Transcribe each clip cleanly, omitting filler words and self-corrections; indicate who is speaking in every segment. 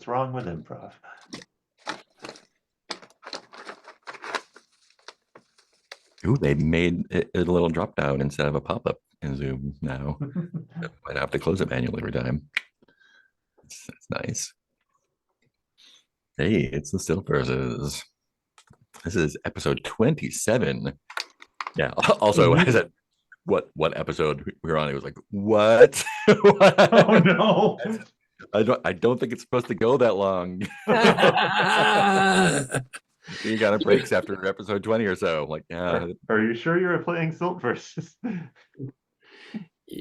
Speaker 1: What's wrong with improv?
Speaker 2: Ooh, they made it a little drop down instead of a pop up in Zoom now. Might have to close it manually every time. It's nice. Hey, it's the Still Versus. This is episode 27. Yeah. Also, I said what episode we were on. It was like, what?
Speaker 1: Oh no.
Speaker 2: I don't think it's supposed to go that long. You got a breaks after episode 20 or so. Like, yeah.
Speaker 1: Are you sure you were playing Silt versus?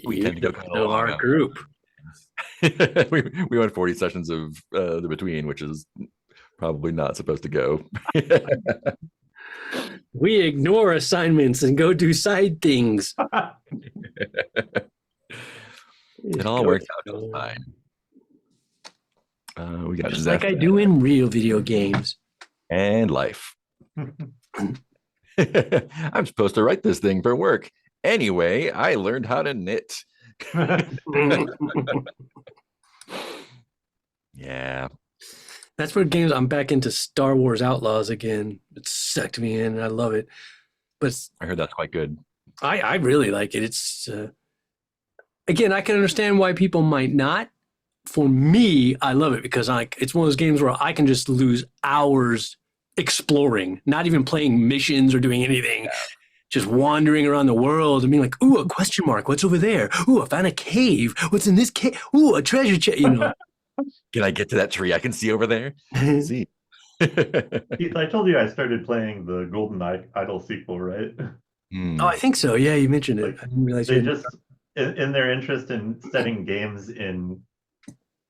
Speaker 2: We tend to go kind of long.
Speaker 3: Our group.
Speaker 2: we went 40 sessions of the between, which is probably not supposed to go.
Speaker 3: We ignore assignments and go do side things.
Speaker 2: It all works out just fine. We got
Speaker 3: just like I do in real video games
Speaker 2: and life. I'm supposed to write this thing for work. Anyway, I learned how to knit. Yeah.
Speaker 3: That's where games, I'm back into Star Wars Outlaws again. It sucked me in and I love it. But
Speaker 2: I heard that's quite good.
Speaker 3: I really like it. It's again, I can understand why people might not. For me, I love it because it's one of those games where I can just lose hours exploring, not even playing missions or doing anything. Yeah. Just wandering around the world and being like, ooh, a question mark. What's over there? Ooh, I found a cave. What's in this cave? Ooh, a treasure chest. You know.
Speaker 2: Can I get to that tree I can see over there? See.
Speaker 1: Keith, I told you I started playing the Golden Idol sequel, right?
Speaker 3: Oh, I think so. Yeah, you mentioned it.
Speaker 1: Like,
Speaker 3: I didn't realize
Speaker 1: they just, in their interest in setting games in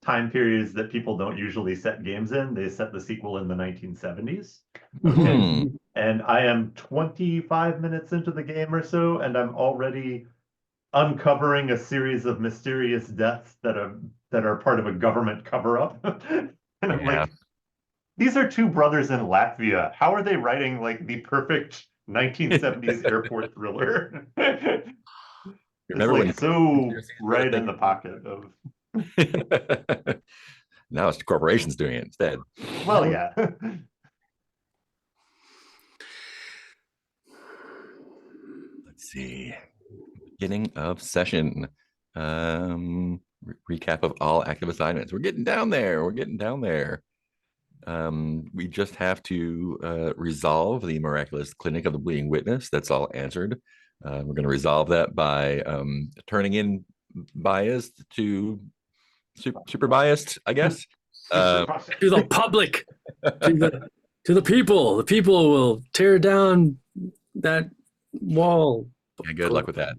Speaker 1: time periods that people don't usually set games in, they set the sequel in the 1970s.
Speaker 2: Mm-hmm.
Speaker 1: And I am 25 minutes into the game or so, and I'm already uncovering a series of mysterious deaths that are part of a government cover-up. And I'm like, these are two brothers in Latvia. How are they writing like the perfect 1970s airport thriller? It's like so right in the pocket of.
Speaker 2: Now it's the corporations doing it instead.
Speaker 1: Well, yeah.
Speaker 2: Let's see. Beginning of session. Recap of all active assignments. We're getting down there. We just have to resolve the miraculous clinic of the bleeding witness. That's all answered. We're going to resolve that by turning in biased to super biased, I guess.
Speaker 3: To the public, to the people. The people will tear down that wall.
Speaker 2: Yeah, good luck with that.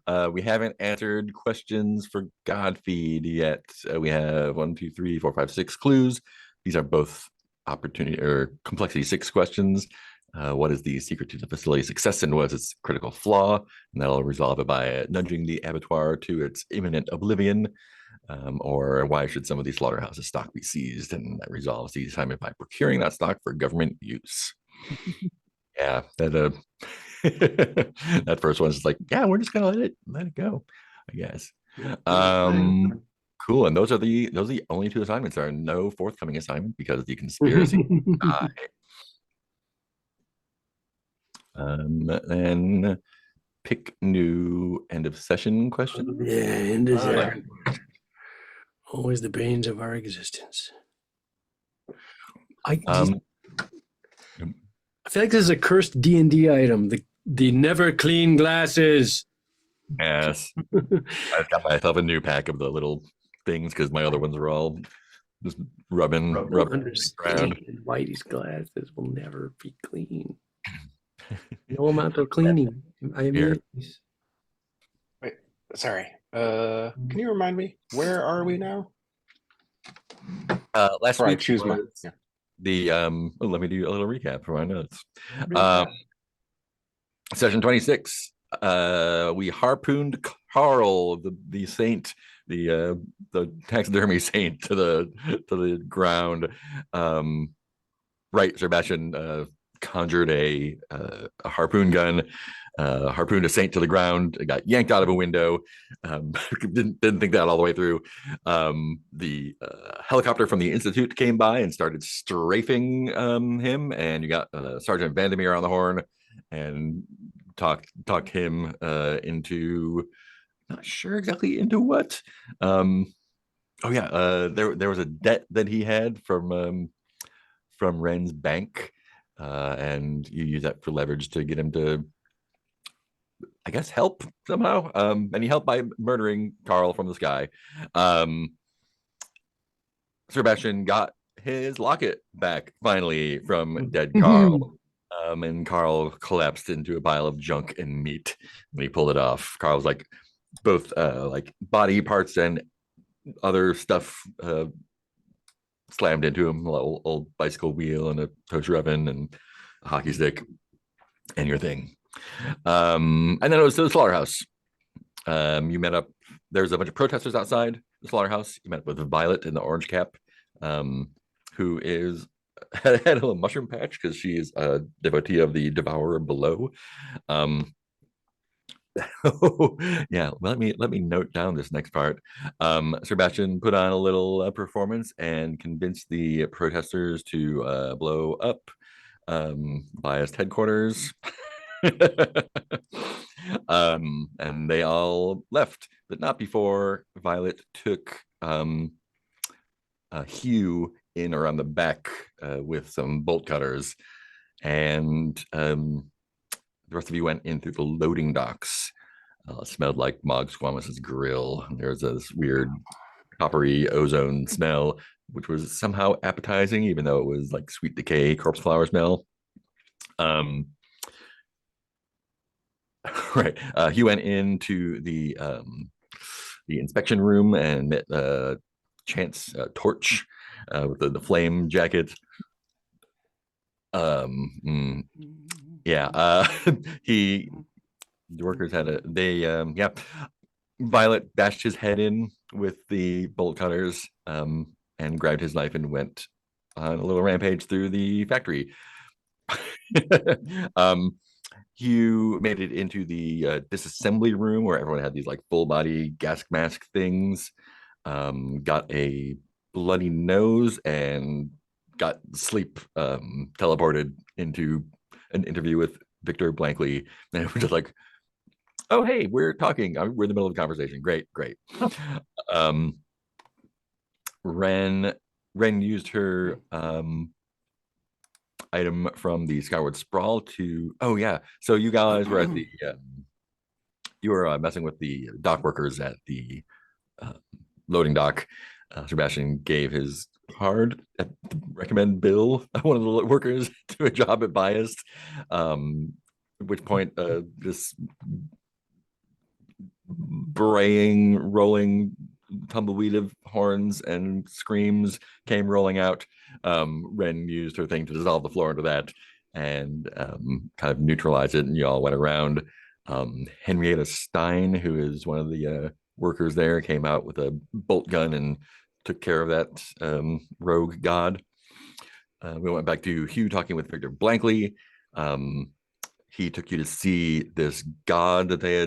Speaker 2: And we haven't answered questions for Godfeed yet. We have 1, 2, 3, 4, 5, 6 clues. These are both opportunity or complexity 6 questions. What is the secret to the facility's success and what is its critical flaw? And that'll resolve it by nudging the abattoir to its imminent oblivion. Or why should some of these slaughterhouses stock be seized? And that resolves the assignment by procuring that stock for government use. Yeah, that that first one's like, yeah, we're just gonna let it go, I guess. Cool. And those are the only 2 assignments. There are no forthcoming assignment because the conspiracy died. Then pick new end of session question.
Speaker 3: Yeah, end of session. Always the brains of our existence. I feel like this is a cursed D&D item. The never clean glasses.
Speaker 2: Yes. I've got myself a new pack of the little things because my other ones are all just rubbing around.
Speaker 3: Whitey's glasses will never be clean. No amount of cleaning. I am.
Speaker 4: Wait, sorry. Can you remind me? Where are we now?
Speaker 2: Last
Speaker 4: week
Speaker 2: I
Speaker 4: choose my
Speaker 2: the let me do a little recap for my notes. Session 26. We harpooned Carl, the saint, the taxidermy saint, to the ground. Right, Sebastian conjured a harpoon gun harpooned a saint to the ground, got yanked out of a window. Didn't think that all the way through. The helicopter from the Institute came by and started strafing him, and you got Sergeant Vandermeer on the horn and talked him into, not sure exactly into what. Oh yeah, there was a debt that he had from Ren's bank, and you use that for leverage to get him to, I guess, help somehow. And he helped by murdering Carl from the sky. Sebastian got his locket back finally from dead Carl. And Carl collapsed into a pile of junk and meat when he pulled it off. Carl was like both like body parts and other stuff slammed into him, a little old bicycle wheel and a toaster oven and a hockey stick and your thing. And then it was to the slaughterhouse. You met up, there's a bunch of protesters outside the slaughterhouse. You met up with Violet in the orange cap, who is had a little mushroom patch because she is a devotee of the Devourer below. Yeah, let me note down this next part. Sebastian put on a little performance and convinced the protesters to blow up biased headquarters. And they all left, but not before Violet took Hugh in around the back with some bolt cutters, and the rest of you went in through the loading docks. It smelled like Mog Squamos's grill. There's this weird coppery ozone smell, which was somehow appetizing, even though it was like sweet decay, corpse flower smell. Right. He went into the inspection room and met Chance Torch with the flame jacket. Yeah. The workers had yeah. Violet bashed his head in with the bolt cutters and grabbed his knife and went on a little rampage through the factory. You made it into the disassembly room where everyone had these like full body gas mask things. Got a bloody nose and got sleep teleported into an interview with Victor Blankley. And it was just like, oh, hey, we're talking. We're in the middle of a conversation. Great. Ren used her item from the Skyward Sprawl to, oh yeah, so you guys were at the you were messing with the dock workers at the loading dock. Sebastian gave his card at the recommend bill one of the workers to a job at Biased, at which point this braying, rolling tumbleweed of horns and screams came rolling out. Ren used her thing to dissolve the floor into that and kind of neutralize it, and you all went around. Henrietta Stein, who is one of the workers there, came out with a bolt gun and took care of that rogue god. We went back to Hugh talking with Victor Blankley. He took you to see this god that they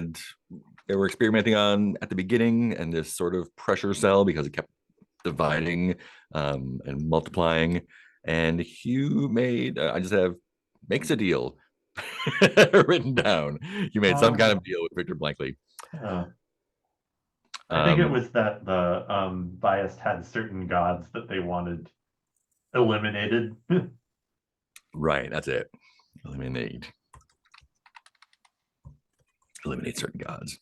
Speaker 2: were experimenting on at the beginning, and this sort of pressure cell because it kept dividing and multiplying. And Hugh made, makes a deal written down. You made some kind of deal with Victor Blankley.
Speaker 1: I think it was that the Biased had certain gods that they wanted eliminated.
Speaker 2: Right, that's it. Eliminate certain gods.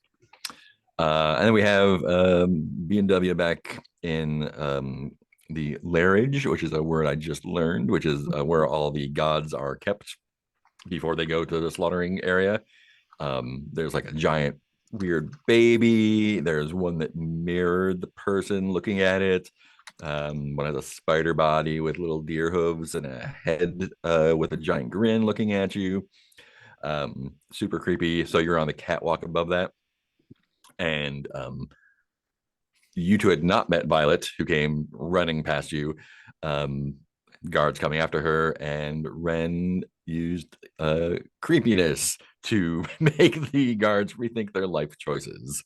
Speaker 2: And then we have B&W back in the Lairage, which is a word I just learned, which is where all the gods are kept before they go to the slaughtering area. There's like a giant weird baby. There's one that mirrored the person looking at it. One has a spider body with little deer hooves and a head with a giant grin looking at you. Super creepy. So you're on the catwalk above that. And you two had not met Violet, who came running past you. Guards coming after her, and Ren used creepiness to make the guards rethink their life choices.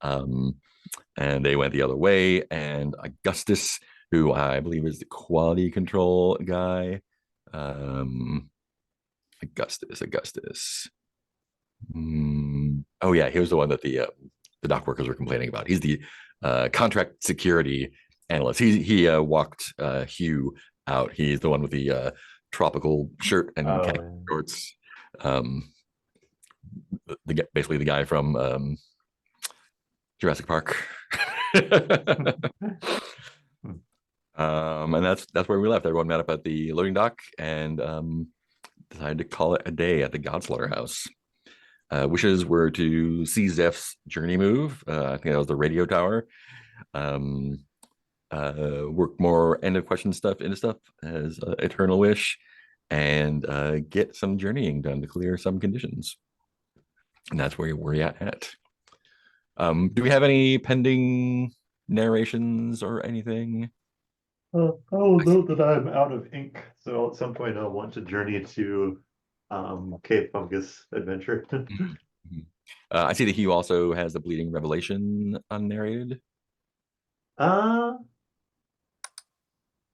Speaker 2: And they went the other way. And Augustus, who I believe is the quality control guy, Augustus. Oh yeah, he was the one that the dock workers were complaining about. He's the contract security analyst. He walked Hugh out. He's the one with the tropical shirt and khaki shorts. Basically the guy from Jurassic Park. And that's where we left. Everyone met up at the loading dock and decided to call it a day at the God Slaughterhouse. Wishes were to see Zeph's journey move. I think that was the radio tower. Work more end of question stuff into stuff as Eternal Wish, and get some journeying done to clear some conditions. And that's where we're at. Do we have any pending narrations or anything?
Speaker 1: I'll note that I'm out of ink, so at some point I'll want to journey to Cave Fungus Adventure.
Speaker 2: I see that Hugh also has the Bleeding Revelation unnarrated.
Speaker 1: No,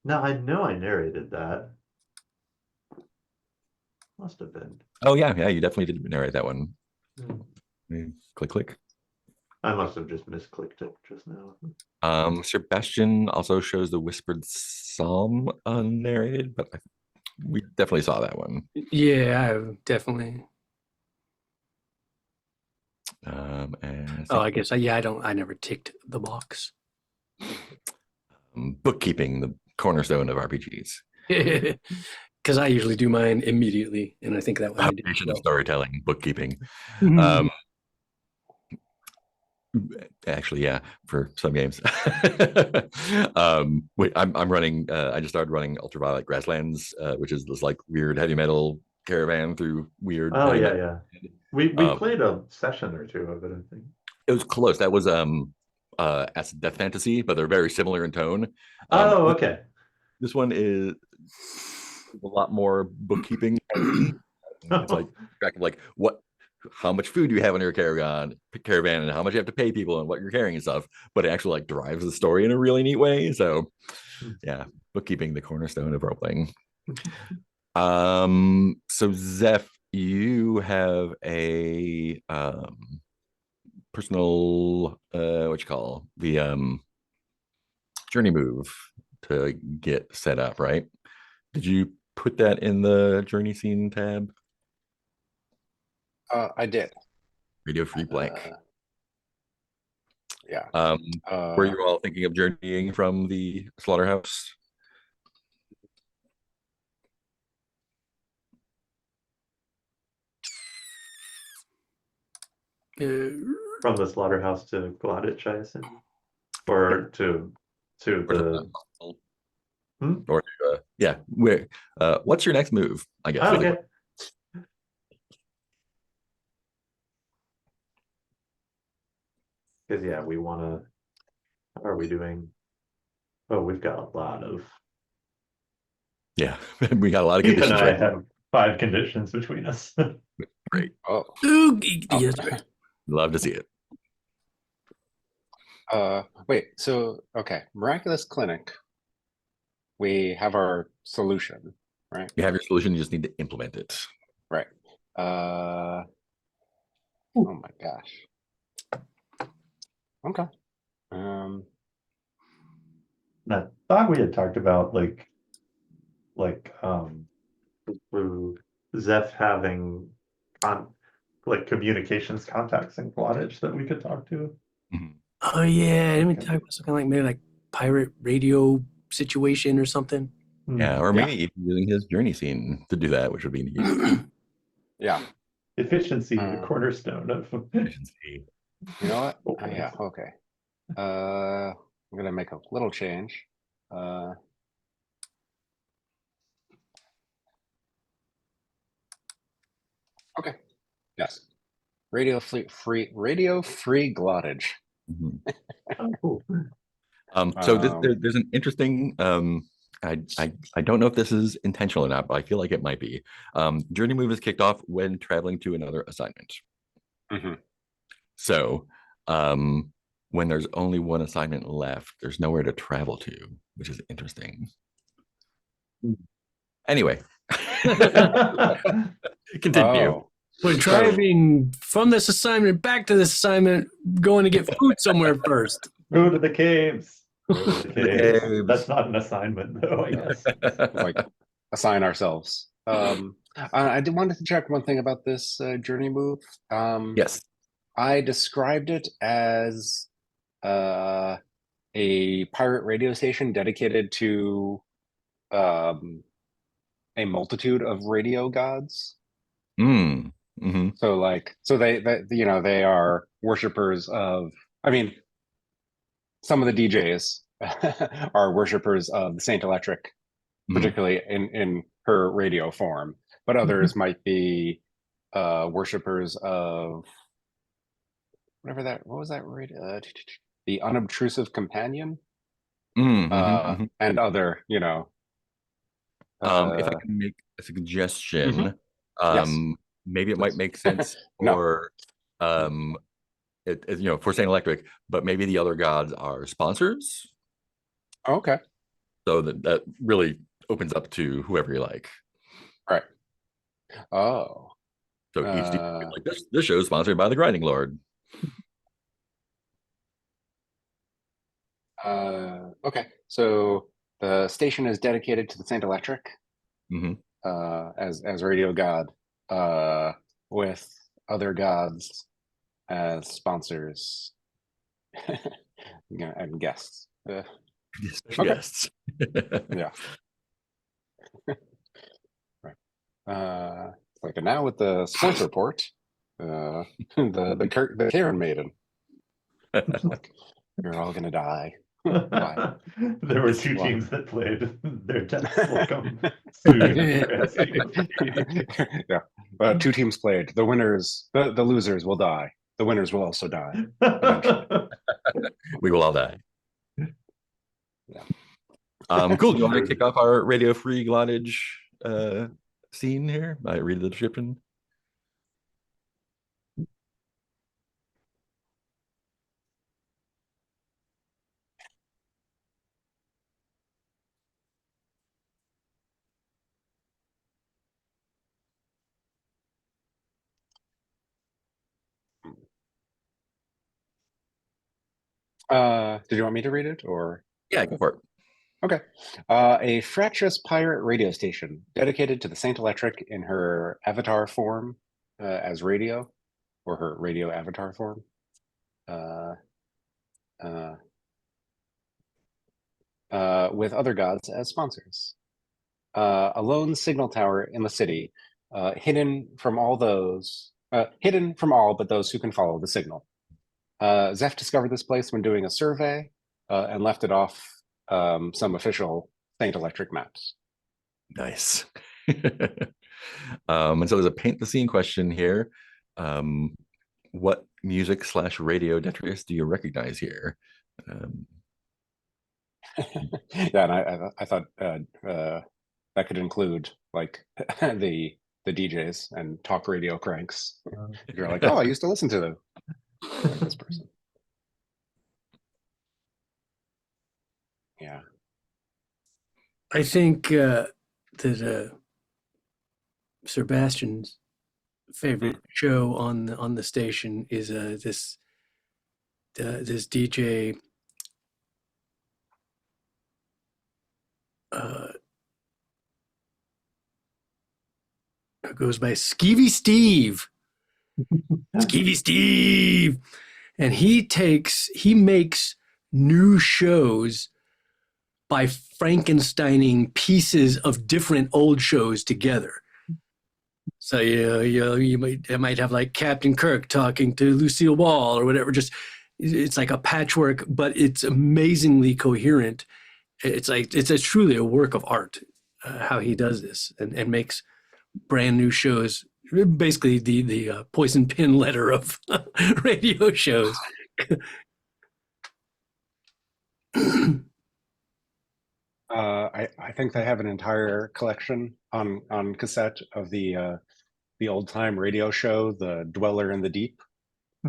Speaker 1: I know I narrated that. Must have been.
Speaker 2: Oh yeah, you definitely did narrate that one. Click.
Speaker 1: I must have just misclicked it just now.
Speaker 2: Sebastian also shows the Whispered Psalm unnarrated, but we definitely saw that one.
Speaker 3: Yeah, I definitely. I guess I never ticked the box.
Speaker 2: Bookkeeping, the cornerstone of RPGs.
Speaker 3: Because I usually do mine immediately, and I think that one
Speaker 2: Foundation of storytelling, bookkeeping. Actually, yeah, for some games. Wait, I'm running. I just started running Ultraviolet Grasslands, which is this like weird heavy metal caravan through weird.
Speaker 1: Oh yeah. We played a session or two of it, I think.
Speaker 2: It was close. That was as Death Fantasy, but they're very similar in tone.
Speaker 1: Okay.
Speaker 2: This one is a lot more bookkeeping. It's like tracking like how much food you have in your caravan and how much you have to pay people and what you're carrying and stuff, but it actually like drives the story in a really neat way. So yeah, bookkeeping, the cornerstone of role playing. So Zeph, you have a personal the journey move to get set up, right? Did you put that in the journey scene tab?
Speaker 4: I did.
Speaker 2: Radio free blank.
Speaker 4: Yeah.
Speaker 2: Were you all thinking of journeying from the slaughterhouse?
Speaker 1: From the slaughterhouse to Glodich, I assume, or to the.
Speaker 2: Or yeah, where? What's your next move? I guess.
Speaker 1: Okay. Because yeah, we want to. How are we doing? Oh, we've got a lot of.
Speaker 2: Yeah, we got a lot of
Speaker 1: Keith and
Speaker 2: conditions.
Speaker 1: I have 5 conditions between us.
Speaker 2: Great.
Speaker 3: Yes.
Speaker 2: Love to see it.
Speaker 4: Wait, so okay, Miraculous Clinic. We have our solution, right?
Speaker 2: You have your solution, you just need to implement it.
Speaker 4: Right. Oh my gosh. Okay.
Speaker 1: I thought we had talked about like Zeph having communications contacts in Glodich that we could talk to.
Speaker 3: Oh yeah, didn't we talk about something like maybe like pirate radio situation or something?
Speaker 2: Yeah, or maybe even using his journey scene to do that, which would be neat.
Speaker 4: Yeah.
Speaker 1: Efficiency, the cornerstone of
Speaker 2: efficiency.
Speaker 4: You know what? Yeah, okay. I'm gonna make a little change. Okay. Yes. Radio free glottage.
Speaker 2: So there's an interesting I don't know if this is intentional or not, but I feel like it might be. Journey move is kicked off when traveling to another assignment.
Speaker 4: Mm-hmm.
Speaker 2: So when there's only one assignment left, there's nowhere to travel to, which is interesting. Anyway, continue.
Speaker 4: Oh,
Speaker 3: We're driving from this assignment back to this assignment, going to get food somewhere first.
Speaker 1: Go to the caves. Go to the
Speaker 2: The
Speaker 1: caves.
Speaker 2: caves.
Speaker 1: That's not an assignment, though, I guess.
Speaker 4: like assign ourselves. I did wanted to check one thing about this journey move.
Speaker 2: Yes.
Speaker 4: I described it as a pirate radio station dedicated to a multitude of radio gods.
Speaker 2: Mm. Mm-hmm.
Speaker 4: So like, so they they are worshippers of. I mean, some of the DJs are worshippers of the Saint Electric, particularly in her radio form, but others might be worshippers of whatever that. What was that? The unobtrusive companion, and other,
Speaker 2: If I can make a suggestion,
Speaker 4: Yes.
Speaker 2: maybe it might make sense
Speaker 4: No.
Speaker 2: for for Saint Electric, but maybe the other gods are sponsors.
Speaker 4: Okay.
Speaker 2: So that really opens up to whoever you like.
Speaker 4: Right. Oh.
Speaker 2: So each like this show is sponsored by the Grinding Lord.
Speaker 4: Okay. So the station is dedicated to the Saint Electric, as radio god, with other gods as sponsors and guests.
Speaker 2: Special guests.
Speaker 4: Yeah. Right. Like, and now with the sports report, the Karen Maiden. Like, you're all gonna die. Why?
Speaker 1: There were two teams that played. Their deaths will come soon.
Speaker 4: Yeah. Two teams played. The winners, the losers will die. The winners will also die eventually.
Speaker 2: We will all die.
Speaker 4: Yeah.
Speaker 2: Cool. Do you want to kick off our radio free glottage scene here? I read the description.
Speaker 4: Did you want me to read it, or?
Speaker 2: Yeah, go for it.
Speaker 4: Okay. A fractious pirate radio station dedicated to the Saint Electric in her avatar form as radio, or her radio avatar form. With other gods as sponsors. A lone signal tower in the city, hidden from all but those who can follow the signal. Zeph discovered this place when doing a survey and left it off some official Saint Electric maps.
Speaker 2: Nice. And so there's a paint the scene question here. What music / radio detritus do you recognize here?
Speaker 4: Yeah, and I thought that could include like the DJs and talk radio cranks. You're like, oh, I used to listen to them. Like this person. Yeah.
Speaker 3: I think that Sebastian's favorite show on the station is this DJ goes by Skeevy Steve. Skeevy Steve. And he makes new shows by Frankensteining pieces of different old shows together. So you might have like Captain Kirk talking to Lucille Ball or whatever. Just it's like a patchwork, but it's amazingly coherent. It's truly a work of art how he does this and makes brand new shows. Basically, the poison pin letter of radio shows.
Speaker 4: I think they have an entire collection on cassette of the old time radio show, The Dweller in the Deep,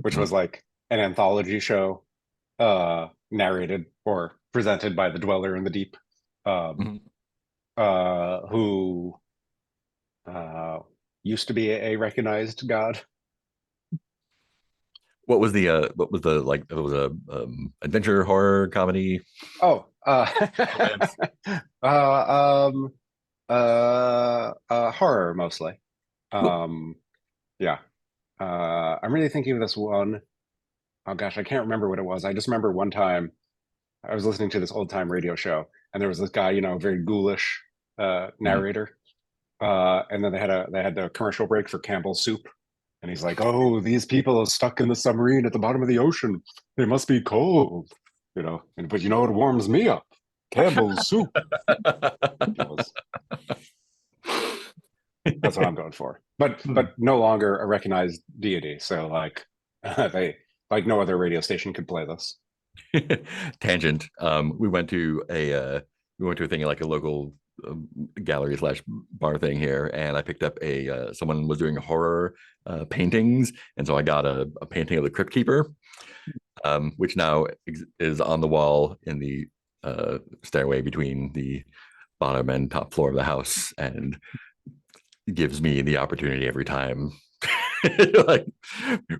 Speaker 4: which was like an anthology show narrated or presented by the Dweller in the Deep,
Speaker 2: Mhm.
Speaker 4: who uh, used to be a recognized god.
Speaker 2: What was the like? It was a adventure horror comedy.
Speaker 4: Oh,
Speaker 2: Romance.
Speaker 4: um, horror mostly.
Speaker 2: Cool.
Speaker 4: Yeah. I'm really thinking of this one. Oh gosh, I can't remember what it was. I just remember one time I was listening to this old time radio show, and there was this guy, very ghoulish
Speaker 2: Mhm.
Speaker 4: narrator. And then they had the commercial break for Campbell's soup. And he's like, "Oh, these people are stuck in the submarine at the bottom of the ocean. They must be cold, But you know what warms me up? Campbell's soup." It was That's what I'm going for. But no longer a recognized deity. So like they like no other radio station could play this.
Speaker 2: Tangent. We went to a thing like a local gallery slash bar thing here, and I picked up someone was doing horror paintings, and so I got a painting of the Crypt Keeper, which now is on the wall in the stairway between the bottom and top floor of the house, and gives me the opportunity every time like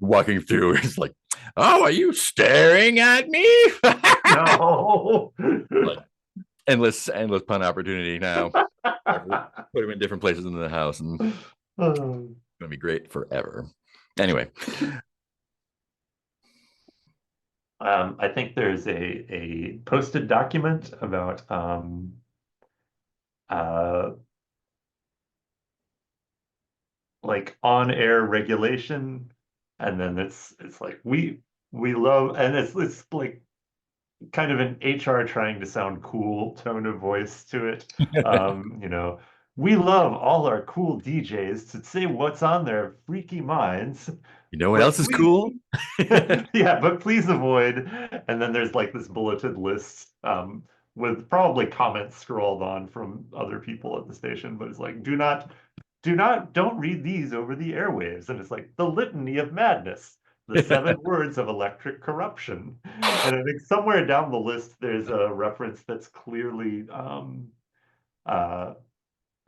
Speaker 2: walking through. It's like, oh, are you staring at me?
Speaker 1: No.
Speaker 2: Like, endless pun opportunity now. Put him in different places in the house, and it's gonna be great forever. Anyway,
Speaker 1: I think there's a posted document about uh like on-air regulation, and then it's like we love, and it's like kind of an HR trying to sound cool tone of voice to it. We love all our cool DJs to say what's on their freaky minds,
Speaker 2: you know what
Speaker 1: but
Speaker 2: else is
Speaker 1: please,
Speaker 2: cool?
Speaker 1: yeah, but please avoid. And then there's like this bulleted list with probably comments scrolled on from other people at the station, but it's like, don't read these over the airwaves. And it's like the litany of madness, the 7 words of electric corruption. And I think somewhere down the list, there's a reference that's clearly, uh,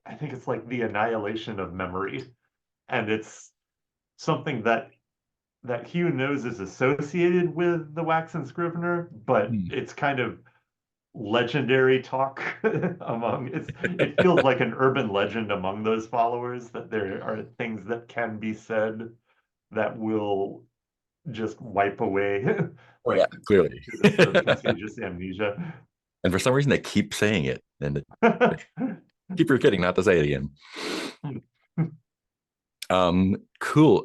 Speaker 1: I think it's like the annihilation of memory. And it's something that Hugh knows is associated with the Waxen Scrivener, but it's kind of legendary talk it feels like an urban legend among those followers, that there are things that can be said that will just wipe away
Speaker 2: Oh yeah,
Speaker 1: like
Speaker 2: clearly.
Speaker 1: sort of contagious amnesia.
Speaker 2: And for some reason, they keep saying it and keep forgetting not to say it again. Cool.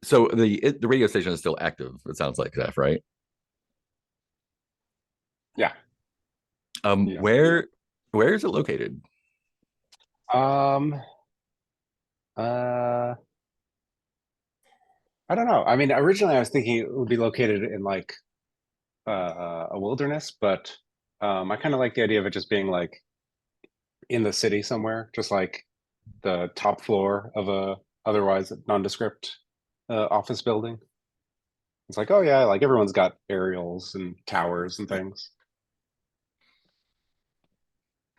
Speaker 2: So the radio station is still active. It sounds like that, right?
Speaker 4: Yeah. Yes.
Speaker 2: Where is it located?
Speaker 4: Um uh I don't know. I mean, originally I was thinking it would be located in like a wilderness, but I kind of like the idea of it just being like in the city somewhere, just like the top floor of a otherwise nondescript office building. It's like, oh yeah, like everyone's got aerials and towers and things.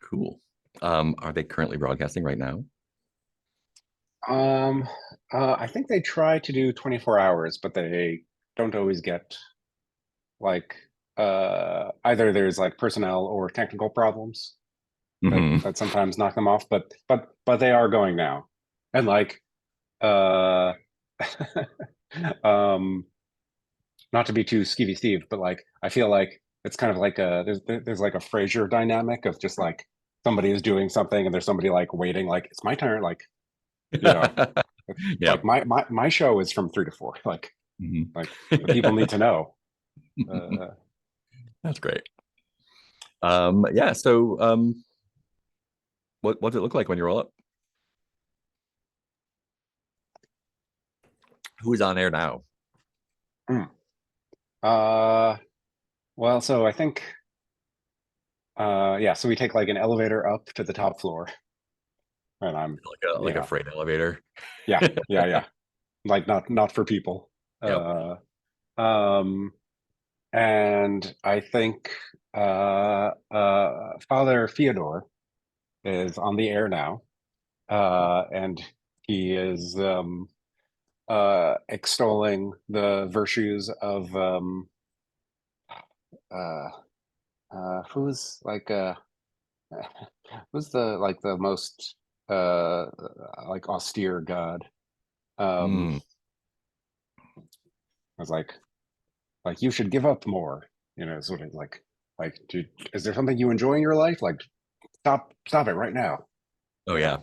Speaker 2: Cool. Are they currently broadcasting right now?
Speaker 4: Um, I think they try to do 24 hours, but they don't always get like either there's like personnel or technical problems
Speaker 2: Mhm.
Speaker 4: that sometimes knock them off, but they are going now. And like uh um not to be too skeevy Steve, but like I feel like it's kind of like there's like a Frasier dynamic of just like somebody is doing something and there's somebody like waiting, like it's my turn, like you know,
Speaker 2: Yeah.
Speaker 4: like my show is from 3 to 4,
Speaker 2: Mhm.
Speaker 4: like the people need to know. Uh,
Speaker 2: That's great. Yeah. So, what does it look like when you roll up? Who is on air now?
Speaker 4: hmm. uh, well, so I think Yeah, so we take like an elevator up to the top floor, and I'm
Speaker 2: like a freight elevator.
Speaker 4: yeah, like not for people.
Speaker 2: Yep.
Speaker 4: And I think Father Fyodor is on the air now, and he is extolling the virtues of uh, who's like who's the most like austere god.
Speaker 2: Mm.
Speaker 4: I was like you should give up more, sort of like dude, is there something you enjoy in your life? Like stop it right now.
Speaker 2: Oh yeah.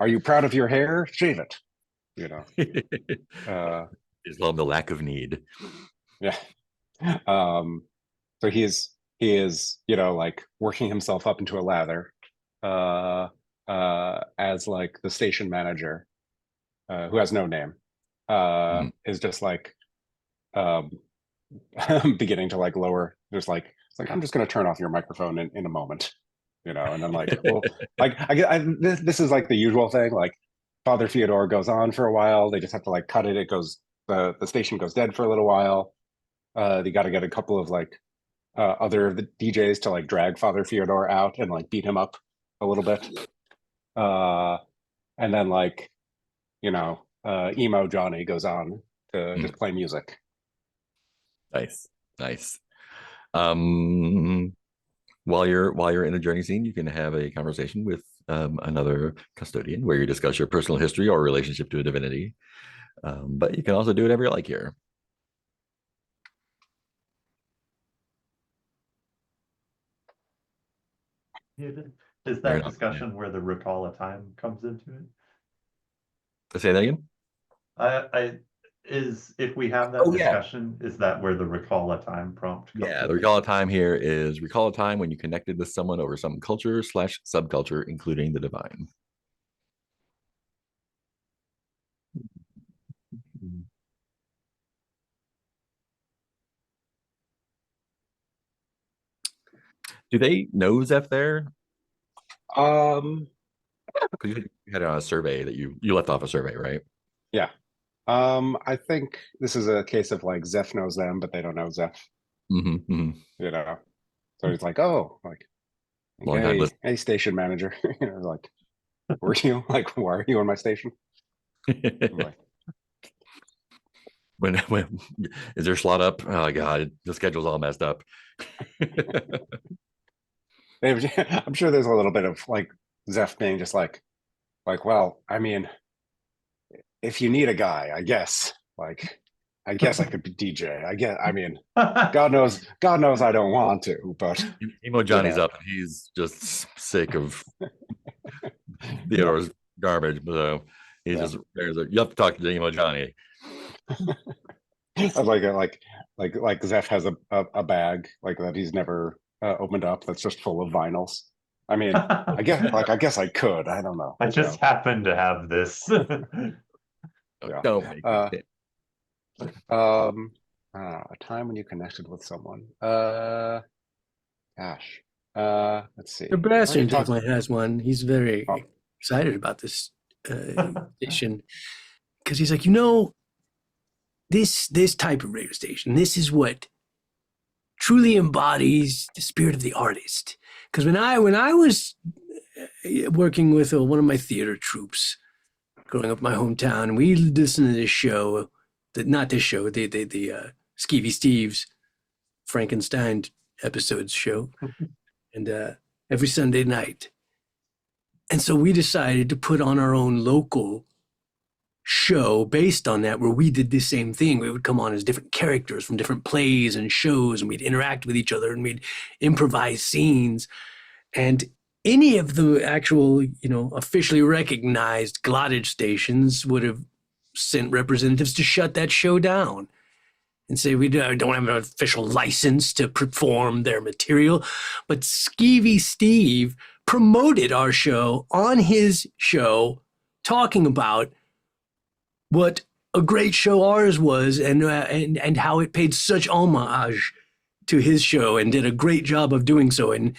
Speaker 4: Are you proud of your hair? Shave it. Uh
Speaker 2: It's called the lack of need.
Speaker 4: yeah. So he is, like working himself up into a lather as like the station manager, who has no name,
Speaker 2: Mhm.
Speaker 4: is just like um beginning to like lower, just like it's like I'm just going to turn off your microphone in a moment, and then like, well, like this is like the usual thing. Like Father Theodore goes on for a while, they just have to like cut it. It goes, the station goes dead for a little while. They got to get a couple of like other of the DJs to like drag Father Fyodor out and like beat him up a little bit. Uh, and then like, emo Johnny goes on to just play music.
Speaker 2: Nice, nice. Um, while you're in the journey scene, you can have a conversation with another custodian where you discuss your personal history or relationship to a divinity. But you can also do whatever you like here.
Speaker 1: Is
Speaker 2: Fair
Speaker 1: that
Speaker 2: enough.
Speaker 1: discussion where the recall a time comes into it?
Speaker 2: Say that again.
Speaker 1: I is if we have that
Speaker 2: Oh yeah.
Speaker 1: discussion, is that where the recall a time prompt comes
Speaker 2: Yeah,
Speaker 1: in?
Speaker 2: the recall a time here is recall a time when you connected with someone over some culture slash subculture, including the divine. Do they know Zeph there?
Speaker 4: Um,
Speaker 2: Because you had it on a survey that you left off a survey, right?
Speaker 4: yeah. I think this is a case of like Zeph knows them, but they don't know Zeph,
Speaker 2: Mm-hmm.
Speaker 4: you know. So he's like, oh, like,
Speaker 2: Long time
Speaker 4: hey, hey, station manager. Like, were you like, why are you on my station? I'm
Speaker 2: listener.
Speaker 4: like,
Speaker 2: When is there slot up? Oh god, the schedule's all messed up.
Speaker 4: I'm sure there's a little bit of like Zeph being just like, well, I mean, if you need a guy, I guess I could be DJ. I mean, God knows I don't want to, but
Speaker 2: Emo
Speaker 4: you
Speaker 2: Johnny's
Speaker 4: know,
Speaker 2: up and he's just sick of
Speaker 4: yeah,
Speaker 2: Theodore's garbage. So he's
Speaker 4: yeah.
Speaker 2: just there's a you have to talk to Emo Johnny.
Speaker 4: I like Zeph has a bag like that he's never opened up that's just full of vinyls. I mean, I guess I could. I don't know.
Speaker 1: I just happen to have this.
Speaker 4: Yeah.
Speaker 2: Don't make
Speaker 4: Uh,
Speaker 2: it.
Speaker 4: um, a time when you connected with someone. Gosh. Let's see. I already
Speaker 3: Sebastian
Speaker 4: talked.
Speaker 3: definitely has one. He's very
Speaker 4: Oh,
Speaker 3: excited about this station because he's like, this type of radio station, this is what truly embodies the spirit of the artist. Because when I was working with one of my theater troupes growing up in my hometown, we listened to this show, not this show, the Skeevy Steve's Frankenstein episodes show, and every Sunday night. And so we decided to put on our own local show based on that, where we did the same thing. We would come on as different characters from different plays and shows, and we'd interact with each other and we'd improvise scenes. And any of the actual, officially recognized glottage stations would have sent representatives to shut that show down and say we don't have an official license to perform their material. But Skeevy Steve promoted our show on his show, talking about what a great show ours was, and how it paid such homage to his show and did a great job of doing so. And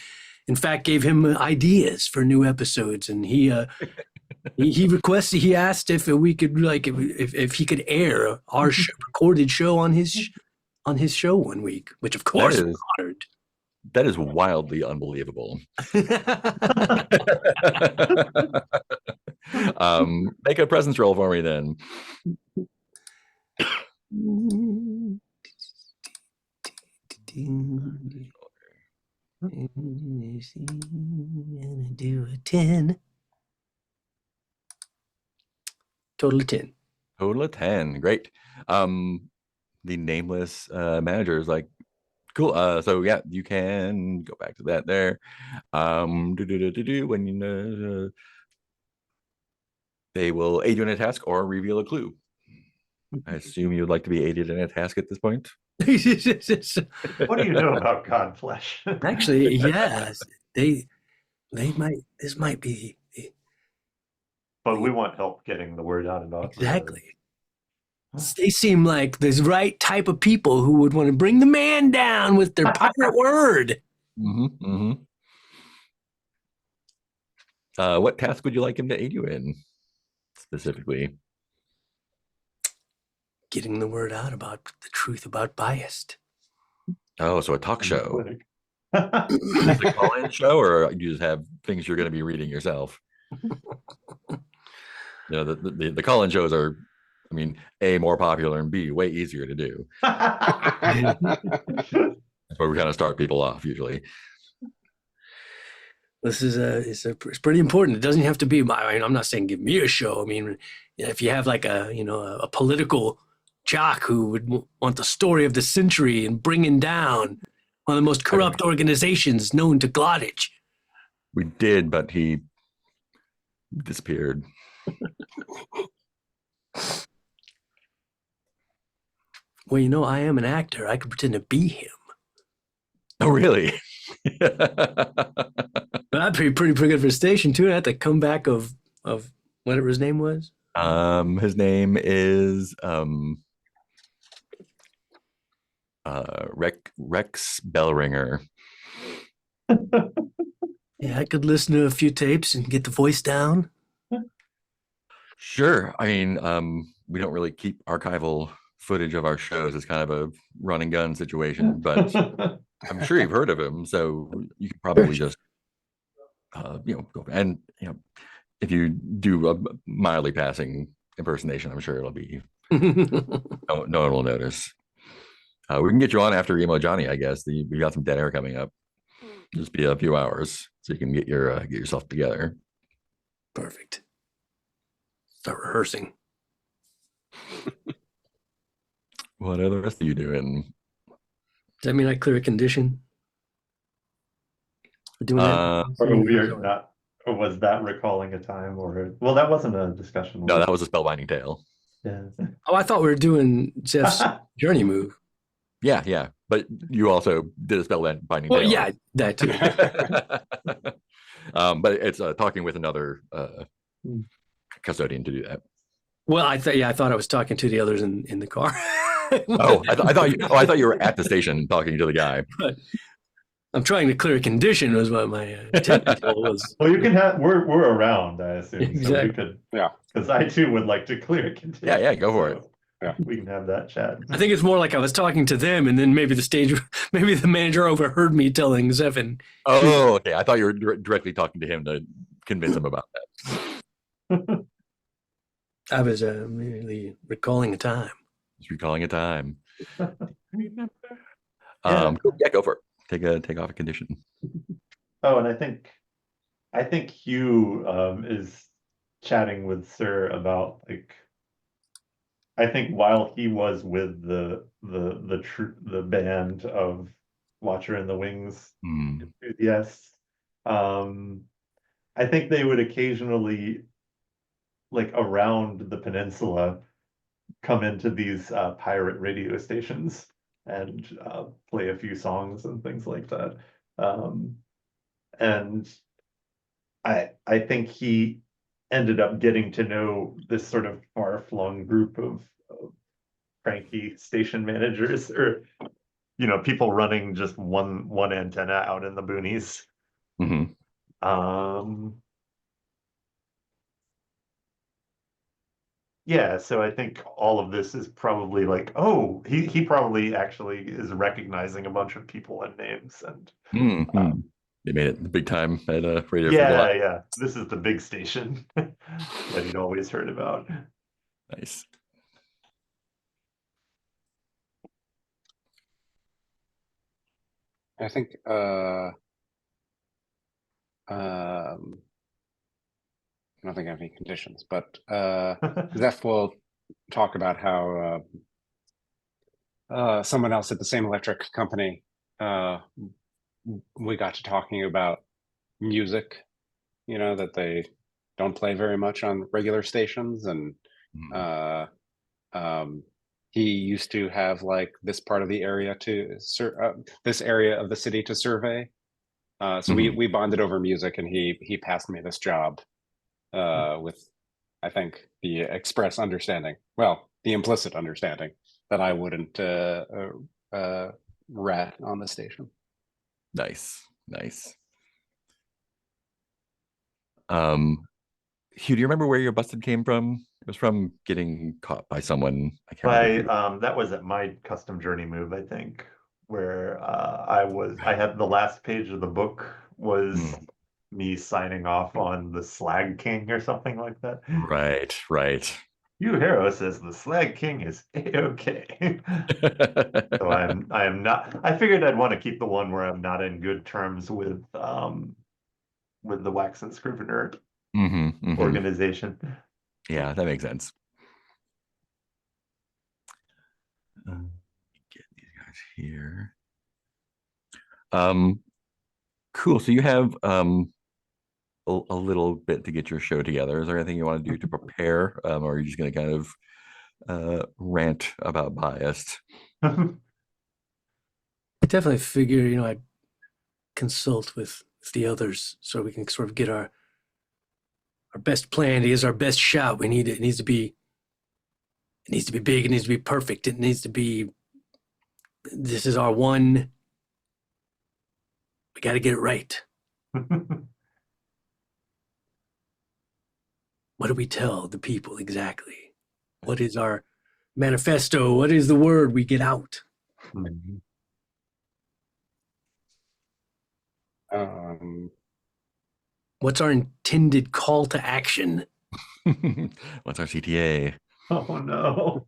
Speaker 3: in fact, gave him ideas for new episodes, and he requested, he asked if we could like if he could air our recorded show on his show one week, which of course we're honored.
Speaker 2: That is wildly unbelievable. Make a presence roll for me then.
Speaker 3: Gonna do a 10. Total of 10.
Speaker 2: Total of 10. Great. The nameless manager is like, cool. So yeah, you can go back to that there. When you know, they will aid you in a task or reveal a clue. I assume you'd like to be aided in a task at this point.
Speaker 1: What do you know about Godflesh?
Speaker 3: Actually, yes, they might. This might be
Speaker 1: But we want help getting the word out about
Speaker 3: exactly. They seem like the right type of people who would want to bring the man down with their pirate word.
Speaker 2: What task would you like him to aid you in specifically?
Speaker 3: Getting the word out about the truth about Biased.
Speaker 2: Oh, so a talk show. Is it a call-in show, or you just have things you're going to be reading yourself? The call-in shows are, I mean, A, more popular, and B, way easier to do. That's where we kind of start people off usually.
Speaker 3: This is it's pretty important. It doesn't have to be I'm not saying give me a show. I mean, if you have like a political jock who would want the story of the century and bringing down one of the most corrupt organizations known to Glottage.
Speaker 2: We did, but he disappeared.
Speaker 3: Well, I am an actor. I could pretend to be him.
Speaker 2: Oh, really?
Speaker 3: That'd be pretty good for a station too. I had to come back of whatever his name was.
Speaker 2: His name is Rex Bellringer.
Speaker 3: Yeah, I could listen to a few tapes and get the voice down.
Speaker 2: Sure. I mean, we don't really keep archival footage of our shows. It's kind of a run and gun situation, but I'm sure you've heard of him, so you could probably just go, and if you do a mildly passing impersonation, I'm sure it'll be no one will notice. We can get you on after Emo Johnny, I guess. We got some dead air coming up. Just be a few hours so you can get yourself together.
Speaker 3: Perfect. Start rehearsing.
Speaker 2: What are the rest of you doing?
Speaker 3: Does that mean I clear a condition? We're doing that?
Speaker 1: Or we are not, or was that recalling a time, or well, that wasn't a discussion.
Speaker 2: No, that was a spellbinding tale.
Speaker 1: Yeah.
Speaker 3: Oh, I thought we were doing Jeff's journey move.
Speaker 2: Yeah, but you also did a spellbinding
Speaker 3: Well,
Speaker 2: tale.
Speaker 3: yeah, that too.
Speaker 2: But it's talking with another custodian to do that.
Speaker 3: Well, I thought I was talking to the others in the car.
Speaker 2: I thought you were at the station talking to the guy.
Speaker 3: But I'm trying to clear a condition was what my technical was.
Speaker 1: Well, you can have we're around, I assume.
Speaker 3: Exactly.
Speaker 1: So we could, because I too would like to clear a condition.
Speaker 2: Yeah, go for it.
Speaker 4: Yeah,
Speaker 1: we can have that chat.
Speaker 3: I think it's more like I was talking to them, and then maybe the manager overheard me telling Zevin.
Speaker 2: Oh, okay. I thought you were directly talking to him to convince him about that.
Speaker 3: I was merely recalling a time.
Speaker 2: Just recalling a time.
Speaker 1: Yeah.
Speaker 2: Yeah, go for it. Take off a condition.
Speaker 1: Oh, and I think Hugh is chatting with Sir about I think while he was with the band of Watcher in the Wings enthusiasts, I think they would occasionally, like around the peninsula, come into these pirate radio stations and play a few songs and things like that. And I think he ended up getting to know this sort of far-flung group of cranky station managers, or people running just one antenna out in the boonies,
Speaker 2: Mhm.
Speaker 1: Yeah, so I think all of this is probably like, oh, he probably actually is recognizing a bunch of people and names, and
Speaker 2: Mhm. They made it big time at Radio Free
Speaker 1: yeah,
Speaker 2: Gala.
Speaker 1: yeah, this is the big station that he'd always heard about.
Speaker 2: Nice.
Speaker 4: I think I don't think I have any conditions, but Zeph will talk about how someone else at the same electric company, we got to talking about music, that they don't play very much on regular stations. And
Speaker 2: Mhm.
Speaker 4: um, he used to have like this part of the area this area of the city to survey. So
Speaker 2: Mhm.
Speaker 4: we bonded over music, and he passed me this job with, I think, the express understanding, well, the implicit understanding that I wouldn't rat on the station.
Speaker 2: Nice. Nice. Hugh, do you remember where your busted came from? It was from getting caught by someone. I can't remember.
Speaker 1: That was at my custom journey move, I think, where I had the last page of the book was
Speaker 2: Mm.
Speaker 1: me signing off on the Slag King or something like that.
Speaker 2: Right, right.
Speaker 1: Yu Hero says the Slag King is A-okay. So I am not. I figured I'd want to keep the one where I'm not in good terms with the Wax and Scrivener organization.
Speaker 2: Yeah, that makes sense. Get these guys here. Cool. So you have a little bit to get your show together. Is there anything you want to do to prepare, or are you just going to kind of rant about biased?
Speaker 3: I definitely figure, I'd consult with the others so we can sort of get our best plan. It is our best shot. It needs to be big. It needs to be perfect. It needs to be. This is our one. We got to get it right. What do we tell the people exactly? What is our manifesto? What is the word we get out? What's our intended call to action?
Speaker 2: What's our CTA?
Speaker 1: Oh no.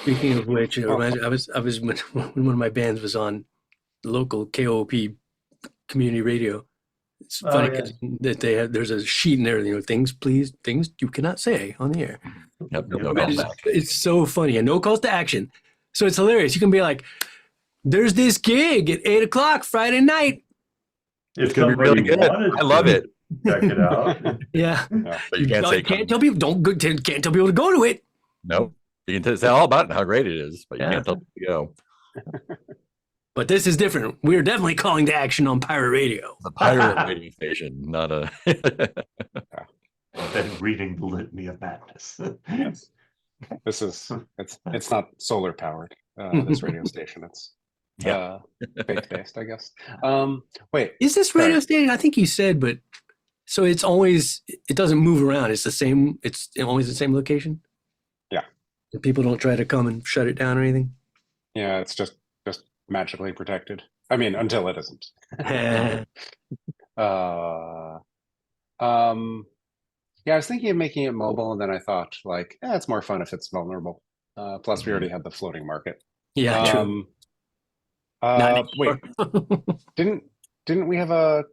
Speaker 3: Speaking of which, it reminds me, I was when one of my bands was on local KOP community radio. It's
Speaker 1: Oh
Speaker 3: funny
Speaker 1: yeah.
Speaker 3: because that there's a sheet in there, things you cannot say on the air.
Speaker 2: Yep, no
Speaker 1: Yeah.
Speaker 2: calls back.
Speaker 3: It's so funny, and no calls to action. So it's hilarious. You can be like, "There's this gig at 8 o'clock Friday night."
Speaker 1: If
Speaker 2: It's gonna be
Speaker 1: somebody
Speaker 2: really good.
Speaker 1: wanted
Speaker 2: I love
Speaker 1: to
Speaker 2: it.
Speaker 1: check it out.
Speaker 3: Yeah,
Speaker 2: But you can't say
Speaker 3: can't tell people can't tell people to go to it.
Speaker 2: no. You can say all about it and how great it is, but you
Speaker 3: Yeah.
Speaker 2: can't tell people to go.
Speaker 3: But this is different. We're definitely calling to action on pirate radio.
Speaker 2: It's a pirate radio station, not a.
Speaker 1: And reading the Litany of Madness.
Speaker 4: Yes. It's not solar powered, this radio station. It's
Speaker 2: Yeah.
Speaker 4: faith based, I guess. Wait,
Speaker 3: Is this radio station? I think you said, but so it doesn't move around. It's the same. It's always the same location.
Speaker 4: Yeah.
Speaker 3: And people don't try to come and shut it down or anything.
Speaker 4: Yeah, it's just magically protected. I mean, until it isn't. Yeah, I was thinking of making it mobile, and then I thought, like, it's more fun if it's vulnerable. Plus, we already had the floating market.
Speaker 3: Yeah, true.
Speaker 4: Wait, didn't we have a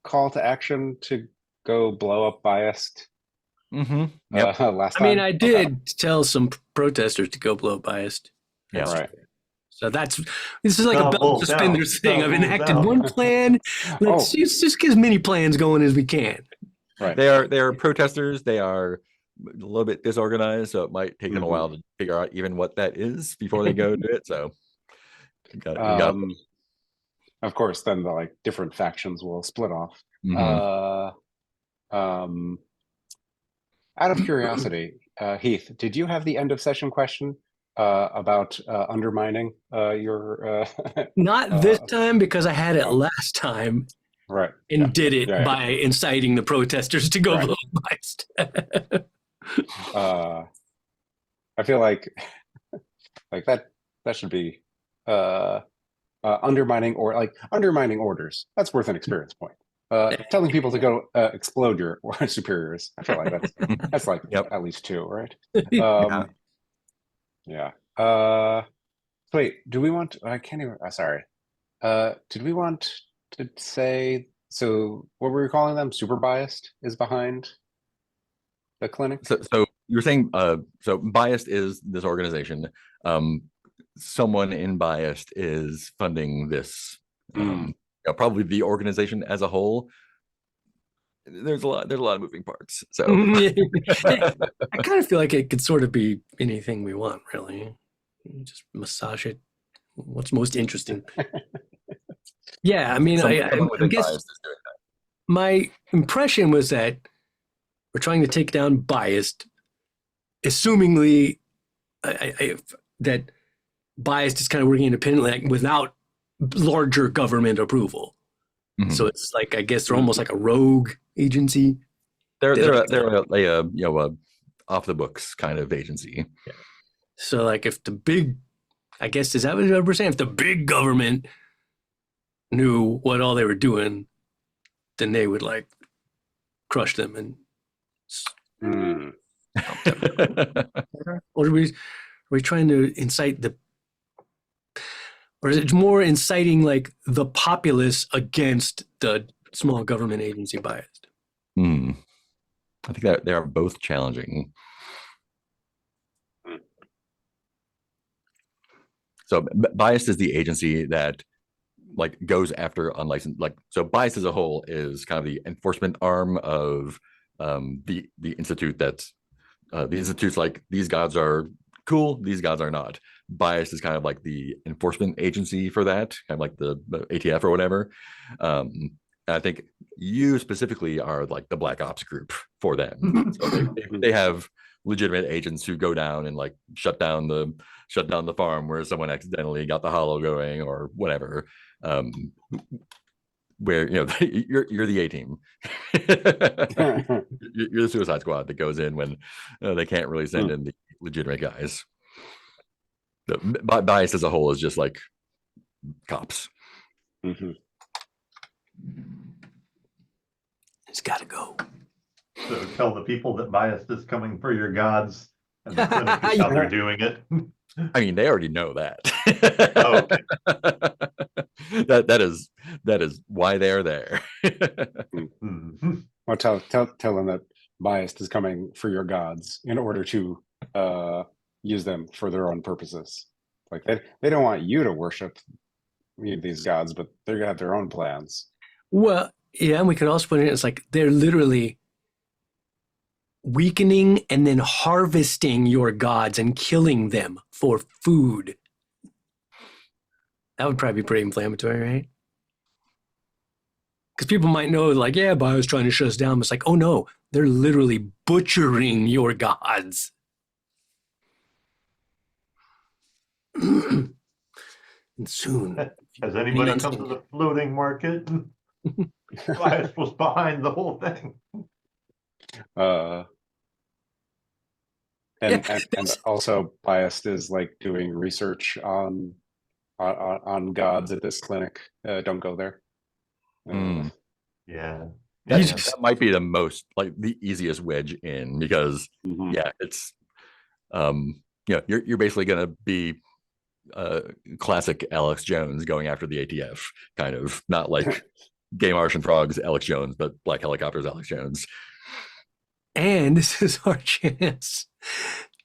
Speaker 4: call to action to go blow up Biased
Speaker 2: Yep.
Speaker 4: last
Speaker 3: I mean,
Speaker 4: time?
Speaker 3: I did tell some protesters to go blow up Biased.
Speaker 2: Yeah.
Speaker 4: Right.
Speaker 3: So this is like a belt and suspenders thing. I've enacted one plan. Let's just get as many plans going as we can.
Speaker 4: Right.
Speaker 2: They are protesters. They are a little bit disorganized, so it might take them a while to figure out even what that is before they go to it. So, we got
Speaker 4: of course, then the different factions will split off. Out of curiosity, Heath, did you have the end of session question about undermining your?
Speaker 3: Not this time because I had it last time.
Speaker 4: Right.
Speaker 3: and did it
Speaker 4: Yeah.
Speaker 3: by inciting the protesters to go
Speaker 4: Right.
Speaker 3: vote biased.
Speaker 4: I feel like that should be undermining orders. That's worth an experience point. Telling people to go explode your superiors. I feel like that's like
Speaker 2: Yep.
Speaker 4: at least 2, right?
Speaker 2: Yeah.
Speaker 4: Yeah. Wait, do we want? I can't even. Sorry. Did we want to say? So, what were we calling them? Super biased is behind the clinic.
Speaker 2: So you're saying so biased is this organization. Someone in biased is funding this. Probably the organization as a whole. There's a lot of moving parts. So
Speaker 3: I kind of feel like it could sort of be anything we want, really. You just massage it. What's most interesting? Yeah, I mean, I guess
Speaker 2: biased is doing that.
Speaker 3: my impression was that we're trying to take down biased, assumingly that biased is kind of working independently, like, without larger government approval.
Speaker 2: Mhm.
Speaker 3: So it's like, I guess they're almost like a rogue agency.
Speaker 2: They're a off the books kind of agency.
Speaker 3: So like if the big, I guess, is that what we're saying? If the big government knew what all they were doing, then they would like crush them and. Or are we trying to incite the, or is it more inciting like the populace against the small government agency biased?
Speaker 2: I think that they are both challenging. So biased is the agency that like goes after unlicensed, like, so biased as a whole is kind of the enforcement arm of the institute that's the institute's like, these gods are cool, these gods are not. Biased is kind of like the enforcement agency for that, kind of like the ATF or whatever. And I think you specifically are like the black ops group for them. So they have legitimate agents who go down and like shut down the farm where someone accidentally got the hollow going or whatever. Where you're the A team. You're the suicide squad that goes in when they can't really send in the legitimate guys. The bias as a whole is just like cops.
Speaker 3: It's got to go.
Speaker 1: So tell the people that biased is coming for your gods, and the clinic is how they're doing it.
Speaker 2: I mean, they already know that.
Speaker 1: Oh, okay.
Speaker 2: that is why they're there.
Speaker 4: Well, tell them that biased is coming for your gods in order to use them for their own purposes. Like they don't want you to worship these gods, but they're gonna have their own plans.
Speaker 3: Well, yeah, and we could also put it in, it's like they're literally weakening and then harvesting your gods and killing them for food. That would probably be pretty inflammatory, right? Because people might know, like, yeah, Bio's trying to shut us down. But it's like, oh no, they're literally butchering your gods. And soon.
Speaker 1: Has anybody come to the floating market? Bias was behind the whole thing.
Speaker 4: And also biased is like doing research on gods at this clinic. Don't go there.
Speaker 1: Yeah.
Speaker 2: That might be the most, like, the easiest wedge in, because it's you're basically gonna be classic Alex Jones going after the ATF, kind of, not like Gay Martian Frogs Alex Jones, but Black Helicopters Alex Jones.
Speaker 3: And this is our chance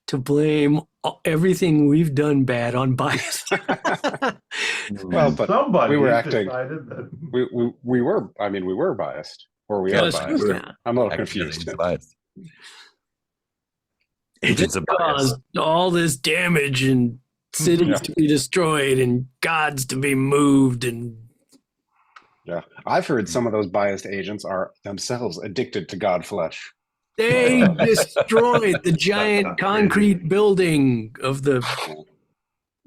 Speaker 3: to blame everything we've done bad on bias.
Speaker 4: Well, but
Speaker 1: somebody
Speaker 4: we were acting.
Speaker 1: decided that
Speaker 4: We were biased, or we are biased. I'm a little confused.
Speaker 2: Agents of bias
Speaker 3: caused all this damage and cities to be destroyed and gods to be moved, and
Speaker 4: I've heard some of those biased agents are themselves addicted to god flesh.
Speaker 3: they destroyed the giant concrete building of the.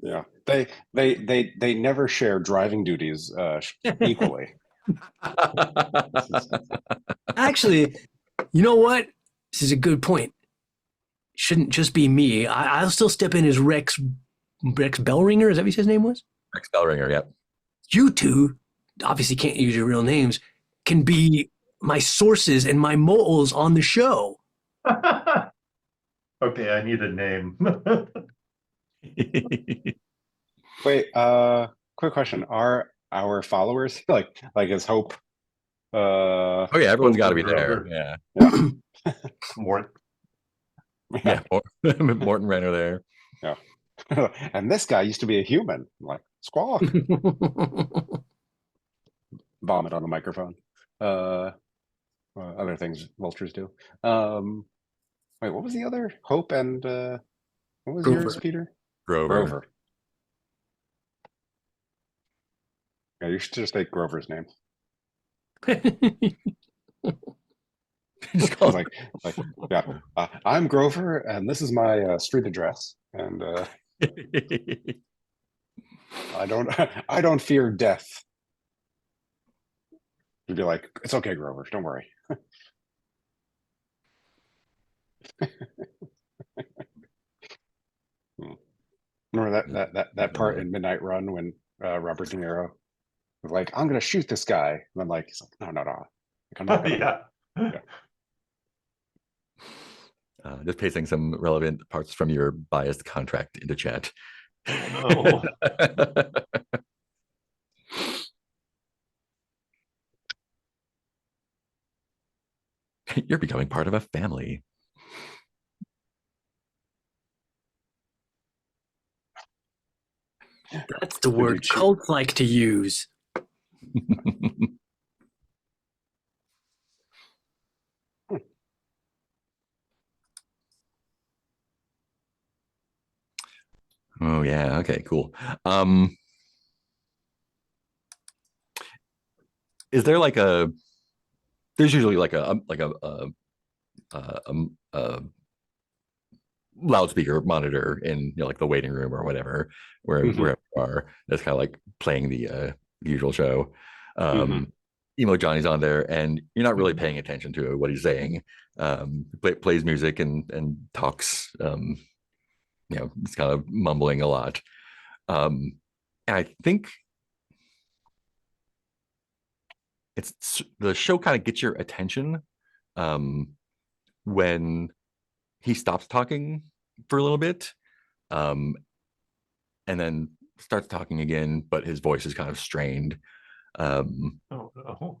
Speaker 4: Yeah, they never share driving duties equally.
Speaker 3: Actually, you know what? This is a good point. Shouldn't just be me. I'll still step in as Rex Bellringer. Is that what his name was?
Speaker 2: Rex Bellringer, yep.
Speaker 3: You two obviously can't use your real names. Can be my sources and my moles on the show.
Speaker 1: Okay, I need a name.
Speaker 4: Wait, quick question. Are our followers like is Hope
Speaker 2: Oh yeah, everyone's got to be there.
Speaker 1: Grover.
Speaker 2: Yeah,
Speaker 4: yeah.
Speaker 1: Mort.
Speaker 2: yeah. Morton Renner there.
Speaker 4: Yeah. And this guy used to be a human. I'm like, squawk. Vomit on the microphone. Other things vultures do. Wait, what was the other? Hope and what was
Speaker 3: Grover.
Speaker 4: yours, Peter?
Speaker 2: Grover.
Speaker 4: Grover. Yeah, you should just take Grover's name.
Speaker 2: Just call
Speaker 4: Like, yeah, I'm Grover, and this is my street address, and I don't fear death. You'd be like, it's okay, Grover, don't worry. Remember that part in Midnight Run when Robert De Niro was like, I'm gonna shoot this guy, and then like he's like, no, like, I'm not gonna.
Speaker 1: Yeah.
Speaker 2: Just pasting some relevant parts from your biased contract into chat.
Speaker 1: Oh, no.
Speaker 2: You're becoming part of a family.
Speaker 3: That's the word cults like to use.
Speaker 2: Oh yeah, okay, cool. Is there like a there's usually like a loudspeaker monitor in like the waiting room or whatever wherever you are that's kind of like playing the usual show. Emo Johnny's on there and you're not really paying attention to what he's saying. Plays music and talks, it's kind of mumbling a lot. And I think it's the show kind of gets your attention when he stops talking for a little bit, and then starts talking again, but his voice is kind of strained.
Speaker 1: Oh no.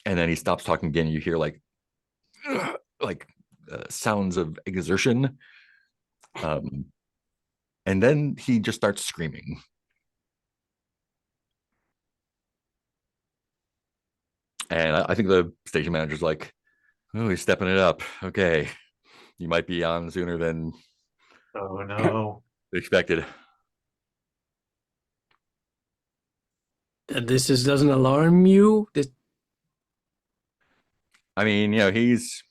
Speaker 2: And then he stops talking again. You hear like sounds of exertion, and then he just starts screaming. And I think the station manager's like, "Oh, he's stepping it up. Okay, you might be on sooner than
Speaker 1: Oh no.
Speaker 2: expected."
Speaker 3: This doesn't alarm you?
Speaker 2: I mean, he's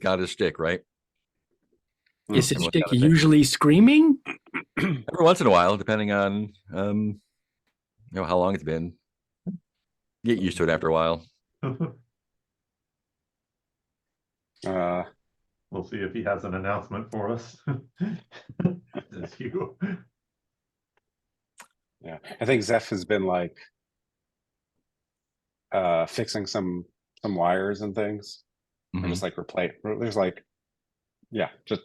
Speaker 2: got his shtick, right?
Speaker 3: Is his shtick usually screaming?
Speaker 2: Every once in a while, depending on how long it's been. Get used to it after a while.
Speaker 1: We'll see if he has an announcement for us. It's you.
Speaker 4: Yeah, I think Zeph has been like fixing some wires and things, and just like replace. There's like, yeah, just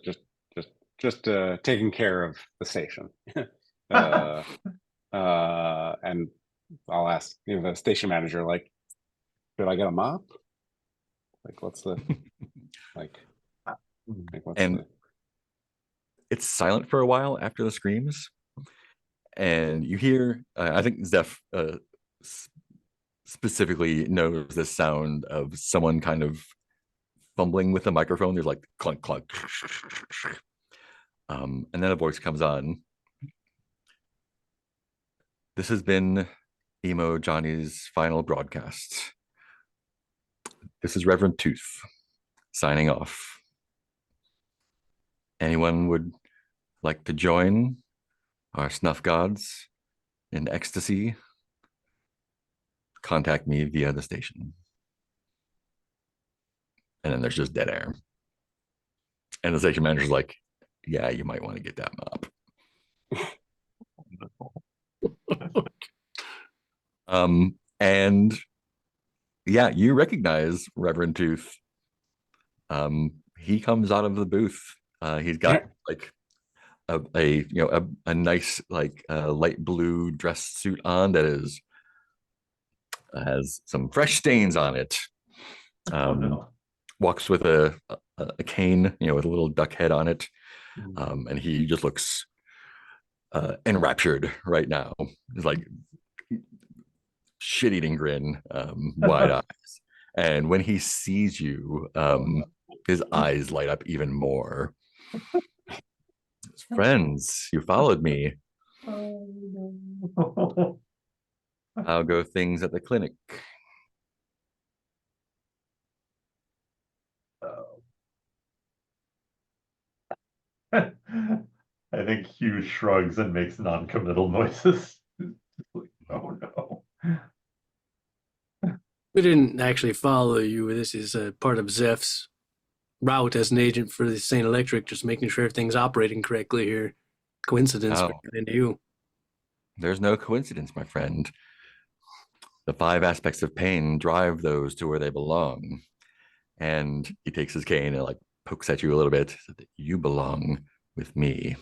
Speaker 4: taking care of the station. And I'll ask the station manager, like, did I get a mop? Like, what's the like what's
Speaker 2: and
Speaker 4: the...
Speaker 2: it's silent for a while after the screams, and you hear I think Zeph specifically knows the sound of someone kind of fumbling with the microphone. There's like clunk clunk, and then a voice comes on. This has been Emo Johnny's final broadcast. This is Reverend Tooth signing off. Anyone would like to join our snuff gods in ecstasy? contact me via the station. And then there's just dead air. And the station manager's like, yeah, you might want to get that mop. And yeah, you recognize Reverend Tooth. He comes out of the booth. He's got like a nice like light blue dress suit on that is has some fresh stains on it.
Speaker 1: No.
Speaker 2: Walks with a cane, with a little duck head on it, and he just looks enraptured right now. He's like shit-eating grin, wide eyes, and when he sees you, his eyes light up even more. Friends, you followed me.
Speaker 1: Oh, no.
Speaker 2: How go things at the clinic?
Speaker 1: I think Hugh shrugs and makes non-committal noises. Like, oh no.
Speaker 3: We didn't actually follow you. This is a part of Zeph's route as an agent for the St. Electric, just making sure everything's operating correctly here. Coincidence
Speaker 2: Oh.
Speaker 3: into you.
Speaker 2: There's no coincidence, my friend. The 5 aspects of pain drive those to where they belong. And he takes his cane and like pokes at you a little bit so that you belong with me.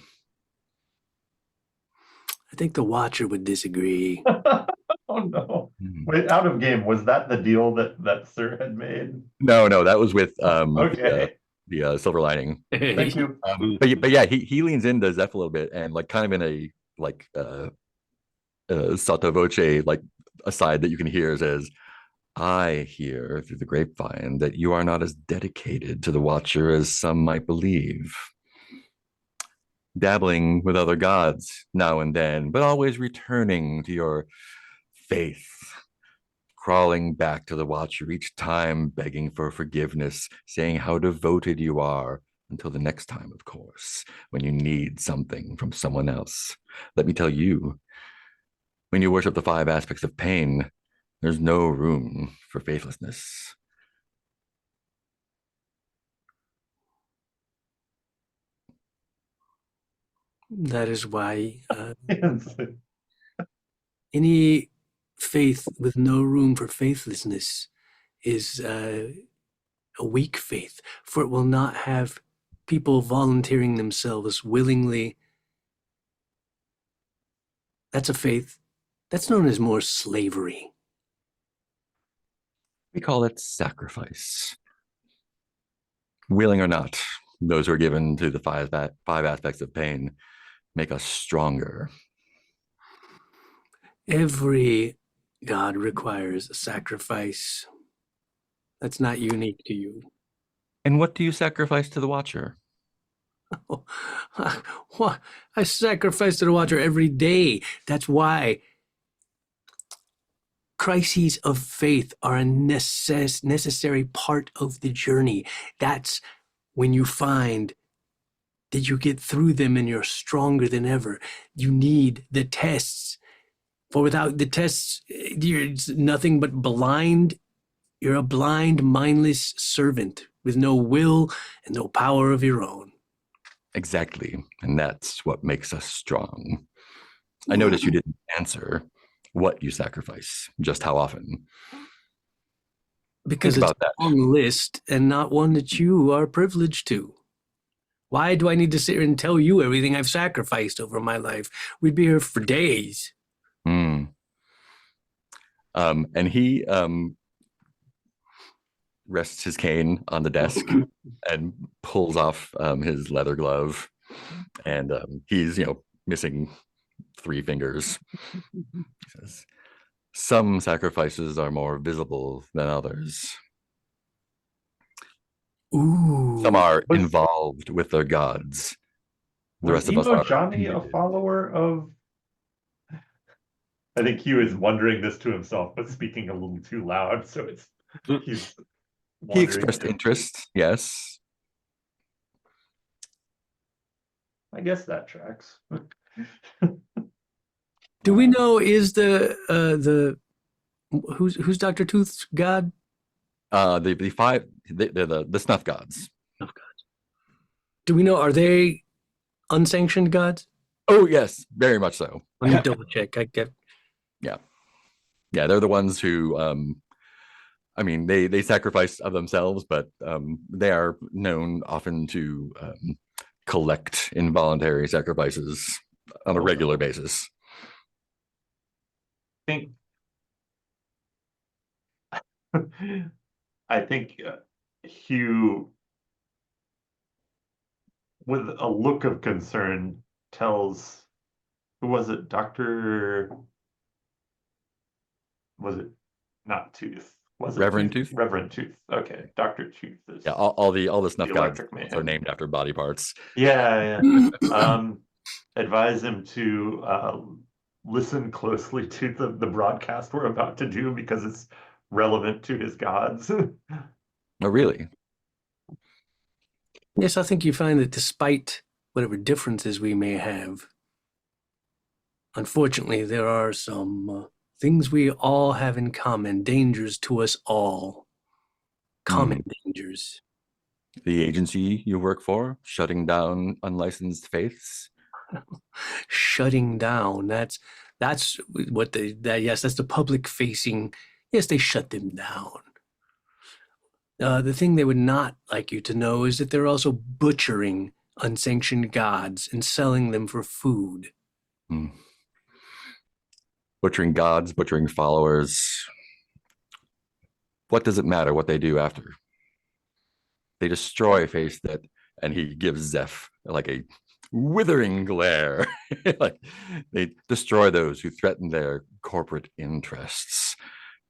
Speaker 3: I think the Watcher would disagree.
Speaker 1: Oh no. Wait, out of game, was that the deal that Sir had made?
Speaker 2: No, that was with
Speaker 1: Okay.
Speaker 2: the Silver Lining.
Speaker 1: Thank you.
Speaker 2: But yeah, he leans into Zeph a little bit and like kind of in a like sotto voce like aside that you can hear says, I hear through the grapevine that you are not as dedicated to the Watcher as some might believe. Dabbling with other gods now and then, but always returning to your faith. Crawling back to the Watcher each time, begging for forgiveness, saying how devoted you are, until the next time, of course, when you need something from someone else. Let me tell you, when you worship the 5 aspects of pain, there's no room for faithlessness.
Speaker 3: That is why any faith with no room for faithlessness is a weak faith, for it will not have people volunteering themselves willingly. That's a faith. That's known as more slavery.
Speaker 2: We call it sacrifice. Willing or not, those who are given to the 5 aspects of pain make us stronger.
Speaker 3: Every god requires a sacrifice. That's not unique to you.
Speaker 2: And what do you sacrifice to the Watcher?
Speaker 3: Oh, what? I sacrifice to the Watcher every day. That's why crises of faith are a necessary part of the journey. That's when you find that you get through them and you're stronger than ever. You need the tests. For without the tests, you're nothing but blind. You're a blind, mindless servant with no will and no power of your own.
Speaker 2: Exactly. And that's what makes us strong. I noticed you didn't answer what you sacrifice, just how often.
Speaker 3: Because
Speaker 2: Think
Speaker 3: it's
Speaker 2: about that.
Speaker 3: on the list and not one that you are privileged to. Why do I need to sit here and tell you everything I've sacrificed over my life? We'd be here for days.
Speaker 2: And he rests his cane on the desk and pulls off his leather glove, and he's missing 3 fingers. He says, some sacrifices are more visible than others.
Speaker 3: Ooh.
Speaker 2: Some are involved with their gods. The rest of us are
Speaker 1: Johnny a
Speaker 2: committed.
Speaker 1: follower of? I think Hugh is wondering this to himself, but speaking a little too loud, so he's
Speaker 2: He expressed interest, yes.
Speaker 1: I guess that tracks.
Speaker 3: Do we know, is the Who's Dr. Tooth's god?
Speaker 2: The five, they're the snuff gods.
Speaker 3: Of gods. Do we know, are they unsanctioned gods?
Speaker 2: Oh yes, very much so.
Speaker 3: Let me double check. I get
Speaker 2: Yeah, they're the ones who I mean, they sacrifice of themselves, but they are known often to collect involuntary sacrifices on a regular basis.
Speaker 1: think I think Hugh, with a look of concern, tells, who was it, was it not Tooth? Was it
Speaker 2: Reverend Tooth?
Speaker 1: Reverend Tooth. Okay, Dr. Tooth is
Speaker 2: Yeah, all the snuff
Speaker 1: the
Speaker 2: gods
Speaker 1: electric
Speaker 2: are
Speaker 1: man.
Speaker 2: named after body parts.
Speaker 1: Yeah. Advise him to listen closely to the broadcast we're about to do because it's relevant to his gods.
Speaker 2: Oh, really?
Speaker 3: Yes, I think you find that despite whatever differences we may have, unfortunately, there are some things we all have in common, dangers to us all, common dangers.
Speaker 2: The agency you work for, shutting down unlicensed faiths.
Speaker 3: Shutting down. That's what yes, that's the public facing. Yes, they shut them down. The thing they would not like you to know is that they're also butchering unsanctioned gods and selling them for food.
Speaker 2: Hmm. Butchering gods, butchering followers. What does it matter what they do after? They destroy faiths that, and he gives Zeph like a withering glare. Like they destroy those who threaten their corporate interests.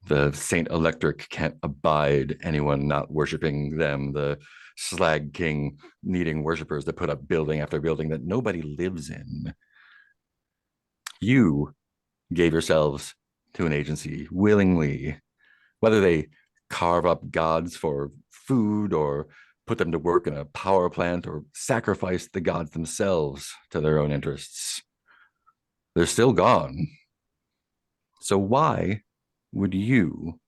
Speaker 2: The Saint Electric can't abide anyone not worshiping them. The Slag King needing worshipers to put up building after building that nobody lives in. You gave yourselves to an agency willingly, whether they carve up gods for food or put them to work in a power plant or sacrifice the gods themselves to their own interests. They're still gone. So why would you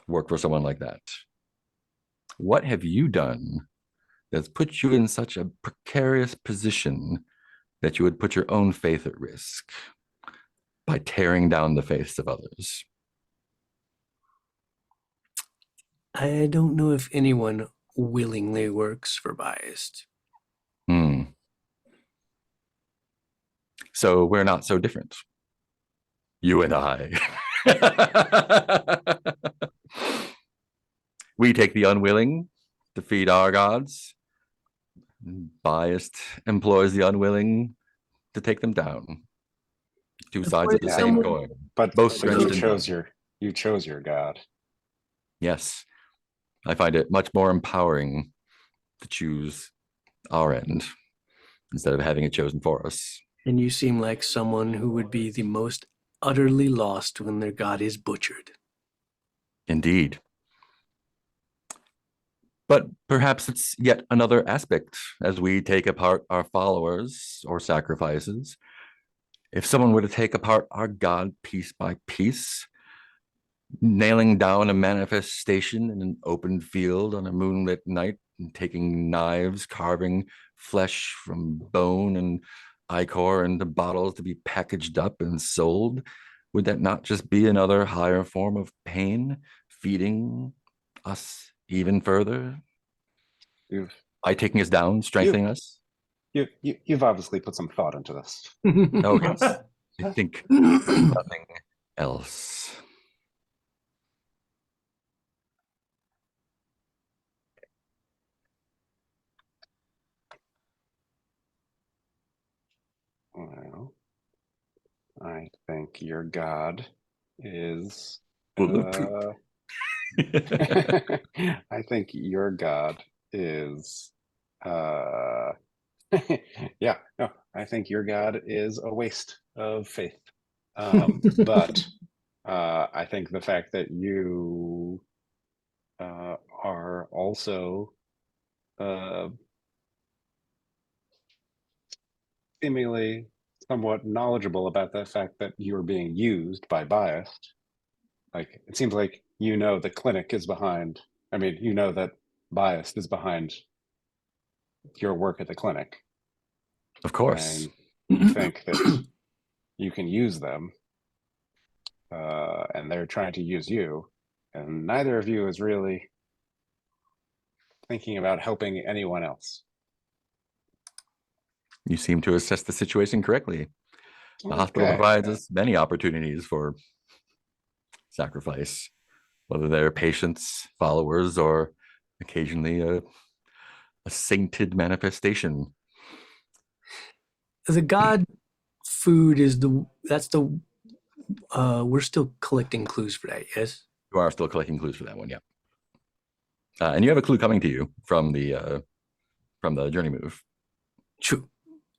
Speaker 2: work for someone like that? What have you done that's put you in such a precarious position that you would put your own faith at risk by tearing down the faiths of others?
Speaker 3: I don't know if anyone willingly works for Biased.
Speaker 2: So we're not so different. You and I. We take the unwilling to feed our gods. Biased employs the unwilling to take them down. Two sides of the same coin.
Speaker 4: But
Speaker 2: Both
Speaker 4: you
Speaker 2: stretched in
Speaker 4: chose
Speaker 2: blood.
Speaker 4: you chose your god.
Speaker 2: Yes, I find it much more empowering to choose our end instead of having it chosen for us.
Speaker 3: And you seem like someone who would be the most utterly lost when their god is butchered.
Speaker 2: Indeed. But perhaps it's yet another aspect as we take apart our followers or sacrifices. If someone were to take apart our God piece by piece, nailing down a manifestation in an open field on a moonlit night, and taking knives, carving flesh from bone and ichor into bottles to be packaged up and sold, would that not just be another higher form of pain, feeding us even further?
Speaker 4: You've
Speaker 2: By taking us down, strengthening us?
Speaker 4: you've obviously put some thought into this.
Speaker 2: Oh, yes. I think nothing else.
Speaker 4: Well, I think your god is.
Speaker 2: Full of poop.
Speaker 4: I think your god is. Yeah, no, I think your god is a waste of faith. But I think the fact that you are also seemingly somewhat knowledgeable about the fact that you're being used by Biased. Like, it seems like you know the clinic is behind. I mean, you know that Biased is behind your work at the clinic,
Speaker 2: Of course.
Speaker 4: and you think that you can use them, and they're trying to use you, and neither of you is really thinking about helping anyone else.
Speaker 2: You seem to assess the situation correctly. The hospital
Speaker 4: Okay.
Speaker 2: provides us many opportunities for sacrifice, whether they're patients, followers, or occasionally a sainted manifestation.
Speaker 3: The god food is we're still collecting clues for that, yes?
Speaker 2: You are still collecting clues for that one, yeah. And you have a clue coming to you from the journey move.
Speaker 3: True.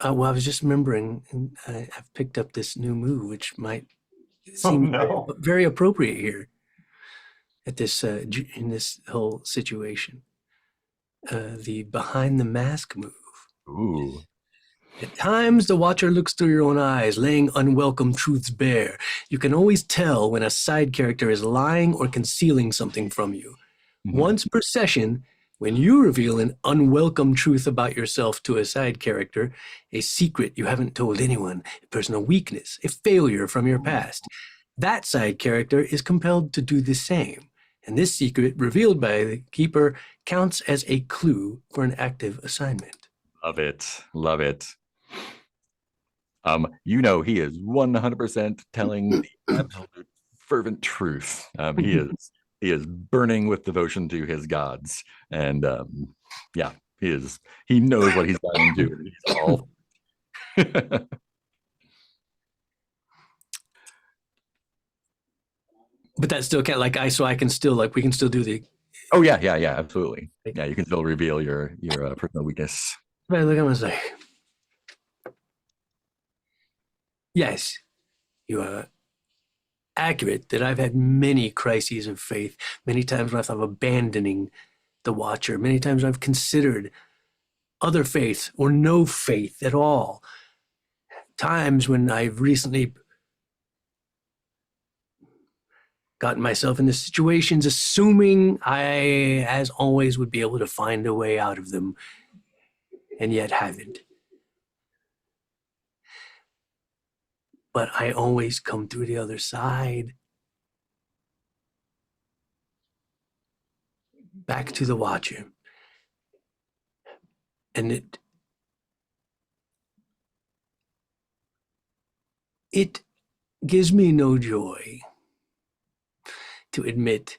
Speaker 3: Well, I was just remembering, and I've picked up this new move, which might seem
Speaker 1: no.
Speaker 3: very appropriate here at this in this whole situation. The behind the mask move.
Speaker 2: Ooh.
Speaker 3: At times, the watcher looks through your own eyes, laying unwelcome truths bare. You can always tell when a side character is lying or concealing something from you.
Speaker 2: Mhm.
Speaker 3: Once per session, when you reveal an unwelcome truth about yourself to a side character, a secret you haven't told anyone, a personal weakness, a failure from your past, that side character is compelled to do the same. And this secret, revealed by the keeper, counts as a clue for an active assignment.
Speaker 2: Love it. Love it. You know, he is 100% telling the absolute fervent truth. He is burning with devotion to his gods, and yeah, he knows what he's gotten into. He's all
Speaker 3: But that still can't I can still we can still do the.
Speaker 2: Oh yeah, absolutely. Yeah, you can still reveal your personal weakness.
Speaker 3: Right, look, I'm gonna say, yes, you are accurate that I've had many crises of faith, many times when I thought of abandoning the Watcher, many times I've considered other faiths or no faith at all. Times when I've recently gotten myself into situations assuming I, as always, would be able to find a way out of them, and yet haven't. But I always come through the other side. Back to the Watcher. And it gives me no joy to admit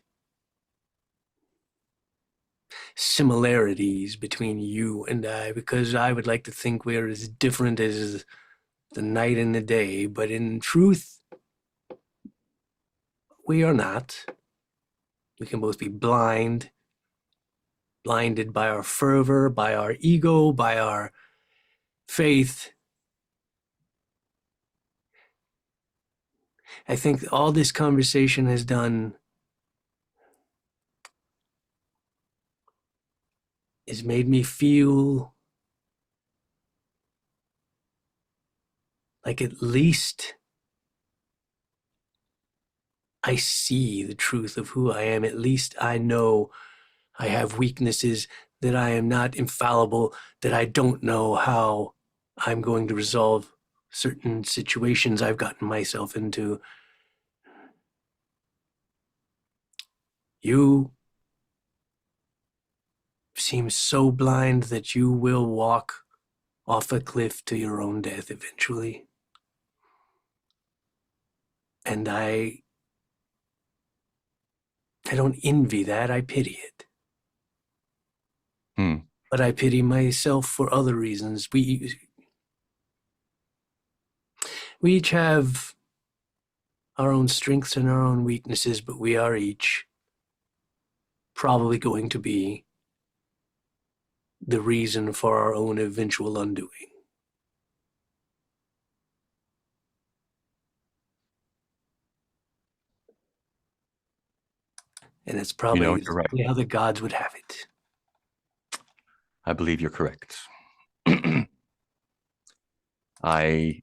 Speaker 3: similarities between you and I, because I would like to think we're as different as the night and the day, but in truth, we are not. We can both be blinded by our fervor, by our ego, by our faith. I think all this conversation has done is made me feel like at least I see the truth of who I am. At least I know I have weaknesses, that I am not infallible, that I don't know how I'm going to resolve certain situations I've gotten myself into. You seem so blind that you will walk off a cliff to your own death eventually. And I don't envy that, I pity it. But I pity myself for other reasons. We each have our own strengths and our own weaknesses, but we are each probably going to be the reason for our own eventual undoing. And it's probably
Speaker 2: you're right.
Speaker 3: how the gods would have it.
Speaker 2: I believe you're correct. I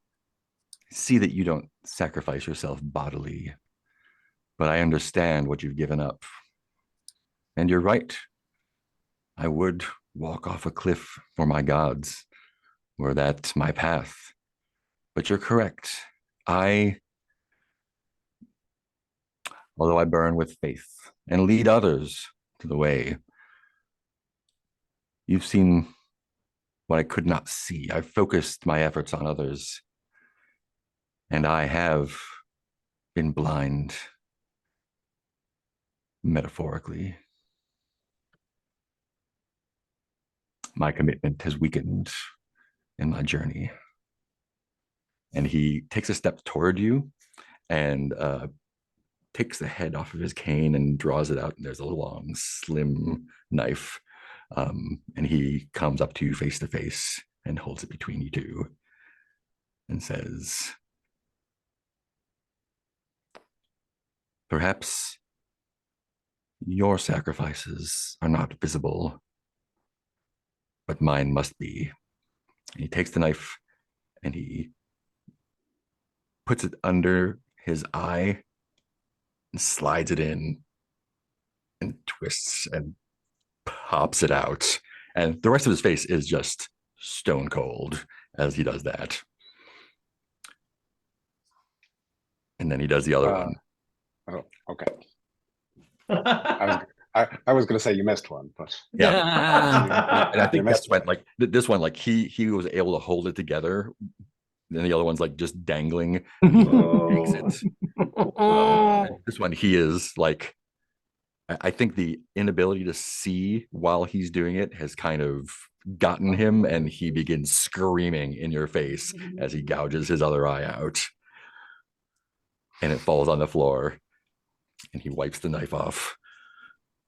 Speaker 2: see that you don't sacrifice yourself bodily, but I understand what you've given up. And you're right. I would walk off a cliff for my gods, were that my path. But you're correct. Although I burn with faith and lead others to the way, you've seen what I could not see. I've focused my efforts on others, and I have been blind, metaphorically. My commitment has weakened in my journey. And he takes a step toward you and takes the head off of his cane and draws it out. And there's a long, slim knife. And he comes up to you face to face and holds it between you two and says, perhaps your sacrifices are not visible, but mine must be. And he takes the knife and he puts it under his eye and slides it in and twists and pops it out. And the rest of his face is just stone cold as he does that. And then he does the other one.
Speaker 4: Oh, okay. I was going to say you missed one, but
Speaker 2: yeah. And I think that's when, like, this one, like he was able to hold it together. Then the other one's like just dangling. Takes it. This one, he is like, I think the inability to see while he's doing it has kind of gotten him, and he begins screaming in your face as he gouges his other eye out. And it falls on the floor, and he wipes the knife off,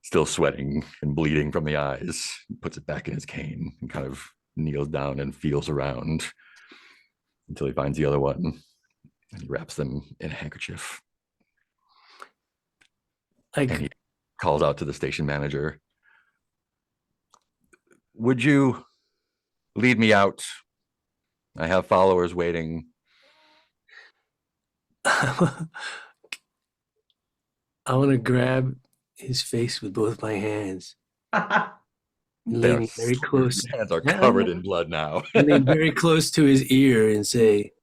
Speaker 2: still sweating and bleeding from the eyes. He puts it back in his cane and kind of kneels down and feels around until he finds the other one, and he wraps them in a handkerchief. And he calls out to the station manager, would you lead me out? I have followers waiting.
Speaker 3: I want to grab his face with both my hands. Lean very close.
Speaker 2: His hands are covered in blood now.
Speaker 3: Lean very close to his ear and say,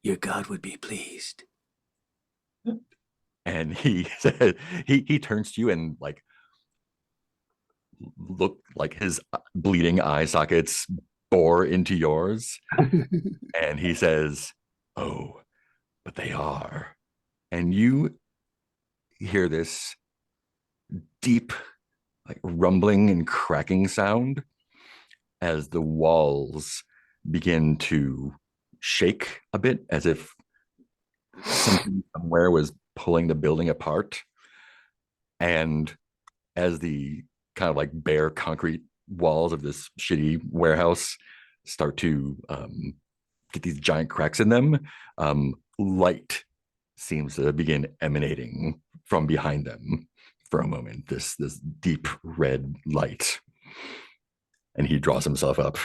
Speaker 3: your God would be pleased.
Speaker 2: And he said, he turns to you and like look like his bleeding eye sockets bore into yours. And he says, oh, but they are. And you hear this deep, like rumbling and cracking sound as the walls begin to shake a bit, as if something somewhere was pulling the building apart. And as the kind of like bare concrete walls of this shitty warehouse start to get these giant cracks in them, light seems to begin emanating from behind them for a moment, this deep red light. And he draws himself up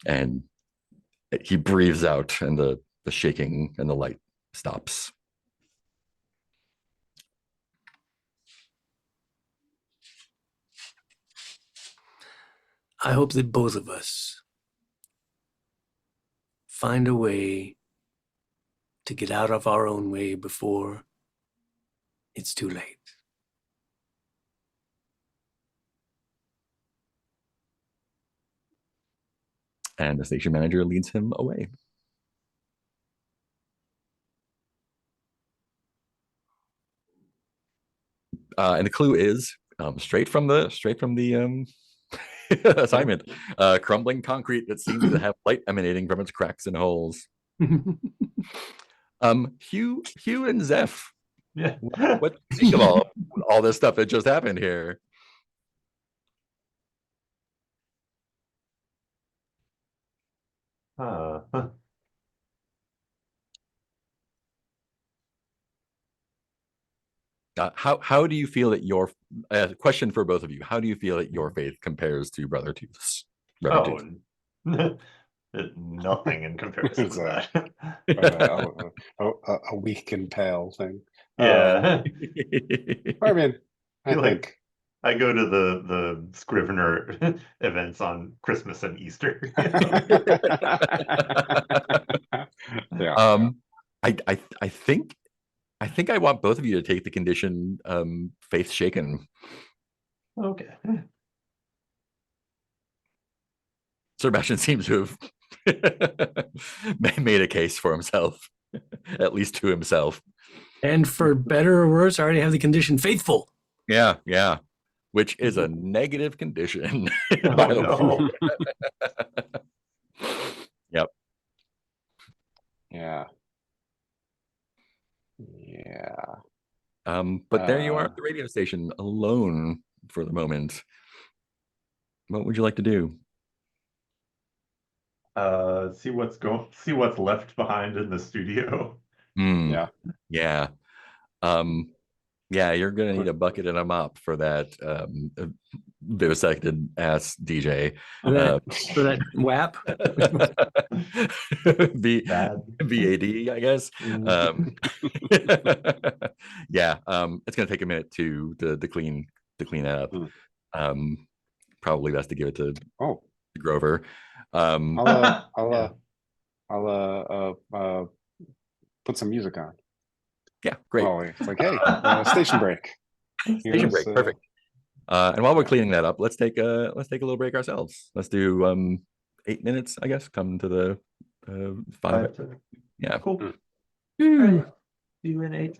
Speaker 2: and he breathes out, and the shaking and the light stops.
Speaker 3: I hope that both of us find a way to get out of our own way before it's too late.
Speaker 2: And the station manager leads him away. And the clue is straight from the assignment. Crumbling concrete that seems to have light emanating from its cracks and holes. Hugh and Zeph.
Speaker 1: Yeah.
Speaker 2: What do you think of all this stuff that just happened here? How do you feel that your question for both of you? How do you feel that your faith compares to Brother Tooth's?
Speaker 1: Oh, Nothing in comparison
Speaker 4: It's
Speaker 1: to
Speaker 4: a-
Speaker 1: that.
Speaker 4: a weak and pale thing.
Speaker 1: Yeah.
Speaker 4: I mean, I
Speaker 1: Like,
Speaker 4: think
Speaker 1: I go to the Scrivener events on Christmas and Easter.
Speaker 4: yeah.
Speaker 2: I think I want both of you to take the condition faith shaken.
Speaker 1: Okay.
Speaker 2: Sebastian seems to have made a case for himself, at least to himself.
Speaker 3: And for better or worse, I already have the condition faithful.
Speaker 2: Yeah, yeah. Which is a negative condition.
Speaker 1: Oh,
Speaker 2: by the way.
Speaker 1: no.
Speaker 2: Yep.
Speaker 4: Yeah. Yeah.
Speaker 2: But there you are at the radio station alone for the moment. What would you like to do?
Speaker 1: See what's left behind in the studio.
Speaker 2: Hmm,
Speaker 4: Yeah.
Speaker 2: yeah. Yeah, you're gonna need a bucket and a mop for that vivisected ass DJ.
Speaker 3: For that WAP.
Speaker 2: V
Speaker 1: Bad.
Speaker 2: VAD, I guess.
Speaker 1: Mm.
Speaker 2: Yeah, it's gonna take a minute to clean that up.
Speaker 4: Mm.
Speaker 2: Probably best to give it to
Speaker 4: Oh,
Speaker 2: Grover.
Speaker 4: I'll
Speaker 1: Yeah.
Speaker 4: put some music on.
Speaker 2: Yeah, great.
Speaker 4: Oh, it's like, hey, station break.
Speaker 2: Station
Speaker 4: Here's,
Speaker 2: break, perfect. And while we're cleaning that up, let's take a little break ourselves. Let's do 8 minutes, I guess. Come to the 5. Yeah.
Speaker 1: Cool.
Speaker 4: Mm.
Speaker 1: All right. See you in 8.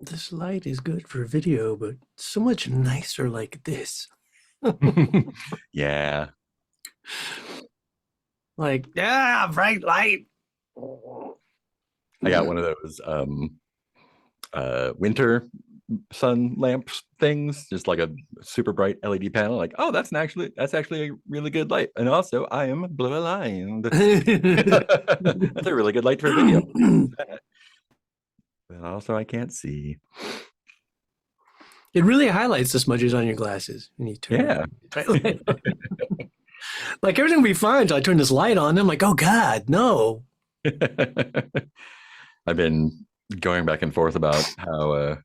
Speaker 3: This light is good for video, but so much nicer like this.
Speaker 2: Yeah.
Speaker 3: Like, yeah, bright light.
Speaker 2: I got one of those winter sun lamps things, just like a super bright LED panel. Like, oh, that's actually a really good light. And also I am blue aligned. That's a really good light for video. But also I can't see.
Speaker 3: It really highlights the smudges on your glasses when you turn
Speaker 2: Yeah.
Speaker 3: it. Like everything will be fine until I turn this light on. I'm like, oh God, no.
Speaker 2: I've been going back and forth about how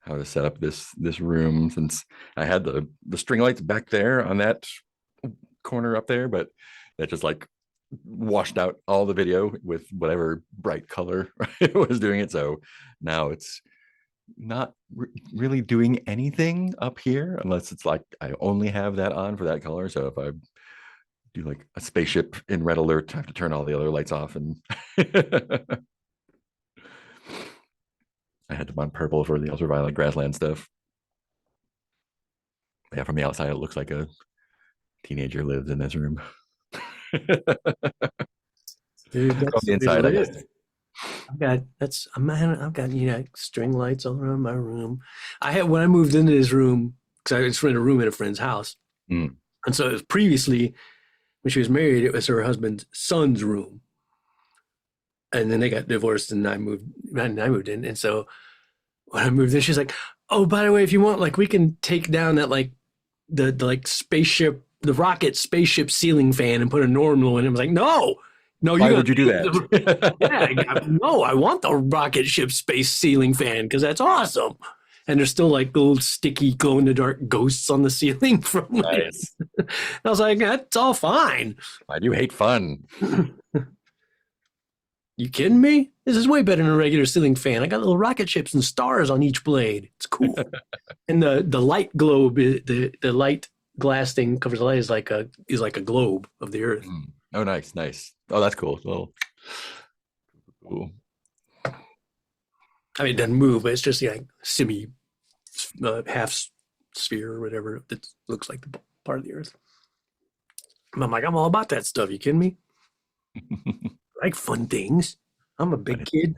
Speaker 2: to set up this room, since I had the string lights back there on that corner up there, but that just like washed out all the video with whatever bright color it was doing it. So now it's not really doing anything up here unless it's like I only have that on for that color. So if I do like a spaceship in red alert, I have to turn all the other lights off, and I had them on purple for the ultraviolet grassland stuff. Yeah, from the outside, it looks like a teenager lives in this room.
Speaker 3: Dude,
Speaker 2: From
Speaker 3: that's
Speaker 2: the inside, I guess.
Speaker 3: I've got string lights all around my room. I had when I moved into this room, because I just rented a room at a friend's house.
Speaker 2: Mm.
Speaker 3: And so it was previously, when she was married, it was her husband's son's room. And then they got divorced and I moved in. And so when I moved in, she's like, oh, by the way, if you want, like, we can take down that like the like spaceship, the rocket spaceship ceiling fan and put a normal in it. I was like, no,
Speaker 2: Why would you do that?
Speaker 3: Yeah, no, I want the rocket ship space ceiling fan because that's awesome. And there's still like little sticky glow in the dark ghosts on the ceiling from
Speaker 2: Nice.
Speaker 3: I was like, that's all fine.
Speaker 2: I do hate fun.
Speaker 3: You kidding me? This is way better than a regular ceiling fan. I got little rocket ships and stars on each blade. It's cool. And the light globe, the light glass thing covers the light is like a globe of the Earth.
Speaker 2: Mm. Oh, nice. Oh, that's cool. Well, cool.
Speaker 3: I mean, it doesn't move, but it's just like semi half sphere or whatever that looks like the part of the Earth. I'm like, I'm all about that stuff. You kidding me? I like fun things. I'm a big kid.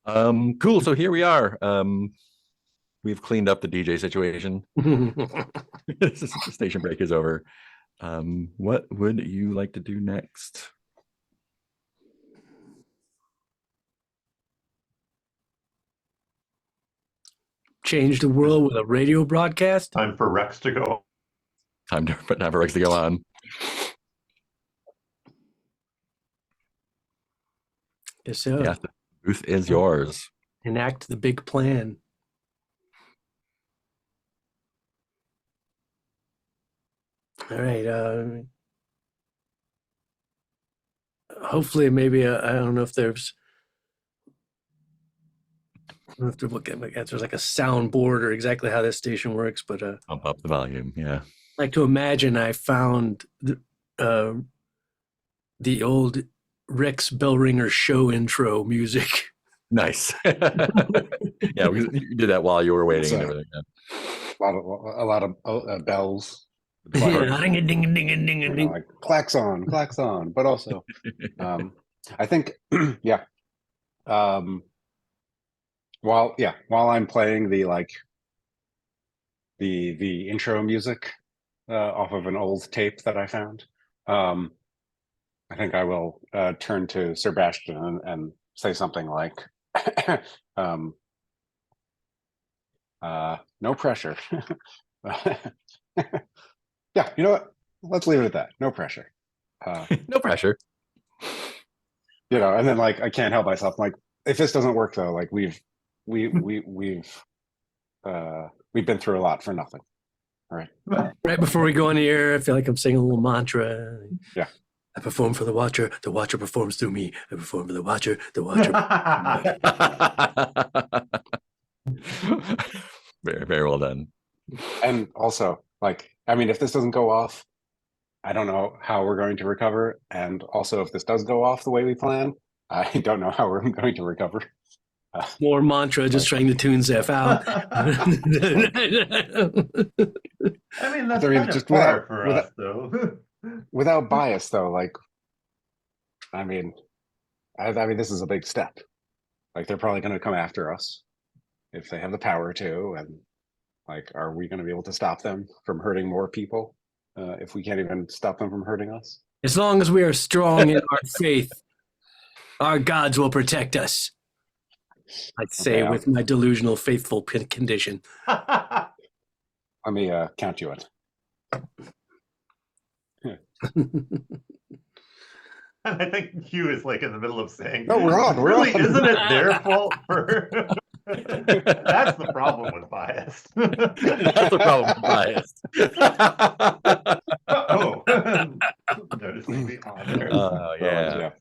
Speaker 2: Cool. So here we are. We've cleaned up the DJ situation. The station break is over. What would you like to do next?
Speaker 3: Change the world with a radio broadcast.
Speaker 1: Time for Rex to go.
Speaker 2: Time for Rex to go on.
Speaker 3: Yes, so.
Speaker 2: Yeah, the booth is yours.
Speaker 3: Enact the big plan. All right. Hopefully, maybe I don't know if there's. I don't have to look at if there's like a soundboard or exactly how this station works, but
Speaker 2: Pump up the volume. Yeah.
Speaker 3: I like to imagine I found the old Rex Bellringer show intro music.
Speaker 2: Nice. Yeah, you did that while you were waiting and everything.
Speaker 4: Yeah. A lot of bells.
Speaker 3: Yeah, ding.
Speaker 4: Like klaxon, but also, I think, yeah. While I'm playing the intro music off of an old tape that I found, I think I will turn to Sebastian and say something like, no pressure. Yeah, you know what? Let's leave it at that. No pressure.
Speaker 2: No pressure.
Speaker 4: And then I can't help myself. Like, if this doesn't work though, we've been through a lot for nothing. right.
Speaker 3: Right before we go on the air, I feel like I'm saying a little mantra.
Speaker 4: Yeah.
Speaker 3: I perform for the Watcher performs through me. I perform for the Watcher.
Speaker 2: Very, very well done.
Speaker 4: And also, like, I mean, if this doesn't go off, I don't know how we're going to recover. And also, if this does go off the way we plan, I don't know how we're going to recover.
Speaker 3: More mantra, just trying to tune Zeph out.
Speaker 1: I mean, that's
Speaker 4: I mean,
Speaker 1: kind of
Speaker 4: just
Speaker 1: far for us, though.
Speaker 4: without bias, though, like, I mean, this is a big step. Like, they're probably going to come after us if they have the power to. And, like, are we going to be able to stop them from hurting more people if we can't even stop them from hurting us?
Speaker 3: As long as we are strong in our faith, our gods will protect us. I'd say
Speaker 4: Okay,
Speaker 3: with my delusional faithful condition.
Speaker 4: let me count you in.
Speaker 1: And I think Hugh is like in the middle of saying,
Speaker 4: No, we're on.
Speaker 1: Really,
Speaker 4: We're on.
Speaker 1: isn't it their fault for? That's the problem with bias.
Speaker 2: That's the problem with bias.
Speaker 1: Oh, noticing the honor.
Speaker 2: Oh, yeah.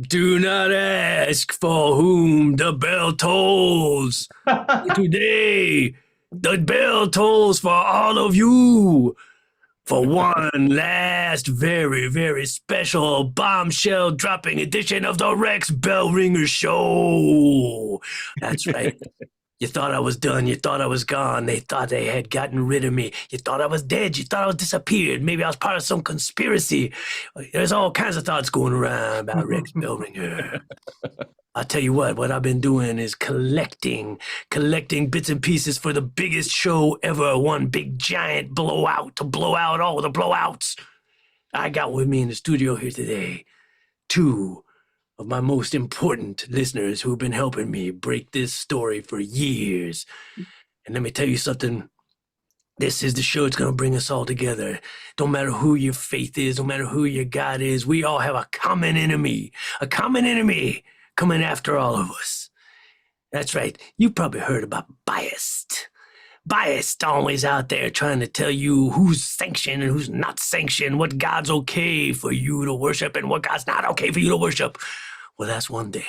Speaker 3: Do not ask for whom the bell tolls. Today, the bell tolls for all of you. For one last, very, very special bombshell dropping edition of the Rex Bellringer Show. That's right. You thought I was done. You thought I was gone. They thought they had gotten rid of me. You thought I was dead. You thought I was disappeared. Maybe I was part of some conspiracy. There's all kinds of thoughts going around about Rex Bellringer. I'll tell you what I've been doing is collecting bits and pieces for the biggest show ever. One big giant blowout to blow out all the blowouts. I got with me in the studio here today two of my most important listeners who've been helping me break this story for years. And let me tell you something. This is the show that's going to bring us all together. Don't matter who your faith is, no matter who your God is, we all have a common enemy coming after all of us. That's right. You probably heard about biased. Biased, always out there trying to tell you who's sanctioned and who's not sanctioned, what God's okay for you to worship and what God's not okay for you to worship. Well, that's one thing.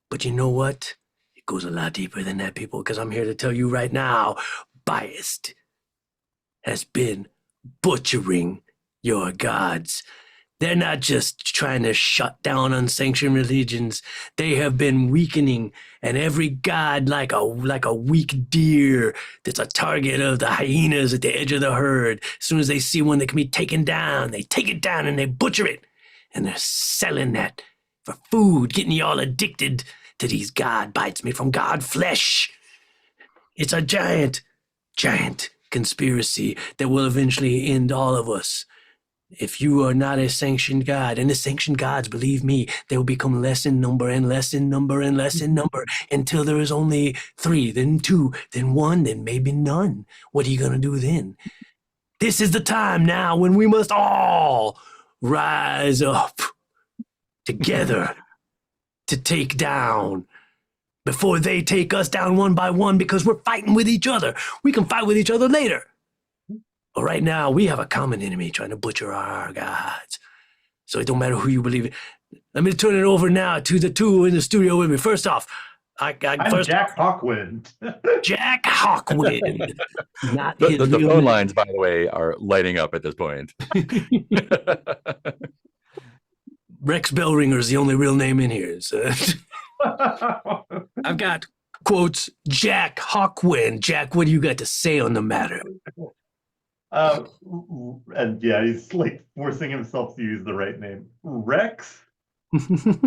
Speaker 3: But you know what? It goes a lot deeper than that, people, because I'm here to tell you right now, biased has been butchering your gods. They're not just trying to shut down unsanctioned religions. They have been weakening, and every god like a weak deer that's a target of the hyenas at the edge of the herd. As soon as they see one that can be taken down, they take it down and they butcher it. And they're selling that for food, getting y'all addicted to these God bites made from God flesh. It's a giant conspiracy that will eventually end all of us. If you are not a sanctioned God, and the sanctioned gods, believe me, they will become less in number and less in number and less in number until there is only 3, then 2, then 1, then maybe none. What are you going to do then? This is the time now when we must all rise up together to take down before they take us down one by one, because we're fighting with each other. We can fight with each other later. But right now, we have a common enemy trying to butcher our gods. So it don't matter who you believe in. Let me turn it over now to the two in the studio with me. First off,
Speaker 1: I'm Jack Hawkwind.
Speaker 3: Jack Hawkwind. Not
Speaker 2: The
Speaker 3: his
Speaker 2: phone
Speaker 3: real name.
Speaker 2: lines, by the way, are lighting up at this point.
Speaker 3: Rex Bellringer is the only real name in here. So I've got quotes Jack Hawkwind. Jack, what do you got to say on the matter?
Speaker 1: And yeah, he's like forcing himself to use the right name. Rex?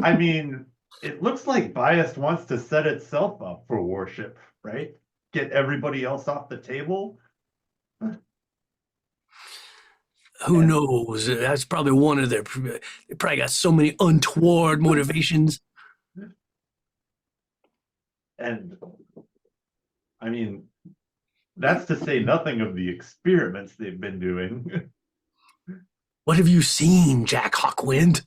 Speaker 1: I mean, it looks like Biased wants to set itself up for worship, right? Get everybody else off the table.
Speaker 3: Who knows? That's probably one of their. They probably got so many untoward motivations.
Speaker 1: And I mean, that's to say nothing of the experiments they've been doing.
Speaker 3: What have you seen, Jack Hawkwind?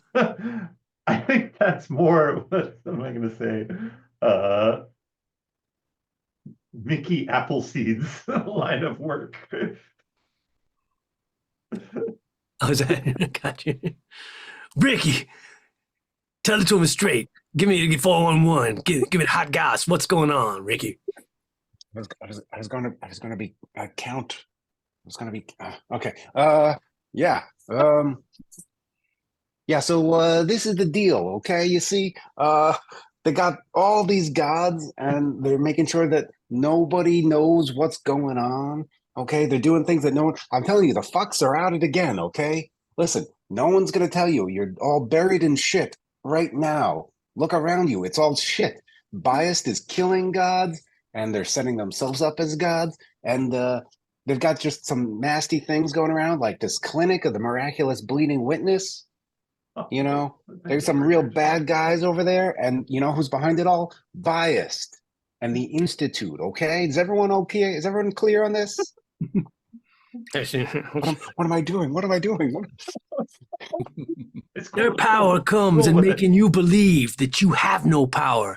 Speaker 1: I think that's more, what am I going to say? Mickey Appleseed's line of work.
Speaker 3: Oh, is that got you? Ricky, tell it to him straight. Give me 411. Give me hot gas. What's going on, Ricky?
Speaker 4: I was gonna be count. I was gonna be okay. Yeah. Yeah. So this is the deal. Okay. You see, they got all these gods, and they're making sure that nobody knows what's going on. Okay. They're doing things that no one. I'm telling you, the fucks are at it again. Okay. Listen, no one's gonna tell you. You're all buried in shit right now. Look around you. It's all shit. Biased is killing gods, and they're setting themselves up as gods, and they've got just some nasty things going around, like this clinic of the miraculous bleeding witness. You know, there's some real bad guys over there, and you know who's behind it all? Biased and the Institute. Okay, is everyone okay? Is everyone clear on this? What am I doing? What am I doing?
Speaker 3: Their power comes in making you believe that you have no power.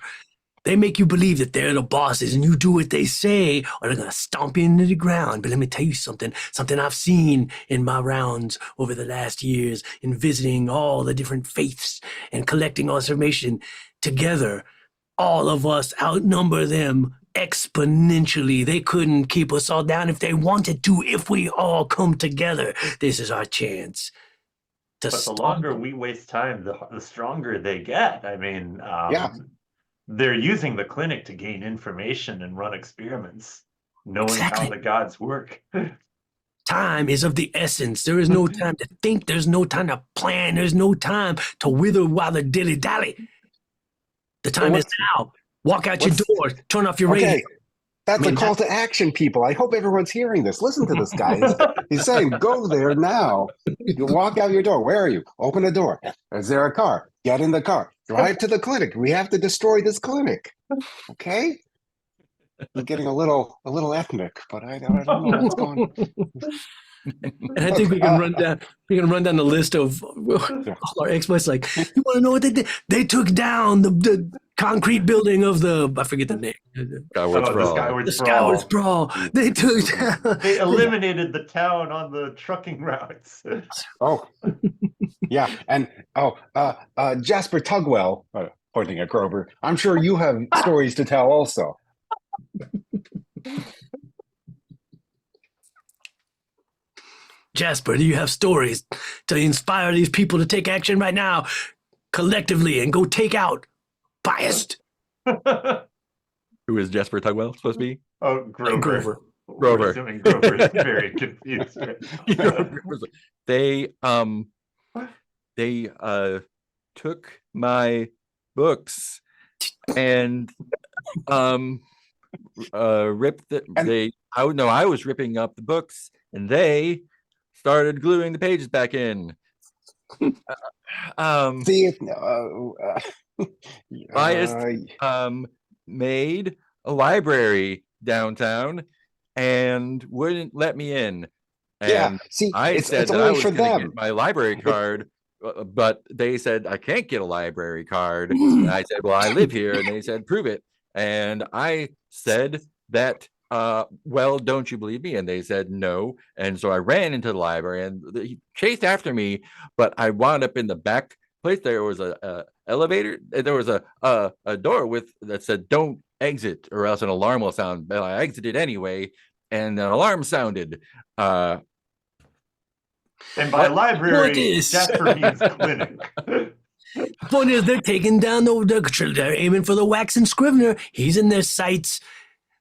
Speaker 3: They make you believe that they're the bosses and you do what they say, or they're going to stomp you into the ground. But let me tell you something I've seen in my rounds over the last years in visiting all the different faiths and collecting all this information together. All of us outnumber them exponentially. They couldn't keep us all down if they wanted to, if we all come together. This is our chance.
Speaker 1: But the longer we waste time, the stronger they get. I mean,
Speaker 4: Yeah.
Speaker 1: They're using the clinic to gain information and run experiments, knowing how the gods work.
Speaker 3: Time is of the essence. There is no time to think. There's no time to plan. There's no time to wither while the dilly-dally. The time is now. Walk out your door. Turn off your radio.
Speaker 4: That's a call to action, people. I hope everyone's hearing this. Listen to this guy. He's saying, go there now. You walk out your door. Where are you? Open the door. Is there a car? Get in the car. Drive to the clinic. We have to destroy this clinic. Okay? We're getting a little ethnic, but I don't know what's going on.
Speaker 3: And I think we can run down. We're gonna run down the list of all our exploits. Like, you want to know what they did? They took down the concrete building of I forget the name.
Speaker 1: The
Speaker 3: Skyward Sprawl. They took down.
Speaker 1: They eliminated the town on the trucking routes.
Speaker 4: Oh, yeah, and Jasper Tugwell, pointing at Grover. I'm sure you have stories to tell, also.
Speaker 3: Jasper, do you have stories to inspire these people to take action right now, collectively, and go take out Biased?
Speaker 2: Who is Jasper Tugwell supposed to be?
Speaker 1: Oh, Grover.
Speaker 2: Grover.
Speaker 1: Grover is very confused.
Speaker 2: They took my books and ripped I was ripping up the books and they started gluing the pages back in. Biased made a library downtown and wouldn't let me in. And I said that I was going to get my library card, but they said I can't get a library card. And I said, well, I live here, and they said, prove it. And I said that, well, don't you believe me? And they said no. And so I ran into the library, and he chased after me, but I wound up in the back place. There was a elevator. There was a door that said don't exit or else an alarm will sound. But I exited anyway, and an alarm sounded.
Speaker 1: And by library, Jasper means clinic.
Speaker 3: Point is, they're taking down they're aiming for the waxing Scrivener. He's in their sights.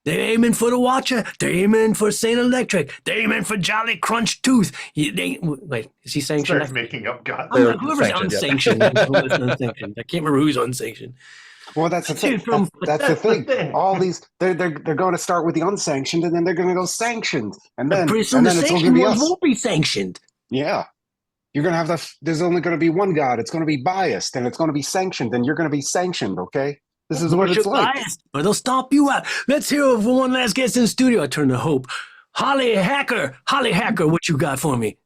Speaker 3: They're aiming for the Watcher. They're aiming for Saint Electric. They're aiming for Jolly Crunch Tooth. Wait, is he sanctioned?
Speaker 1: Start making up gods.
Speaker 3: Whoever's unsanctioned. Unsanctioned. I can't remember who's unsanctioned.
Speaker 4: Well, that's the thing. That's the thing. All these, they're going to start with the unsanctioned, and then they're going to go sanctioned, and then
Speaker 3: pretty soon the sanctioned ones won't be sanctioned.
Speaker 4: Yeah, you're going to have there's only going to be one God. It's going to be Biased, and it's going to be sanctioned, and you're going to be sanctioned. Okay, this is what it's like.
Speaker 3: Biased, or they'll stomp you out. Let's hear it for one last guest in the studio. I turn to Hope. Holly Hacker, what you got for me?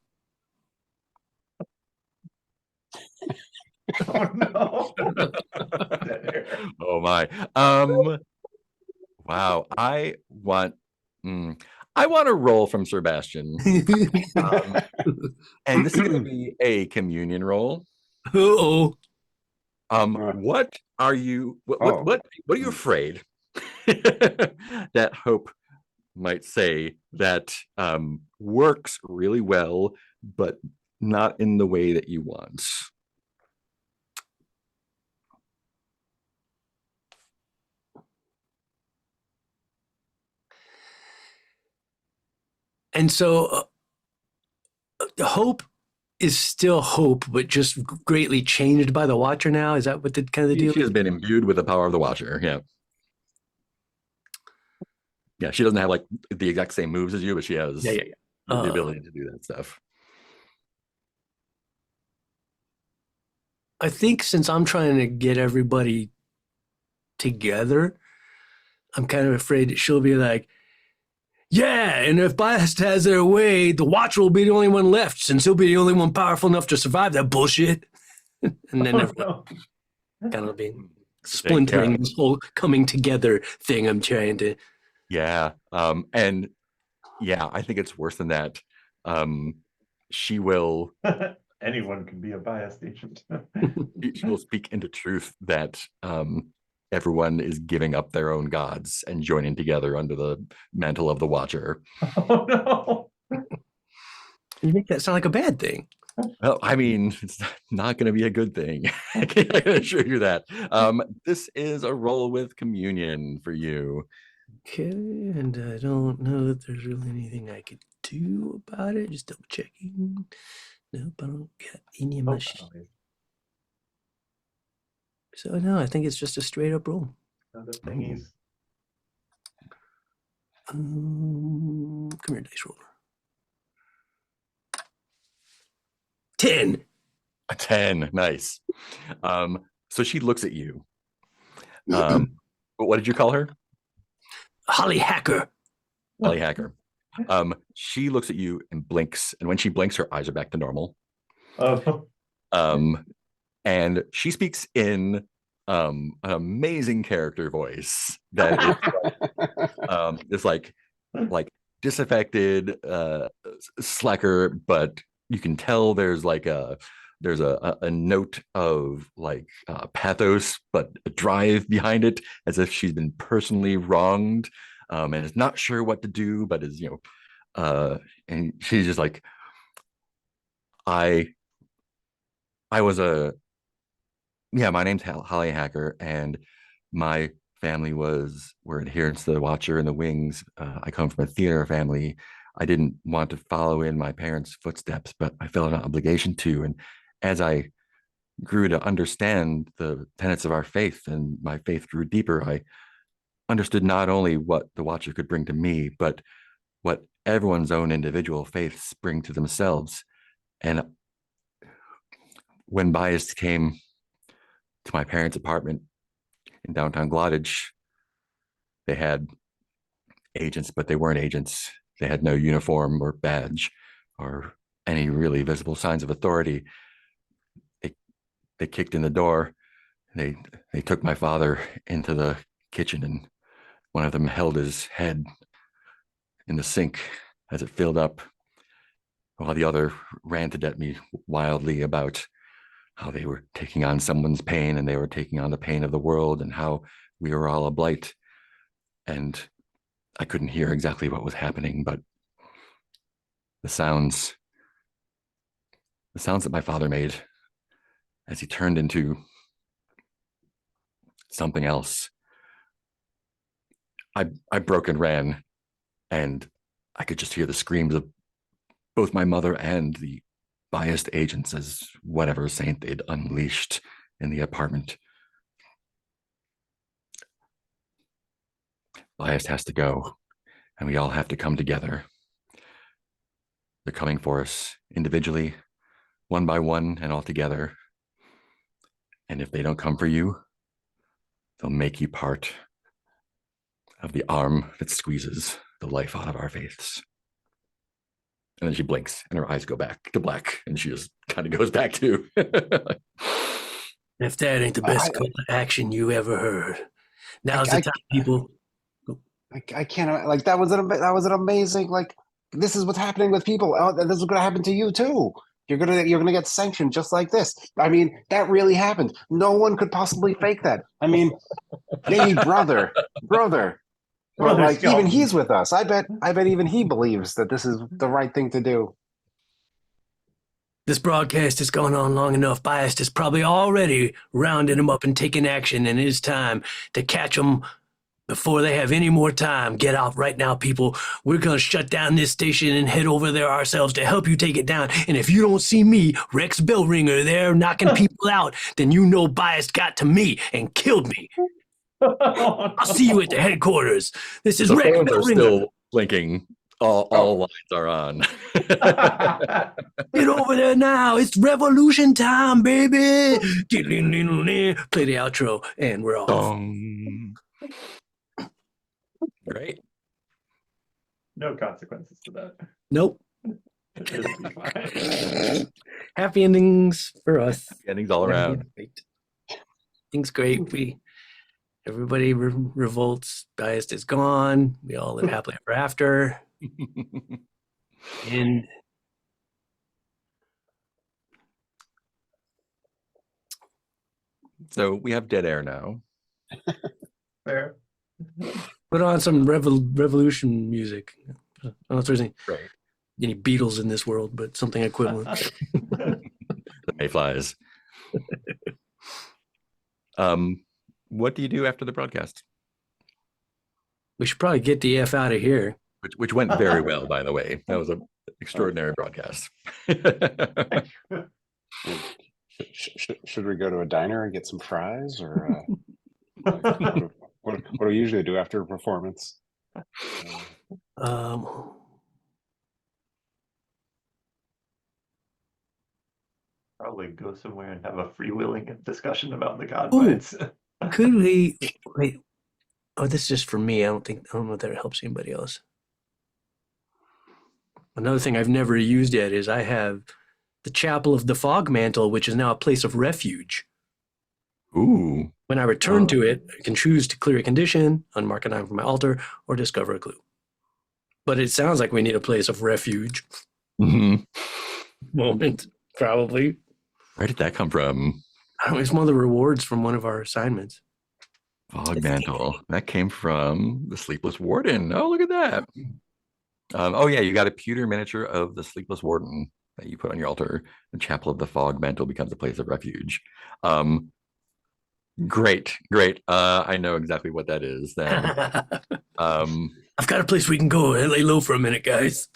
Speaker 1: Oh no!
Speaker 2: Oh my! Wow. I want a roll from Sebastian. And this is going to be a communion roll.
Speaker 3: Uh-oh.
Speaker 2: What are you what are you afraid that Hope might say that works really well, but not in the way that you want?
Speaker 3: And so hope is still hope, but just greatly changed by the Watcher now. Is that what the kind of the deal
Speaker 2: She
Speaker 3: is?
Speaker 2: has been imbued with the power of the Watcher. Yeah. Yeah, she doesn't have like the exact same moves as you, but she has
Speaker 3: Yeah.
Speaker 2: the ability to do that stuff.
Speaker 3: I think since I'm trying to get everybody together, I'm kind of afraid that she'll be like, yeah, and if Biased has their way, the Watcher will be the only one left, since he'll be the only one powerful enough to survive that bullshit. And then everyone kind of be splintering this whole coming together thing I'm trying to.
Speaker 2: Yeah. And yeah, I think it's worse than that. She will
Speaker 1: Anyone can be a biased agent.
Speaker 2: she will speak into truth that everyone is giving up their own gods and joining together under the mantle of the Watcher.
Speaker 1: Oh no.
Speaker 3: You make that sound like a bad thing.
Speaker 2: Well, I mean, it's not going to be a good thing. I can assure you that. This is a roll with communion for you.
Speaker 3: Okay, and I don't know that there's really anything I could do about it. Just double checking. Nope, I don't get any of my shit. So no, I think it's just a straight up roll.
Speaker 1: The thingies.
Speaker 3: Come here, dice roller. 10.
Speaker 2: A 10, nice. So she looks at you. But what did you call her?
Speaker 3: Holly Hacker.
Speaker 2: Holly Hacker. She looks at you and blinks, and when she blinks, her eyes are back to normal.
Speaker 1: Oh.
Speaker 2: And she speaks in an amazing character voice that is like disaffected, slacker, but you can tell there's a note of like pathos, but a drive behind it, as if she's been personally wronged, and is not sure what to do, but is and she's just like, my name's Holly Hacker, and my family were adherents to the Watcher and the Wings. I come from a theater family. I didn't want to follow in my parents' footsteps, but I felt an obligation to. And as I grew to understand the tenets of our faith and my faith grew deeper, I understood not only what the Watcher could bring to me, but what everyone's own individual faiths bring to themselves. And when Bias came to my parents' apartment in downtown Glottage, they had agents, but they weren't agents. They had no uniform or badge or any really visible signs of authority. They kicked in the door. They took my father into the kitchen, and one of them held his head in the sink as it filled up, while the other ranted at me wildly about how they were taking on someone's pain and they were taking on the pain of the world and how we were all a blight. And I couldn't hear exactly what was happening, but the sounds that my father made as he turned into something else, I broke and ran, and I could just hear the screams of both my mother and the biased agents as whatever saint they'd unleashed in the apartment. Biased has to go, and we all have to come together. They're coming for us individually, one by one, and all together. And if they don't come for you, they'll make you part of the arm that squeezes the life out of our faiths. And then she blinks and her eyes go back to black, and she just kind of goes back to.
Speaker 3: If that ain't the best call to action you ever heard. Now's the time, people.
Speaker 4: I can't like that was an amazing like this is what's happening with people. Oh, this is going to happen to you too. You're gonna get sanctioned just like this. I mean, that really happened. No one could possibly fake that. I mean, maybe brother, but
Speaker 1: Brother
Speaker 4: like even
Speaker 1: Skelton.
Speaker 4: he's with us. I bet even he believes that this is the right thing to do.
Speaker 3: This broadcast has gone on long enough. Biased is probably already rounding them up and taking action, and it is time to catch them before they have any more time. Get out right now, people. We're going to shut down this station and head over there ourselves to help you take it down. And if you don't see me, Rex Bellringer, there knocking people out, then you know Biased got to me and killed me. I'll see you at the headquarters. This is
Speaker 2: The
Speaker 3: Rex
Speaker 2: phones are
Speaker 3: Bellringer.
Speaker 2: still blinking. All lines are on.
Speaker 3: Get over there now. It's revolution time, baby. Play the outro, and we're off.
Speaker 2: Dong. Great.
Speaker 1: No consequences to that.
Speaker 3: Nope.
Speaker 1: It'll be fine.
Speaker 3: Happy endings for us.
Speaker 2: Endings all around.
Speaker 3: Things great. Everybody revolts. Biased is gone. We all live happily ever after. And
Speaker 2: So we have dead air now.
Speaker 1: Fair.
Speaker 3: put on some revolution music. I don't know if there's any Beatles in this world, but something equivalent.
Speaker 2: The mayflies. What do you do after the broadcast?
Speaker 3: We should probably get the F out of here.
Speaker 2: Which went very well, by the way. That was an extraordinary broadcast.
Speaker 4: Should we go to a diner and get some fries, or what do we usually do after a performance?
Speaker 1: Probably go somewhere and have a freewheeling discussion about the godbites.
Speaker 3: Could we wait? Oh, this is just for me. I don't know if that helps anybody else. Another thing I've never used yet is I have the Chapel of the Fog Mantle, which is now a place of refuge.
Speaker 2: Ooh.
Speaker 3: When I return to it, I can choose to clear a condition, unmark an item from my altar, or discover a clue. But it sounds like we need a place of refuge.
Speaker 2: Mm-hmm.
Speaker 3: Moment, probably.
Speaker 2: Where did that come from?
Speaker 3: I don't know, it's one of the rewards from one of our assignments.
Speaker 2: Fog mantle. That came from the Sleepless Warden. Oh, look at that. Oh yeah, you got a pewter miniature of the Sleepless Warden that you put on your altar. The Chapel of the Fog Mantle becomes a place of refuge. Great. I know exactly what that is then.
Speaker 3: I've got a place we can go and lay low for a minute, guys.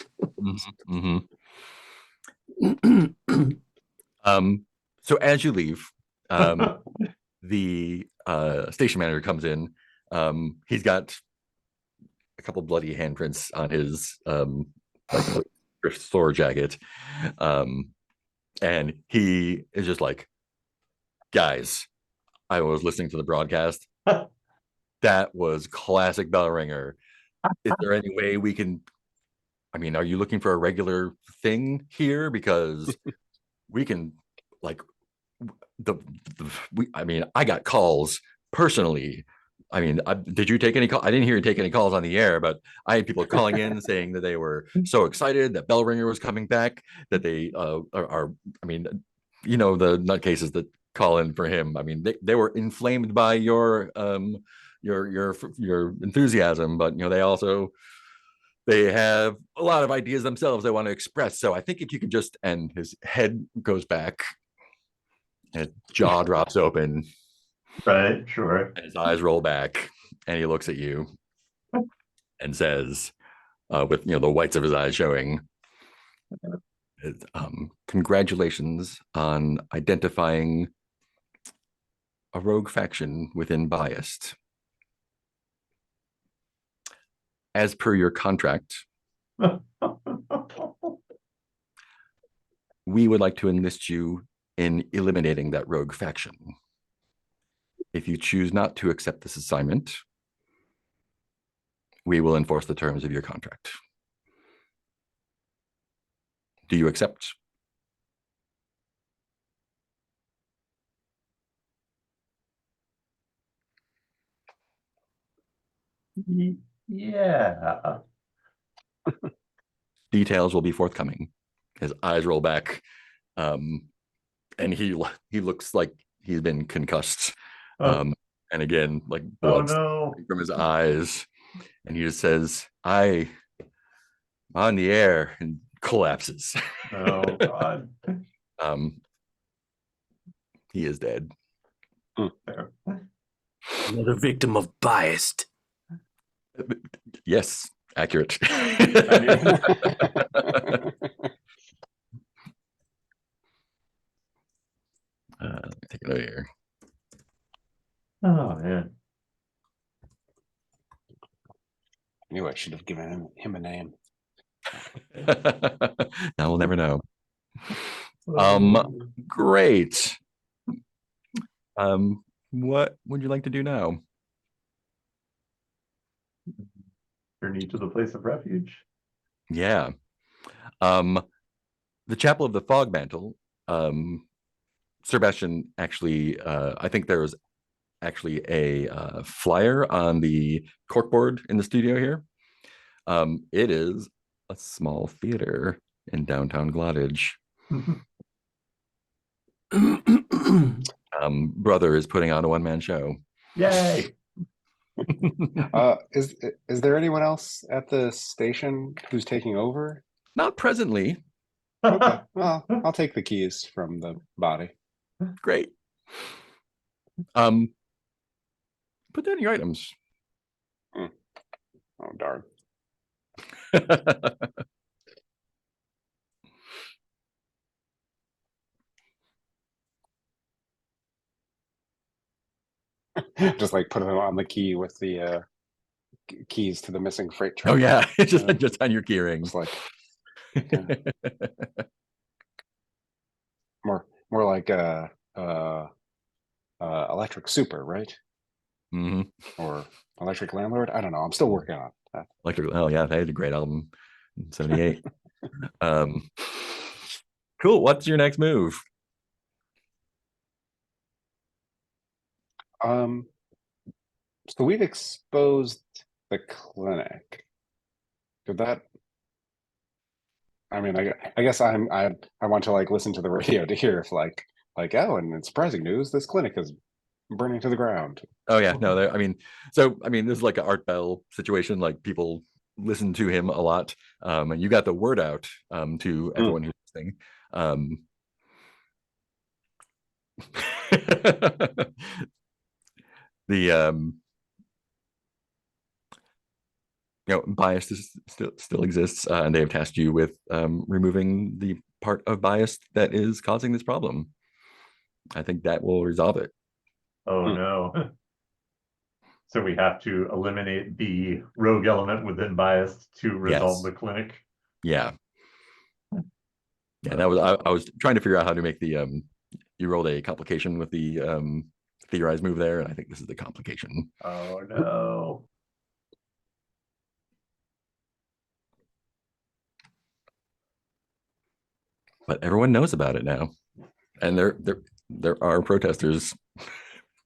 Speaker 2: So as you leave, the station manager comes in. He's got a couple bloody handprints on his thrift store jacket, and he is just like, "Guys, I was listening to the broadcast. That was classic bell ringer. Is there any way we can? I mean, are you looking for a regular thing here? Because we can, like, I mean, I got calls personally. I mean, did you take any call? I didn't hear you take any calls on the air, but I had people calling in saying that they were so excited that Bell Ringer was coming back, that they are. I mean, you know, the nutcases that call in for him. I mean, they were inflamed by your enthusiasm, but you know, they have a lot of ideas themselves they want to express. So I think if you could just, and his head goes back, and his jaw drops open.
Speaker 1: Right, sure.
Speaker 2: And his eyes roll back, and he looks at you and says, with the whites of his eyes showing, congratulations on identifying a rogue faction within Biased. As per your contract, we would like to enlist you in eliminating that rogue faction. If you choose not to accept this assignment, we will enforce the terms of your contract. Do you accept?
Speaker 1: Yeah.
Speaker 2: Details will be forthcoming. His eyes roll back, and he looks like he's been concussed.
Speaker 1: Oh,
Speaker 2: And again, like
Speaker 1: oh
Speaker 2: blood
Speaker 1: no.
Speaker 2: from his eyes, and he just says, "I on the air," and collapses.
Speaker 1: Oh God.
Speaker 2: um, he is dead.
Speaker 1: There.
Speaker 3: Another victim of biased.
Speaker 2: Yes, accurate.
Speaker 1: I mean,
Speaker 2: Take it over here.
Speaker 1: oh man.
Speaker 4: I knew I should have given him a name.
Speaker 2: Now we'll never know.
Speaker 1: Oh.
Speaker 2: Great. What would you like to do now?
Speaker 1: Journey to the place of refuge.
Speaker 2: Yeah. The Chapel of the Fog Mantle. Sebastian actually, I think there was actually a flyer on the corkboard in the studio here. It is a small theater in downtown Glottage. Brother is putting on a one-man show.
Speaker 1: Yay.
Speaker 4: Is there anyone else at the station who's taking over?
Speaker 2: Not presently.
Speaker 4: Okay, well, I'll take the keys from the body.
Speaker 2: Great. Put down your items.
Speaker 4: Oh darn. Just like put them on the key with the keys to the missing freight train.
Speaker 2: Oh yeah, just on your key ring.
Speaker 4: It's like more like electric super, right?
Speaker 2: Mm-hmm.
Speaker 4: Or electric landlord. I don't know. I'm still working on that.
Speaker 2: Electric. Oh yeah, they had a great album in '78. Cool. What's your next move?
Speaker 4: So we've exposed the clinic. Did that? I mean, I guess I want to like listen to the radio to hear if like oh, and in surprising news, this clinic is burning to the ground.
Speaker 2: Oh yeah, no, I mean, this is like an Art Bell situation. Like people listen to him a lot, and you got the word out to everyone who's listening. The bias still exists, and they have tasked you with removing the part of bias that is causing this problem. I think that will resolve it.
Speaker 1: Oh no. So we have to eliminate the rogue element within bias to resolve the clinic.
Speaker 2: Yeah. That was I was trying to figure out how to make the you rolled a complication with the theorized move there, and I think this is the complication.
Speaker 1: Oh no.
Speaker 2: But everyone knows about it now, and there are protesters,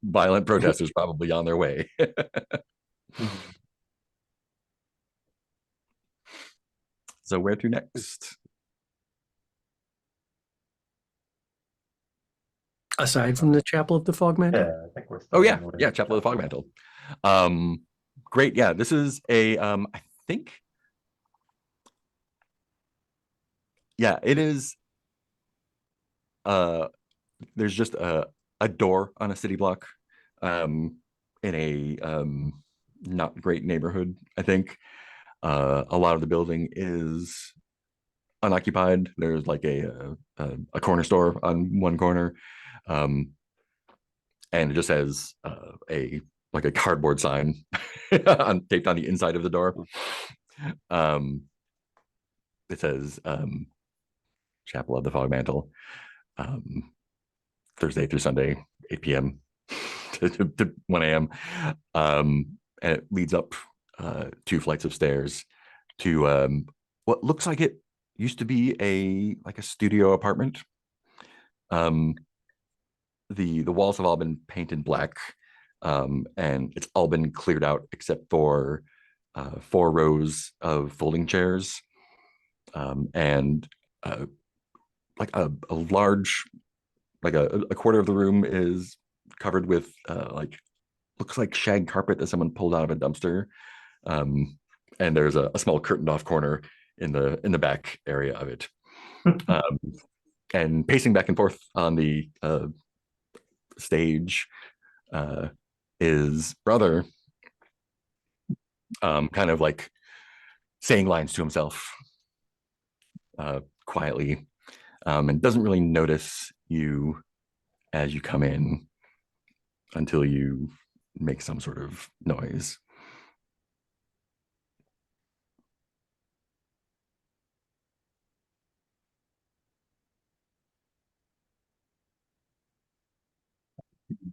Speaker 2: violent protesters, probably on their way. So where to next?
Speaker 3: Aside from the Chapel of the Fog Mantle?
Speaker 1: Yeah, I think we're
Speaker 2: Oh yeah, Chapel of the Fog Mantle. Great. Yeah, this is a I think. Yeah, it is. There's just a door on a city block, in a not great neighborhood. I think a lot of the building is unoccupied. There's like a corner store on one corner, and it just has a cardboard sign taped on the inside of the door. It says Chapel of the Fog Mantle, Thursday through Sunday, 8 p.m. to 1 a.m. And it leads up 2 flights of stairs to what looks like it used to be a studio apartment. The walls have all been painted black, and it's all been cleared out except for 4 rows of folding chairs, and like a large, like a quarter of the room is covered with like looks like shag carpet that someone pulled out of a dumpster, and there's a small curtained off corner in the back area of it. And pacing back and forth on the stage is brother, kind of like saying lines to himself quietly, and doesn't really notice you as you come in until you make some sort of noise.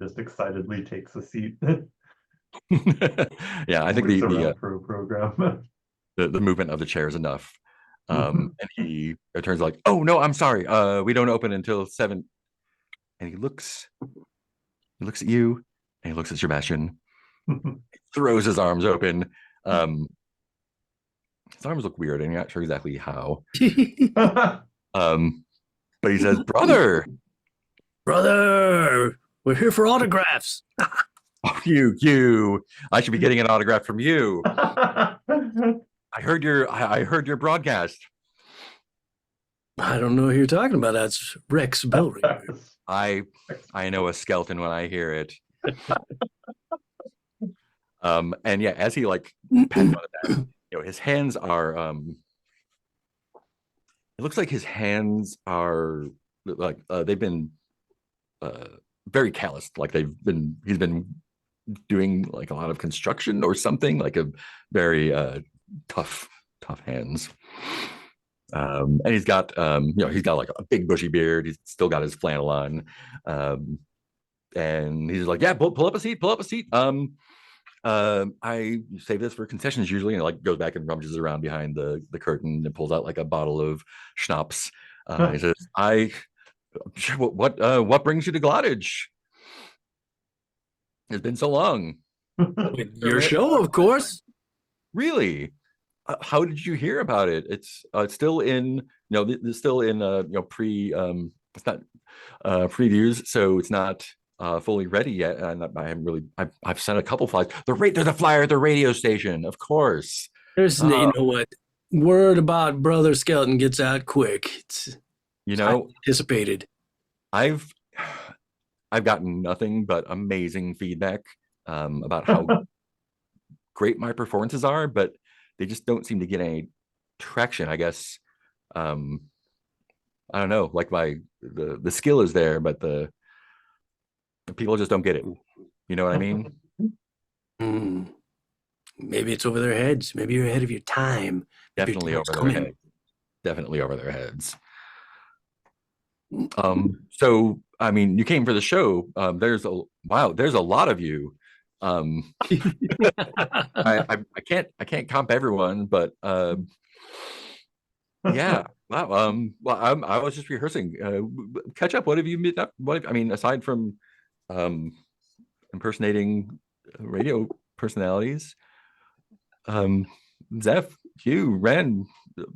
Speaker 1: Just excitedly takes a seat.
Speaker 2: Yeah, I think
Speaker 1: Looks
Speaker 2: the
Speaker 1: around for a program.
Speaker 2: the movement of the chair is enough. And he turns like, "Oh no, I'm sorry. We don't open until 7." And he looks at you, and he looks at Sebastian, throws his arms open. His arms look weird, and you're not sure exactly how. But he says, "Brother,
Speaker 3: Brother, we're here for autographs."
Speaker 2: oh, you, I should be getting an autograph from you. I heard your broadcast.
Speaker 3: I don't know who you're talking about. That's Rex Bellringer.
Speaker 2: I know a skeleton when I hear it. And yeah, as he like pats on the back, his hands are it looks like his hands are like they've been very calloused, like he's been doing like a lot of construction or something, like a very tough hands. And he's got he's got like a big bushy beard. He's still got his flannel on, and he's like, "Yeah, pull up a seat. I save this for concessions usually," and like goes back and rummages around behind the curtain and pulls out like a bottle of schnapps. He says, what brings you to Glottage? It's been so long."
Speaker 3: Your show, of course.
Speaker 2: Really? How did you hear about it? It's still in, it's still in pre it's not previews, so it's not fully ready yet. And I haven't really I've sent a couple flyers. There's a flyer at the radio station, of course.
Speaker 3: There's you know what? Word about Brother Skeleton gets out quick. It's anticipated.
Speaker 2: I've gotten nothing but amazing feedback about how great my performances are, but they just don't seem to get any traction, I guess. I don't know, like the skill is there, but the people just don't get it. You know what I mean?
Speaker 3: Maybe it's over their heads. Maybe you're ahead of your time.
Speaker 2: Definitely over their heads. Definitely over their heads. So I mean, you came for the show. There's a lot of you. I can't comp everyone, but yeah. Wow. Well, I was just rehearsing. Catch up. What have you met up? I mean, aside from impersonating radio personalities, Zeph, Hugh, Ren,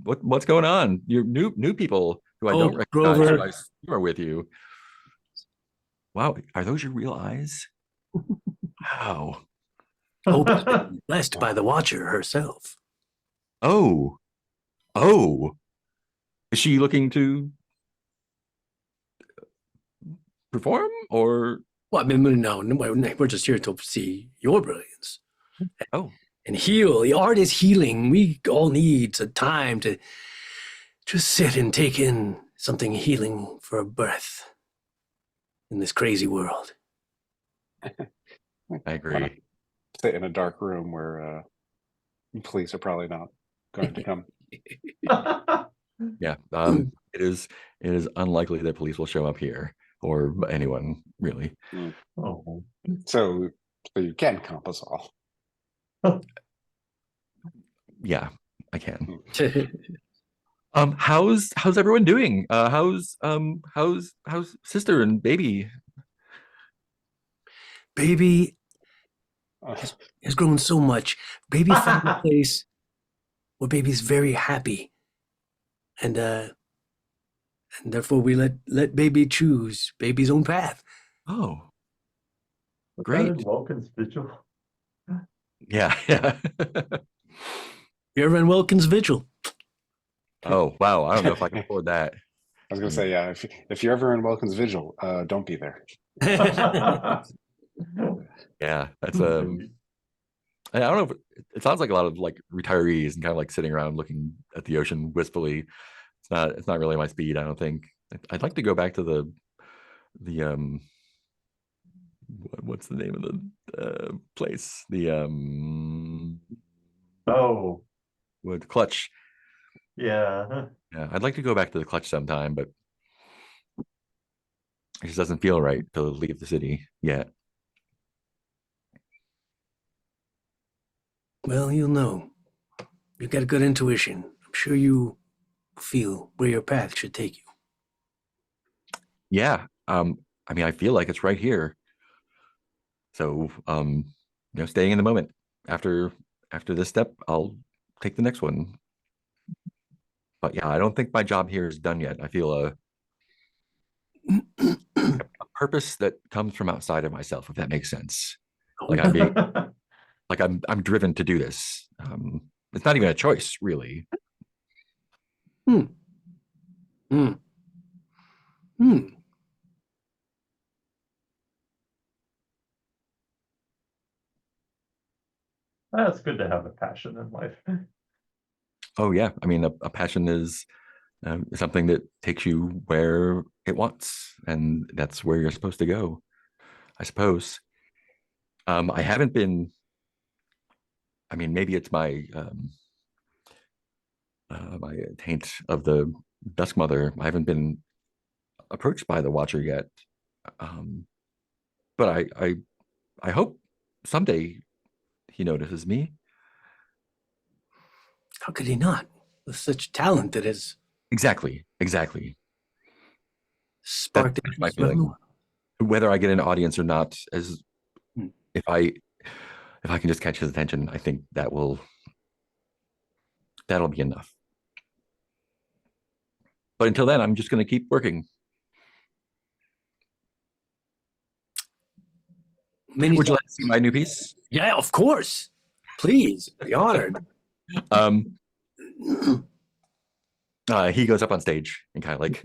Speaker 2: what's going on? You're new people who I don't recognize.
Speaker 3: Grover.
Speaker 2: Who I are with you. Wow, are those your real eyes? Wow.
Speaker 3: Blessed by the Watcher herself.
Speaker 2: Oh. Is she looking to perform or?
Speaker 3: Well, I mean, no, we're just here to see your brilliance.
Speaker 2: Oh.
Speaker 3: And heal. The art is healing. We all need some time to just sit and take in something healing for a breath in this crazy world.
Speaker 2: I agree.
Speaker 4: Sit in a dark room where police are probably not going to come.
Speaker 2: Yeah. It is unlikely that police will show up here or anyone really.
Speaker 1: Oh.
Speaker 4: So you can comp us all.
Speaker 2: Yeah, I can. How's everyone doing? How's sister and baby?
Speaker 3: Baby Has grown so much. Baby found a place where baby's very happy, and therefore we let baby choose baby's own path.
Speaker 2: Oh,
Speaker 1: Was that
Speaker 2: great.
Speaker 1: in Welkin's Vigil?
Speaker 2: Yeah, yeah.
Speaker 3: You ever in Wilkins Vigil?
Speaker 2: Oh, wow. I don't know if I can afford that.
Speaker 4: I was gonna say, yeah, if you're ever in Welcome's Vigil, don't be there.
Speaker 2: Yeah, that's I don't know if it sounds like a lot of like retirees and kind of like sitting around looking at the ocean wistfully. It's not really my speed, I don't think. I'd like to go back to the what's the name of the place? The
Speaker 1: Oh,
Speaker 2: what Clutch.
Speaker 1: yeah.
Speaker 2: Yeah, I'd like to go back to the Clutch sometime, but it just doesn't feel right to leave the city yet.
Speaker 3: Well, you'll know. You've got a good intuition. I'm sure you feel where your path should take you.
Speaker 2: Yeah. I mean, I feel like it's right here. So, staying in the moment. After this step, I'll take the next one. But yeah, I don't think my job here is done yet. I feel a purpose that comes from outside of myself, if that makes sense. Like I'm being, like I'm driven to do this. It's not even a choice, really.
Speaker 3: Hmm. Hmm. Hmm.
Speaker 1: That's good to have a passion in life.
Speaker 2: Oh yeah, I mean, a passion is something that takes you where it wants, and that's where you're supposed to go, I suppose. I haven't been. I mean, maybe it's my taint of the Dusk Mother. I haven't been approached by the Watcher yet, um, but I hope someday he notices me.
Speaker 3: How could he not? With such talent that has
Speaker 2: Exactly, exactly.
Speaker 3: sparked
Speaker 2: That's my
Speaker 3: interest in
Speaker 2: feeling.
Speaker 3: everyone.
Speaker 2: Whether I get an audience or not, as
Speaker 3: Hmm.
Speaker 2: if I if I can just catch his attention, I think that'll be enough. But until then, I'm just going to keep working.
Speaker 3: Many
Speaker 2: Would you like to
Speaker 3: thanks.
Speaker 2: see my new piece?
Speaker 3: Yeah, of course. Please, be honored.
Speaker 2: Um, he goes up on stage and kind of like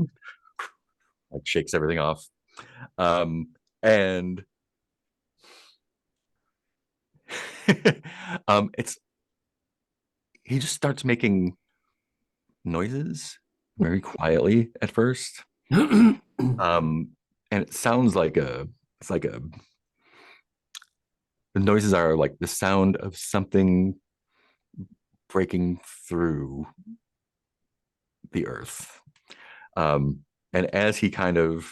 Speaker 2: shakes everything off, and it's he just starts making noises very quietly at first, um, and it sounds like it's like the noises are like the sound of something breaking through the earth. And as he kind of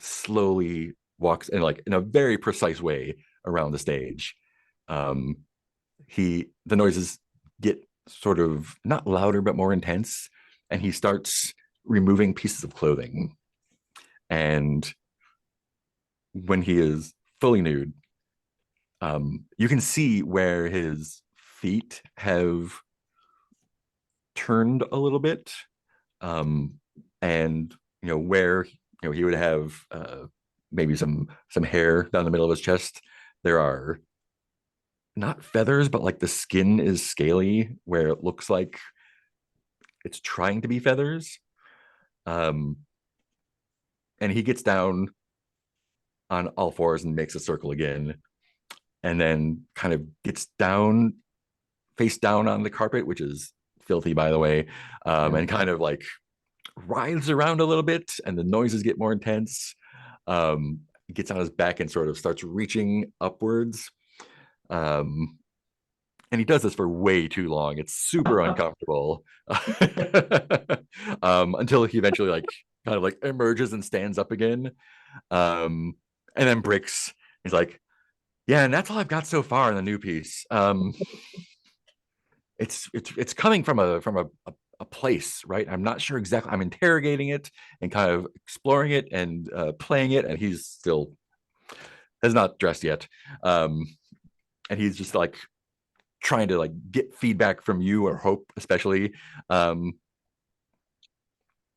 Speaker 2: slowly walks in, like in a very precise way around the stage, um, the noises get sort of not louder but more intense, and he starts removing pieces of clothing. And when he is fully nude, you can see where his feet have turned a little bit, um, and where he would have maybe some hair down the middle of his chest. There are not feathers, but like the skin is scaly, where it looks like it's trying to be feathers. Um, and he gets down on all fours and makes a circle again, and then kind of gets down, face down on the carpet, which is filthy, by the way, and kind of like writhes around a little bit, and the noises get more intense. He gets on his back and sort of starts reaching upwards. Um, and he does this for way too long. It's super uncomfortable. Until he eventually like kind of like emerges and stands up again. And then breaks. He's like, yeah, and that's all I've got so far in the new piece. It's coming from a place, right? I'm not sure exactly. I'm interrogating it and kind of exploring it and playing it, and he's still has not dressed yet. And he's just like trying to like get feedback from you or Hope, especially.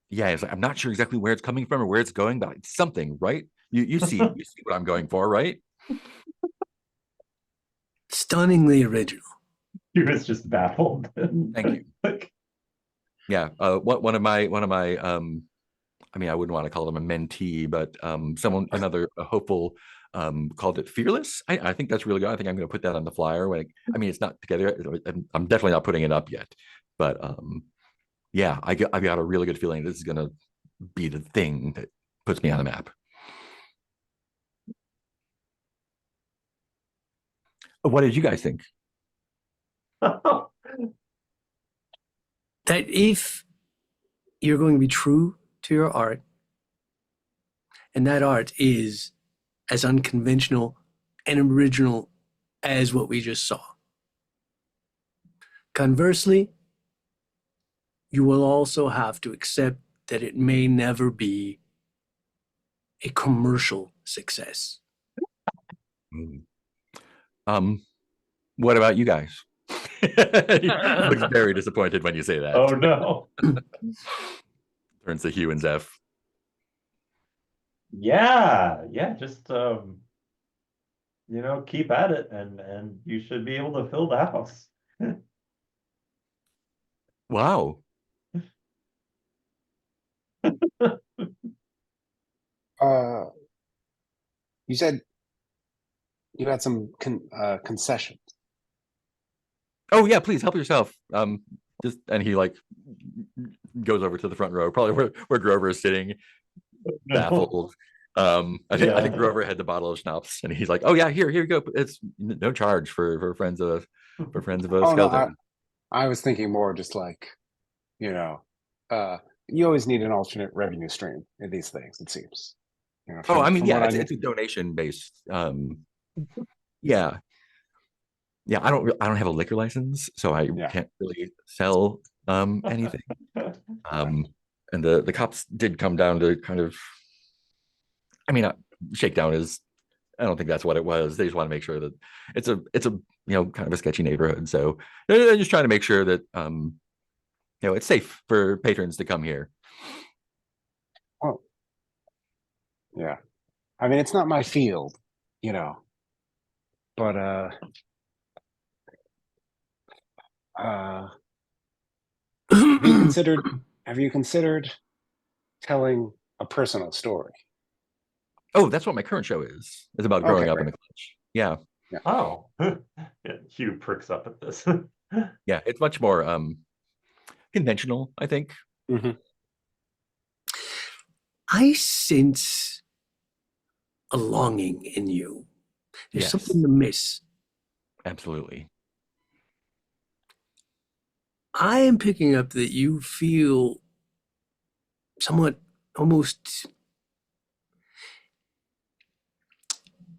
Speaker 2: Yeah, it's like, I'm not sure exactly where it's coming from or where it's going, but it's something, right? You see what I'm going for, right?
Speaker 3: Stunningly original.
Speaker 1: He was just baffled.
Speaker 2: Thank you.
Speaker 1: Like,
Speaker 2: Yeah, one of my I mean, I wouldn't want to call them a mentee, but another hopeful called it fearless. I think that's really good. I think I'm going to put that on the flyer. I mean, it's not together. I'm definitely not putting it up yet, but yeah, I've got a really good feeling this is going to be the thing that puts me on the map. What did you guys think?
Speaker 3: That if you're going to be true to your art, and that art is as unconventional and original as what we just saw. Conversely, you will also have to accept that it may never be a commercial success.
Speaker 2: What about you guys? He looks very disappointed when you say that.
Speaker 1: oh no.
Speaker 2: Turns to Hugh and Zeph.
Speaker 1: Yeah, just keep at it and you should be able to fill the house.
Speaker 2: Wow.
Speaker 4: You said you had some concessions.
Speaker 2: Oh yeah, please help yourself. And he like goes over to the front row, probably where Grover is sitting, baffled. I think Grover had the bottle of schnapps, and he's like, "Oh yeah, here you go. It's no charge for friends of a
Speaker 4: Oh,
Speaker 2: skeleton."
Speaker 4: no, I was thinking more just like, you always need an alternate revenue stream in these things, it seems.
Speaker 2: I mean,
Speaker 4: from
Speaker 2: yeah,
Speaker 4: what
Speaker 2: it's a donation based. Yeah, I don't have a liquor license, so I can't really sell anything. And the cops did come down to kind of, I mean, shakedown is, I don't think that's what it was. They just want to make sure that it's a kind of a sketchy neighborhood, so they're just trying to make sure that it's safe for patrons to come here.
Speaker 4: Oh, yeah. I mean, it's not my field, but have you considered telling a personal story?
Speaker 2: Oh, that's what my current show is. It's about growing up in the clutch. Yeah.
Speaker 1: Oh. Yeah, Hugh pricks up at this.
Speaker 2: Yeah, it's much more conventional, I think.
Speaker 4: Mm-hmm.
Speaker 3: I sense a longing in you. There's something to miss.
Speaker 2: Absolutely.
Speaker 3: I am picking up that you feel somewhat almost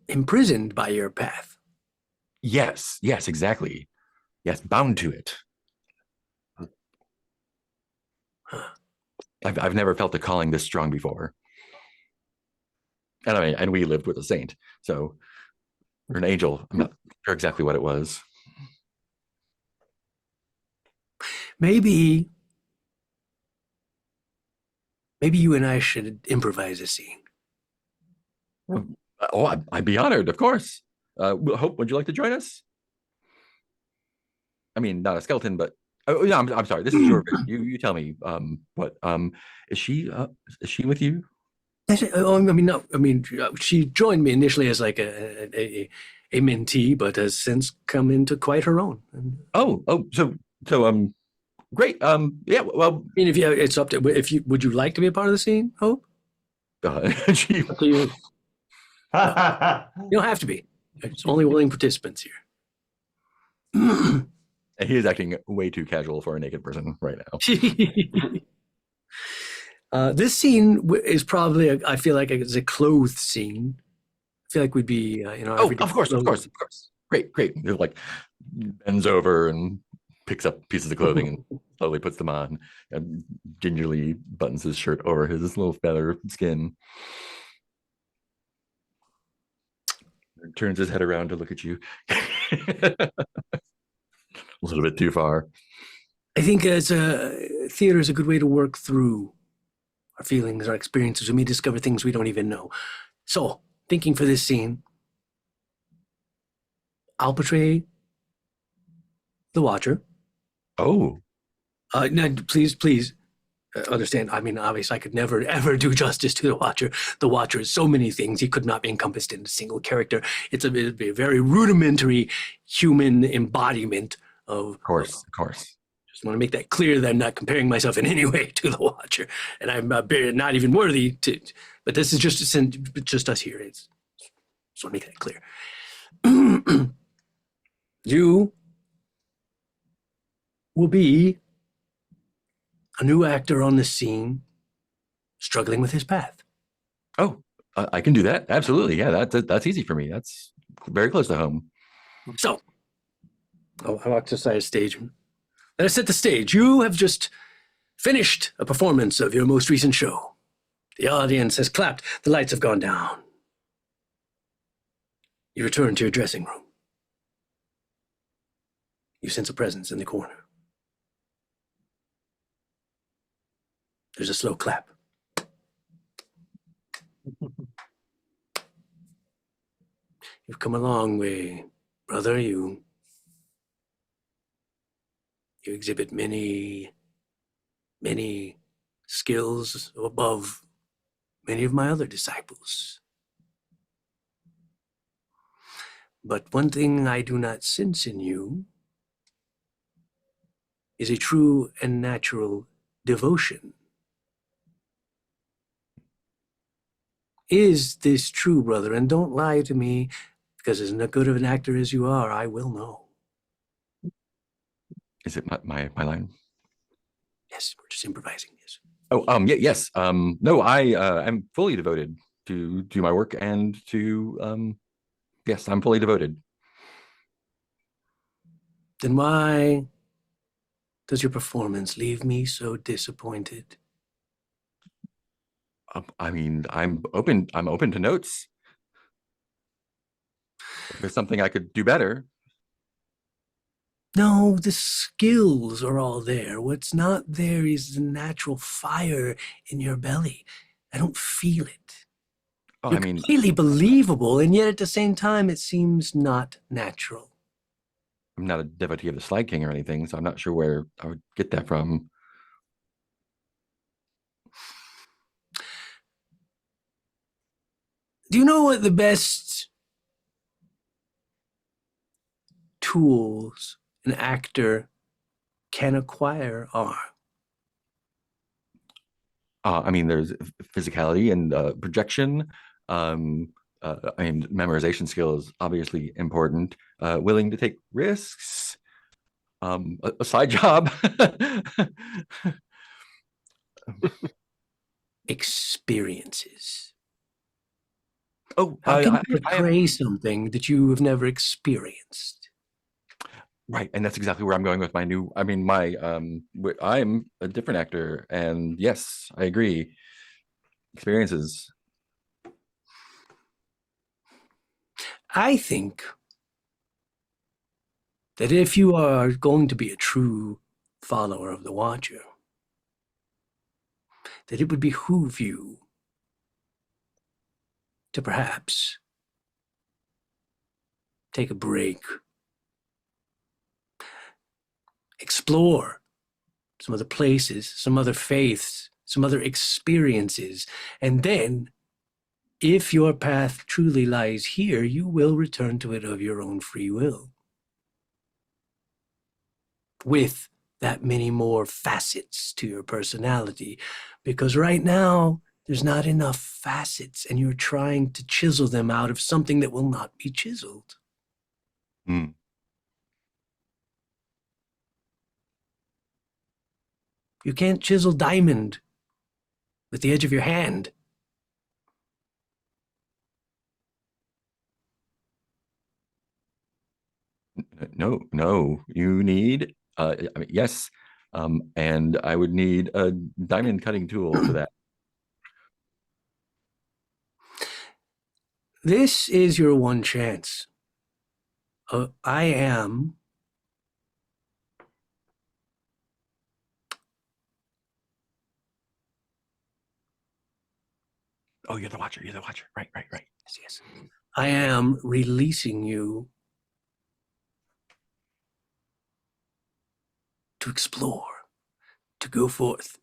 Speaker 3: imprisoned by your path.
Speaker 2: Yes, exactly. Yes, bound to it. I've never felt a calling this strong before. And I mean, and we lived with a saint, so, or an angel. I'm not sure exactly what it was.
Speaker 3: Maybe you and I should improvise a scene.
Speaker 2: Oh, I'd be honored, of course. Hope, would you like to join us? I mean, not a skeleton, but yeah, I'm sorry. This is your vision. You tell me. What is she with you?
Speaker 3: I mean, no. I mean, she joined me initially as like a mentee, but has since come into quite her own.
Speaker 2: So great. Yeah. Well,
Speaker 3: I mean, it's up to would you like to be a part of the scene, Hope?
Speaker 2: She.
Speaker 3: Up to you. You don't have to be. It's only willing participants here.
Speaker 2: And he is acting way too casual for a naked person right
Speaker 3: now. This scene is probably, I feel like it's a clothed scene. I feel like we'd be,
Speaker 2: of course. Great. He like bends over and picks up pieces of clothing and slowly puts them on, and gingerly buttons his shirt over his little feather skin. Turns his head around to look at you. A little bit too far.
Speaker 3: I think as a theater is a good way to work through our feelings, our experiences. We may discover things we don't even know. So, thinking for this scene, I'll portray the Watcher.
Speaker 2: Oh,
Speaker 3: No, please understand. I mean, obviously, I could never ever do justice to the Watcher. The Watcher is so many things. He could not be encompassed in a single character. It'd be a very rudimentary human embodiment of.
Speaker 2: of course.
Speaker 3: Just want to make that clear that I'm not comparing myself in any way to the Watcher, and I'm not even worthy to. But this is just us here. Just want to make that clear. You will be a new actor on the scene, struggling with his path.
Speaker 2: Oh, I can do that. Absolutely. Yeah, that's easy for me. That's very close to home.
Speaker 3: So, I walk to the side of the stage. Let us set the stage. You have just finished a performance of your most recent show. The audience has clapped. The lights have gone down. You return to your dressing room. You sense a presence in the corner. There's a slow clap. You've come a long way, brother. You exhibit many skills above many of my other disciples. But one thing I do not sense in you is a true and natural devotion. Is this true, brother? And don't lie to me, because as good of an actor as you are, I will know.
Speaker 2: Is it my line?
Speaker 3: Yes, we're just improvising. Yes.
Speaker 2: Oh, yes. No, I'm fully devoted to my work and to yes, I'm fully devoted.
Speaker 3: Then why does your performance leave me so disappointed?
Speaker 2: I mean, I'm open to notes. If there's something I could do better.
Speaker 3: No, the skills are all there. What's not there is the natural fire in your belly. I don't feel it.
Speaker 2: Oh,
Speaker 3: You're
Speaker 2: I mean,
Speaker 3: completely believable, and yet at the same time, it seems not natural.
Speaker 2: I'm not a devotee of the Slide King or anything, so I'm not sure where I would get that from.
Speaker 3: Do you know what the best tools an actor can acquire are?
Speaker 2: I mean, there's physicality and projection. I mean, memorization skill is obviously important. Willing to take risks. A side job.
Speaker 3: Experiences.
Speaker 2: Oh,
Speaker 3: How can you
Speaker 2: I
Speaker 3: portray something that you have never experienced?
Speaker 2: right, and that's exactly where I'm going with my new. I mean, I'm a different actor, and yes, I agree. Experiences.
Speaker 3: I think that if you are going to be a true follower of the Watcher, that it would behoove you to perhaps take a break, explore some other places, some other faiths, some other experiences, and then, if your path truly lies here, you will return to it of your own free will, with that many more facets to your personality, because right now there's not enough facets, and you're trying to chisel them out of something that will not be chiseled.
Speaker 2: Mm.
Speaker 3: You can't chisel diamond with the edge of your hand.
Speaker 2: No, you need. I mean, yes, and I would need a diamond cutting tool for that.
Speaker 3: This is your one chance. I am
Speaker 2: Oh, you're the watcher. You're the watcher. Right.
Speaker 3: yes. I am releasing you to explore, to go forth,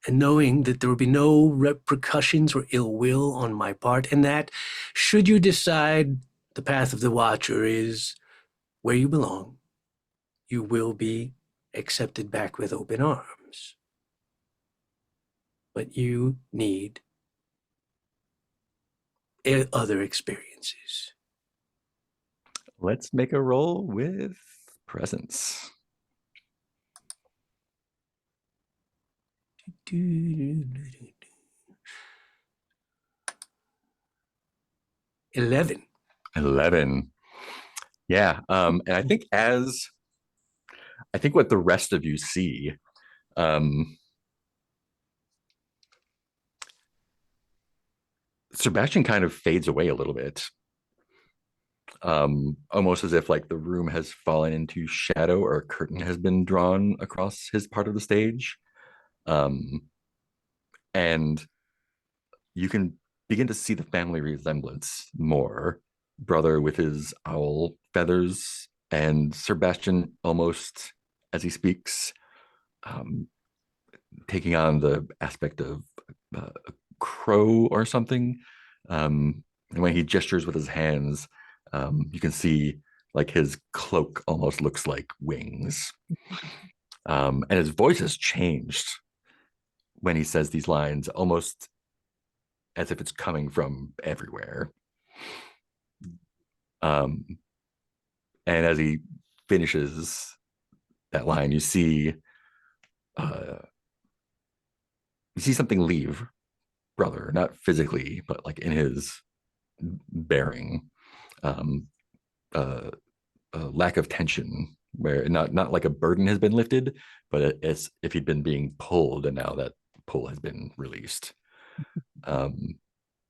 Speaker 3: and knowing that there will be no repercussions or ill will on my part, and that should you decide the path of the Watcher is where you belong, you will be accepted back with open arms. But you need other experiences.
Speaker 2: Let's make a roll with presence.
Speaker 3: 11.
Speaker 2: 11. Yeah. And I think what the rest of you see, Sebastian kind of fades away a little bit. Almost as if like the room has fallen into shadow or a curtain has been drawn across his part of the stage. And you can begin to see the family resemblance more. Brother with his owl feathers, and Sebastian almost, as he speaks, taking on the aspect of a crow or something. And when he gestures with his hands, you can see like his cloak almost looks like wings. And his voice has changed when he says these lines, almost as if it's coming from everywhere. And as he finishes that line, you see something leave brother, not physically, but like in his bearing. A lack of tension, where not like a burden has been lifted, but it's if he'd been being pulled, and now that pull has been released. And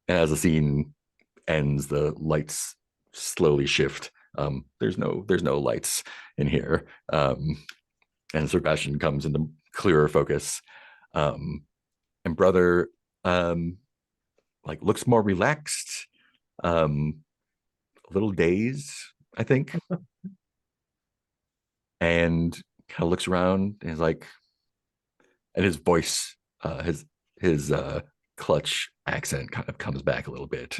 Speaker 2: as the scene ends, the lights slowly shift. There's no lights in here, and Sebastian comes into clearer focus, and brother like looks more relaxed, a little dazed, I think, and kind of looks around and is like, and his voice, his clutch accent kind of comes back a little bit.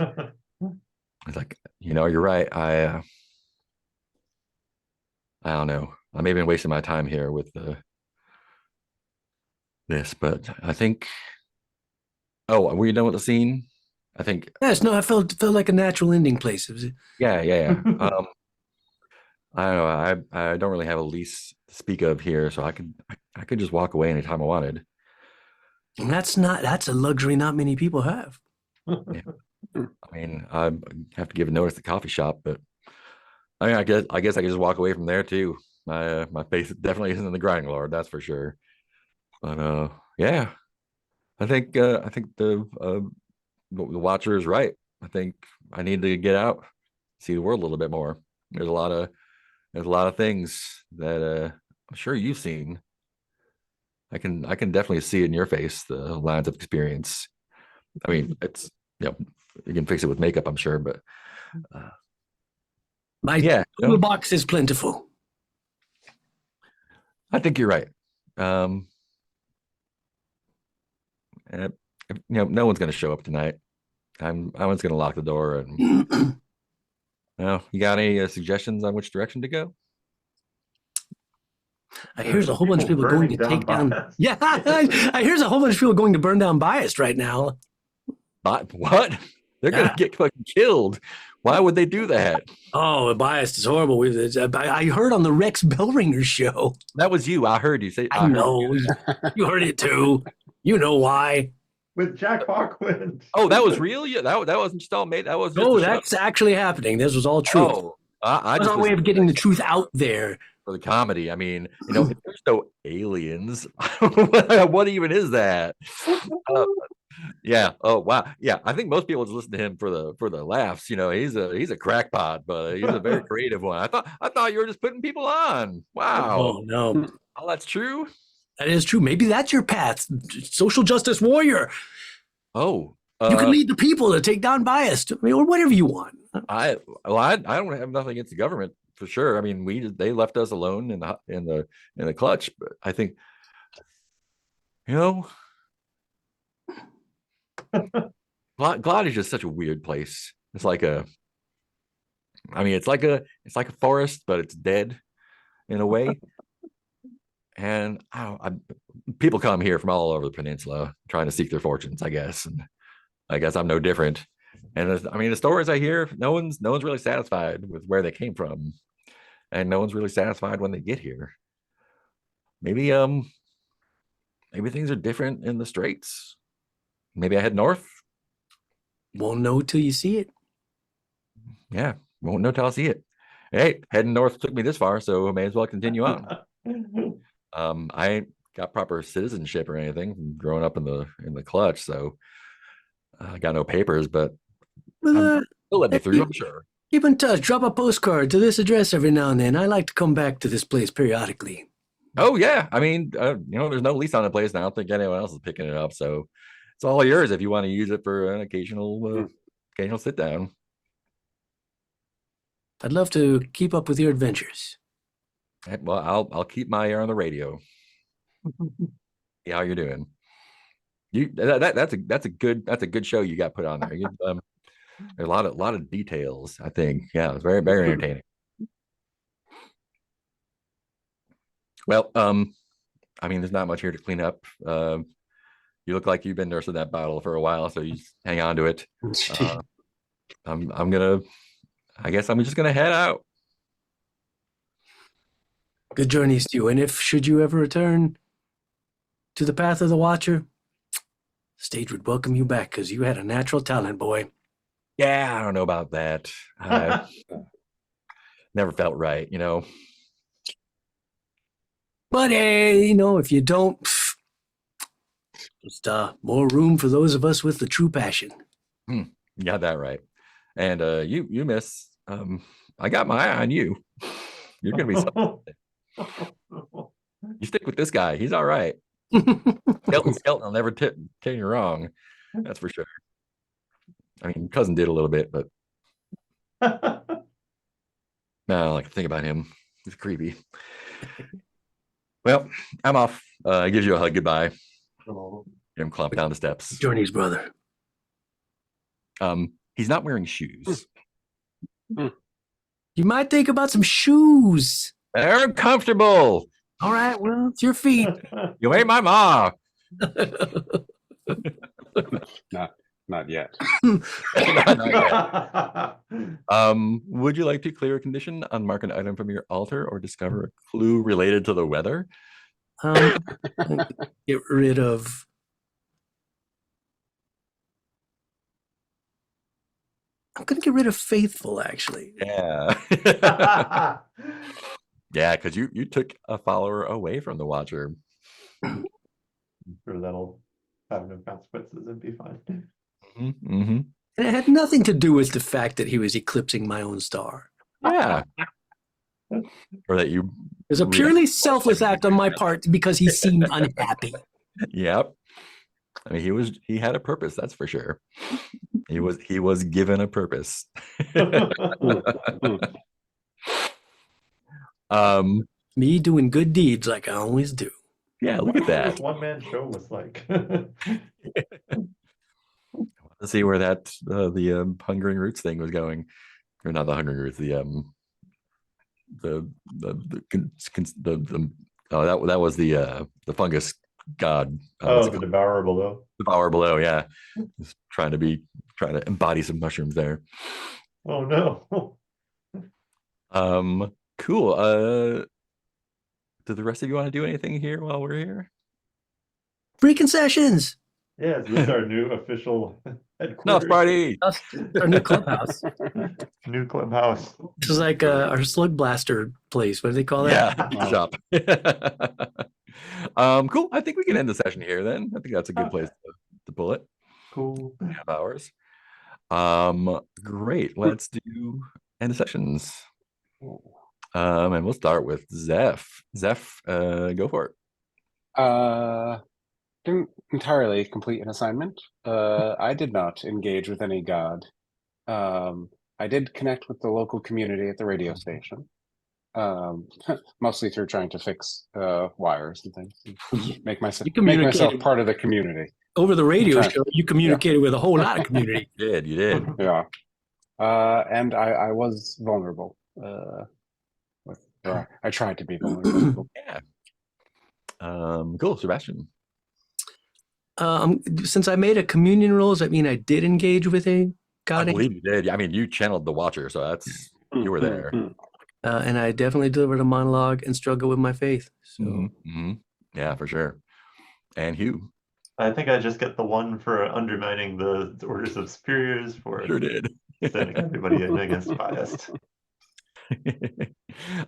Speaker 2: It's like, you're right. I don't know. I may have been wasting my time here with this, but I think. Oh, were you done with the scene? I think.
Speaker 3: Yes, no, I felt like a natural ending place. It was,
Speaker 2: Yeah. I don't know. I don't really have a lease to speak of here, so I could just walk away anytime I wanted.
Speaker 3: and that's a luxury not many people have.
Speaker 2: Yeah. I mean, I have to give a notice at the coffee shop, but I mean, I guess I could just walk away from there too. My face definitely isn't in the grinding lord, that's for sure. But yeah, I think the watcher is right. I think I need to get out, see the world a little bit more. There's a lot of things that I'm sure you've seen. I can definitely see in your face the lines of experience. I mean, it's you can fix it with makeup, I'm sure, but
Speaker 3: My toolbox is plentiful.
Speaker 2: I think you're right. And, no one's going to show up tonight. I was going to lock the door. And you got any suggestions on which direction to go?
Speaker 3: I hear a whole bunch of people going to take down. Yeah, I hear a whole bunch of people going to burn down Biased right now.
Speaker 2: What? They're going to get fucking killed. Why would they do that?
Speaker 3: Oh, Biased is horrible. I heard on the Rex Bellringer show.
Speaker 2: That was you. I heard you say.
Speaker 3: I know. You heard it too. You know why.
Speaker 1: With Jack Hawkwind.
Speaker 2: Oh, that was real? Yeah, that wasn't just all made. That was.
Speaker 3: No, that's actually happening. This was all true.
Speaker 2: Oh, I
Speaker 3: just our way of getting the truth out there.
Speaker 2: For the comedy. I mean, if there's no aliens, what even is that? Yeah. Oh wow. Yeah. I think most people just listen to him for the laughs. He's a crackpot, but he's a very creative one. I thought you were just putting people on. Wow.
Speaker 3: Oh no,
Speaker 2: Oh, that's true.
Speaker 3: that is true. Maybe that's your path, social justice warrior.
Speaker 2: Oh.
Speaker 3: You can lead the people to take down bias, or whatever you want.
Speaker 2: I don't have nothing against the government for sure. I mean, they left us alone in the clutch, but I think you know God is just such a weird place. It's like it's like a forest, but it's dead in a way. And people come here from all over the peninsula trying to seek their fortunes, I guess. And I guess I'm no different. And the stories I hear, no one's really satisfied with where they came from, and no one's really satisfied when they get here. Maybe maybe things are different in the Straits. Maybe I head north.
Speaker 3: Won't know till you see it.
Speaker 2: Yeah, won't know till I see it. Hey, heading north took me this far, so I may as well continue on. I ain't got proper citizenship or anything from growing up in the clutch, so I got no papers, but they'll let me through, I'm sure.
Speaker 3: Keep in touch. Drop a postcard to this address every now and then. I like to come back to this place periodically.
Speaker 2: Oh yeah, I mean, there's no lease on the place, and I don't think anyone else is picking it up, so it's all yours if you want to use it for an occasional sit down.
Speaker 3: I'd love to keep up with your adventures.
Speaker 2: Well, I'll keep my ear on the radio. See how you're doing. That's a good show you got put on there. There's a lot of details. I think, yeah, it's very very entertaining. Well, I mean, there's not much here to clean up. You look like you've been nursing that bottle for a while, so you just hang on to it. I guess I'm just gonna head out.
Speaker 3: Good journeys to you. And if should you ever return to the path of the Watcher, stage would welcome you back because you had a natural talent, boy.
Speaker 2: Yeah, I don't know about that. I never felt right,
Speaker 3: But hey, if you don't, just more room for those of us with the true passion.
Speaker 2: You got that right. And you miss. I got my eye on you. You're gonna be something. You stick with this guy. He's all right. Skeleton will never tell you wrong. That's for sure. I mean, cousin did a little bit, but no, I like to think about him. He's creepy. Well, I'm off. Gives you a hug goodbye. Get him clomp down the steps.
Speaker 3: Journeys, brother.
Speaker 2: He's not wearing shoes.
Speaker 3: You might think about some shoes.
Speaker 2: They're uncomfortable.
Speaker 3: All right, well, it's your feet.
Speaker 2: You ain't my ma.
Speaker 4: Not yet.
Speaker 2: Not yet. Would you like to clear a condition, unmark an item from your altar, or discover a clue related to the weather?
Speaker 3: Get rid of. I'm going to get rid of Faithful, actually.
Speaker 2: Yeah. Yeah, because you took a follower away from the Watcher.
Speaker 1: Sure, that'll have no consequences and be fine.
Speaker 2: Mm-hmm.
Speaker 3: And it had nothing to do with the fact that he was eclipsing my own star.
Speaker 2: Yeah. Or that you.
Speaker 3: It was a purely selfless act on my part because he seemed unhappy.
Speaker 2: Yep. I mean, he had a purpose, that's for sure. He was given a purpose.
Speaker 3: Me doing good deeds like I always do.
Speaker 2: Yeah, look at that.
Speaker 1: This one-man show was like.
Speaker 2: Let's see where that the Hungering Roots thing was going, or not the Hungering Roots, that was the fungus god.
Speaker 1: The devourer below.
Speaker 2: Devourer below, yeah. Just trying to embody some mushrooms there.
Speaker 1: Oh no.
Speaker 2: Cool. Do the rest of you want to do anything here while we're here?
Speaker 3: Free concessions.
Speaker 1: Yeah, is this our new official headquarters?
Speaker 2: No, Friday.
Speaker 3: Our new clubhouse.
Speaker 1: New clubhouse.
Speaker 3: This is like our slug blaster place. What do they call that?
Speaker 2: Yeah, shop. Cool. I think we can end the session here then. I think that's a good place to pull it.
Speaker 1: Cool.
Speaker 2: Half hours. Great. Let's do end sessions. And we'll start with Zeph. Zeph, go for it.
Speaker 4: Didn't entirely complete an assignment. I did not engage with any god. I did connect with the local community at the radio station. Mostly through trying to fix wires and things. Make myself part of the community.
Speaker 3: Over the radio show, you communicated with a whole lot of community.
Speaker 2: You did.
Speaker 4: Yeah. And I was vulnerable. I tried to be vulnerable.
Speaker 2: Yeah. Cool, Sebastian.
Speaker 3: Since I made a communion roll, does that mean I did engage with a god?
Speaker 2: I believe you did. I mean, you channeled the Watcher, so that's you were there.
Speaker 3: And I definitely delivered a monologue and struggled with my faith. So
Speaker 2: yeah, for sure. And Hugh.
Speaker 1: I think I just get the one for undermining the orders of superiors for
Speaker 2: Sure did.
Speaker 1: sending everybody in against biased.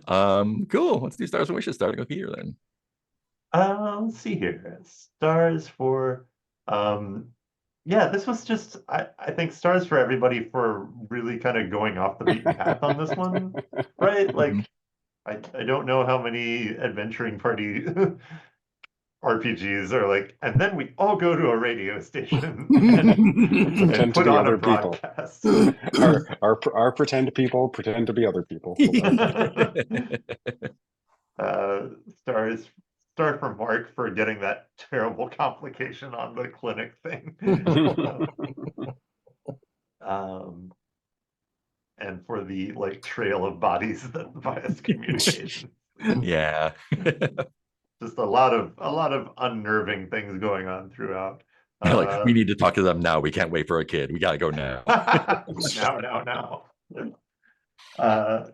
Speaker 2: Cool. Let's do stars and wishes, starting with Peter then.
Speaker 1: Let's see here. Stars for yeah, this was just I think stars for everybody for really kind of going off the beaten path on this one. Right? Like I don't know how many adventuring party RPGs are like, and then we all go to a radio station and put on a broadcast.
Speaker 4: Our pretend people pretend to be other people.
Speaker 1: Star for Mark for getting that terrible complication on the clinic thing. And for the like trail of bodies that biased communication.
Speaker 2: Yeah.
Speaker 1: Just a lot of unnerving things going on throughout.
Speaker 2: Like, we need to talk to them now. We can't wait for a kid. We gotta go now.
Speaker 1: now.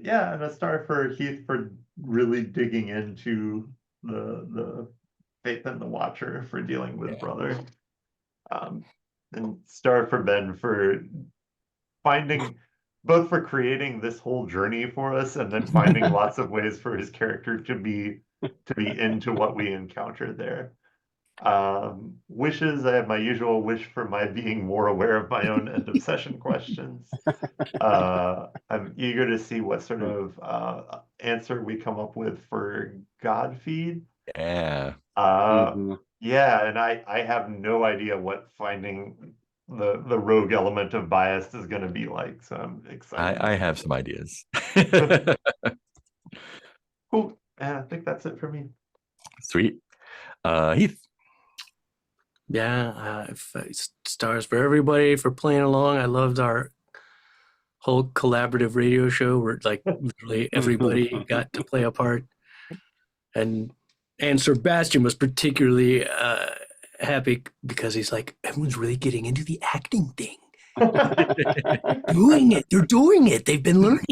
Speaker 1: Yeah, and a star for Heath for really digging into the faith in the Watcher for dealing with brother. And star for Ben for finding, both for creating this whole journey for us and then finding lots of ways for his character to be into what we encountered there. Wishes, I have my usual wish for my being more aware of my own end of session questions. I'm eager to see what sort of answer we come up with for Godfeed.
Speaker 2: Yeah.
Speaker 1: Yeah, and I have no idea what finding the rogue element of bias is going to be like, so I'm excited.
Speaker 2: I have some ideas.
Speaker 1: Cool. I think that's it for me.
Speaker 2: Sweet. Heath.
Speaker 3: Yeah, stars for everybody for playing along. I loved our whole collaborative radio show where like literally everybody got to play a part. And Sebastian was particularly happy because he's like, everyone's really getting into the acting thing. They're doing it. They've been learning.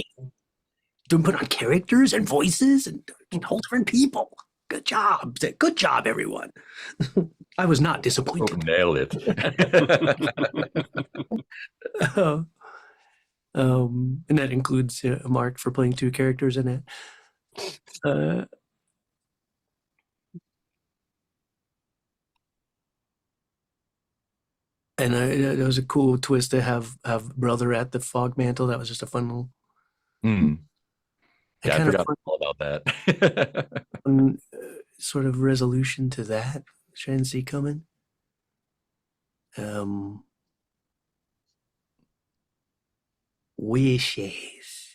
Speaker 3: They're put on characters and voices and whole different people. Good job. Good job, everyone. I was not disappointed.
Speaker 2: Nailed it.
Speaker 3: And that includes Mark for playing two characters in it. And it was a cool twist to have brother at the fog mantle. That was just a fun little.
Speaker 2: Yeah, I forgot all about that.
Speaker 3: Sort of resolution to that, which I didn't see coming. Wishes.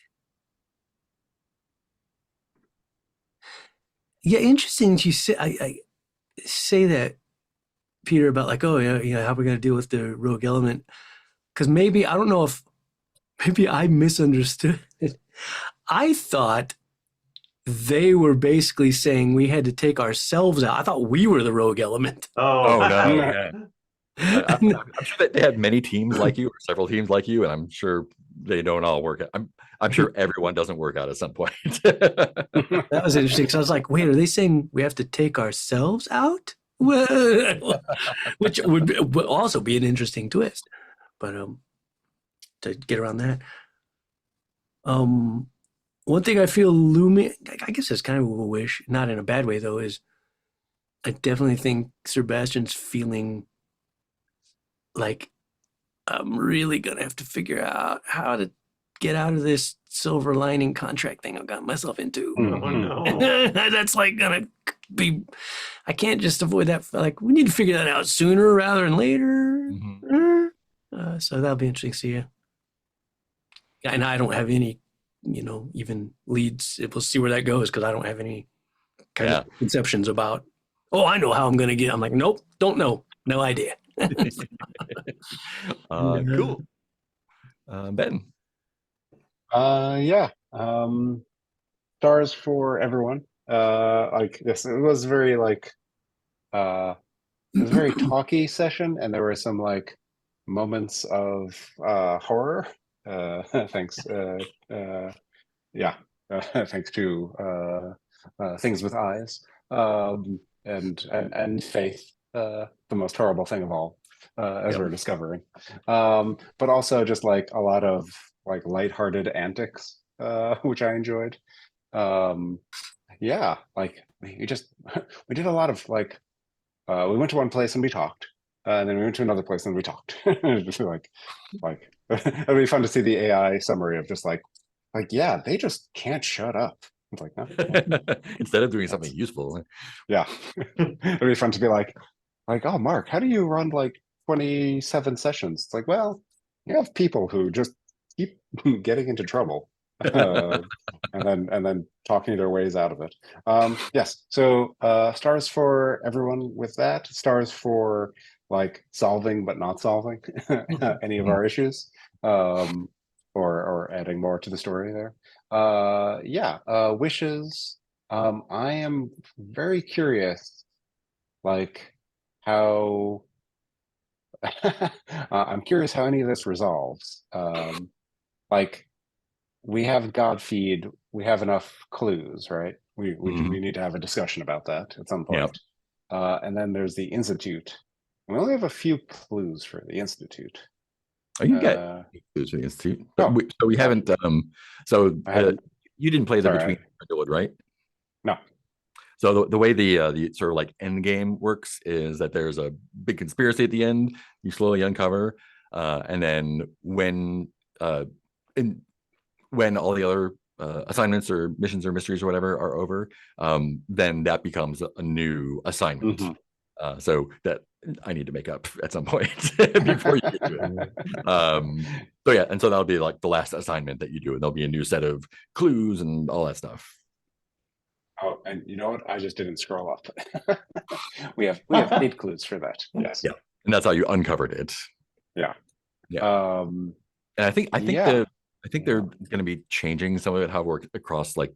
Speaker 3: Yeah, interesting. You say I say that, Peter, about like, oh yeah, how are we going to deal with the rogue element? Because maybe I don't know if maybe I misunderstood it. I thought they were basically saying we had to take ourselves out. I thought we were the rogue element.
Speaker 2: Oh no! Yeah. I'm sure that they have many teams like you, or several teams like you, and I'm sure they don't all work out. I'm sure everyone doesn't work out at some point.
Speaker 3: That was interesting. So I was like, wait, are they saying we have to take ourselves out? Which would also be an interesting twist. But to get around that. One thing I feel looming, I guess it's kind of a wish, not in a bad way though, is I definitely think Sebastian's feeling like I'm really gonna have to figure out how to get out of this silver lining contract thing I've got myself into.
Speaker 1: Oh no.
Speaker 3: That's like gonna be. I can't just avoid that. Like we need to figure that out sooner rather than later. So that'll be interesting to see you. And I don't have any, even leads. We'll see where that goes because I don't have any kind of conceptions about. Oh, I know how I'm gonna get. I'm like, nope, don't know, no idea.
Speaker 2: Cool. Ben.
Speaker 4: Yeah. Stars for everyone. Like this, it was very like it was a very talky session, and there were some like moments of horror. Thanks. Yeah. Thanks to things with eyes. And faith. The most horrible thing of all, as we're discovering. But also just like a lot of like lighthearted antics, which I enjoyed. Yeah, like we did a lot of like we went to one place and we talked, and then we went to another place and we talked. Just like it'd be fun to see the AI summary of just like yeah, they just can't shut up. It's like no.
Speaker 2: Instead of doing something useful.
Speaker 4: Yeah, it'd be fun to be like oh Mark, how do you run like 27 sessions? It's like, well, you have people who just keep getting into trouble. And then talking their ways out of it. Yes, so stars for everyone with that. Stars for like solving but not solving any of our issues, or adding more to the story there. Yeah, wishes. I am very curious, like how. I'm curious how any of this resolves. Like we have God feed, we have enough clues, right? We need to have a discussion about that at some point. And then there's the Institute. We only have a few clues for the Institute.
Speaker 2: Oh, you get clues for the Institute. But we haven't you didn't play the Between Underwood, right?
Speaker 4: No.
Speaker 2: So the way the sort of like end game works is that there's a big conspiracy at the end. You slowly uncover, and then when all the other assignments or missions or mysteries or whatever are over, then that becomes a new assignment. So that I need to make up at some point before you get to it. So yeah, and so that'll be like the last assignment that you do, and there'll be a new set of clues and all that stuff.
Speaker 4: Oh, and you know what? I just didn't scroll up. we have 8 clues for that. Yes.
Speaker 2: Yeah, and that's how you uncovered it.
Speaker 4: Yeah.
Speaker 2: Yeah. And I think they're going to be changing some of it, how it works across like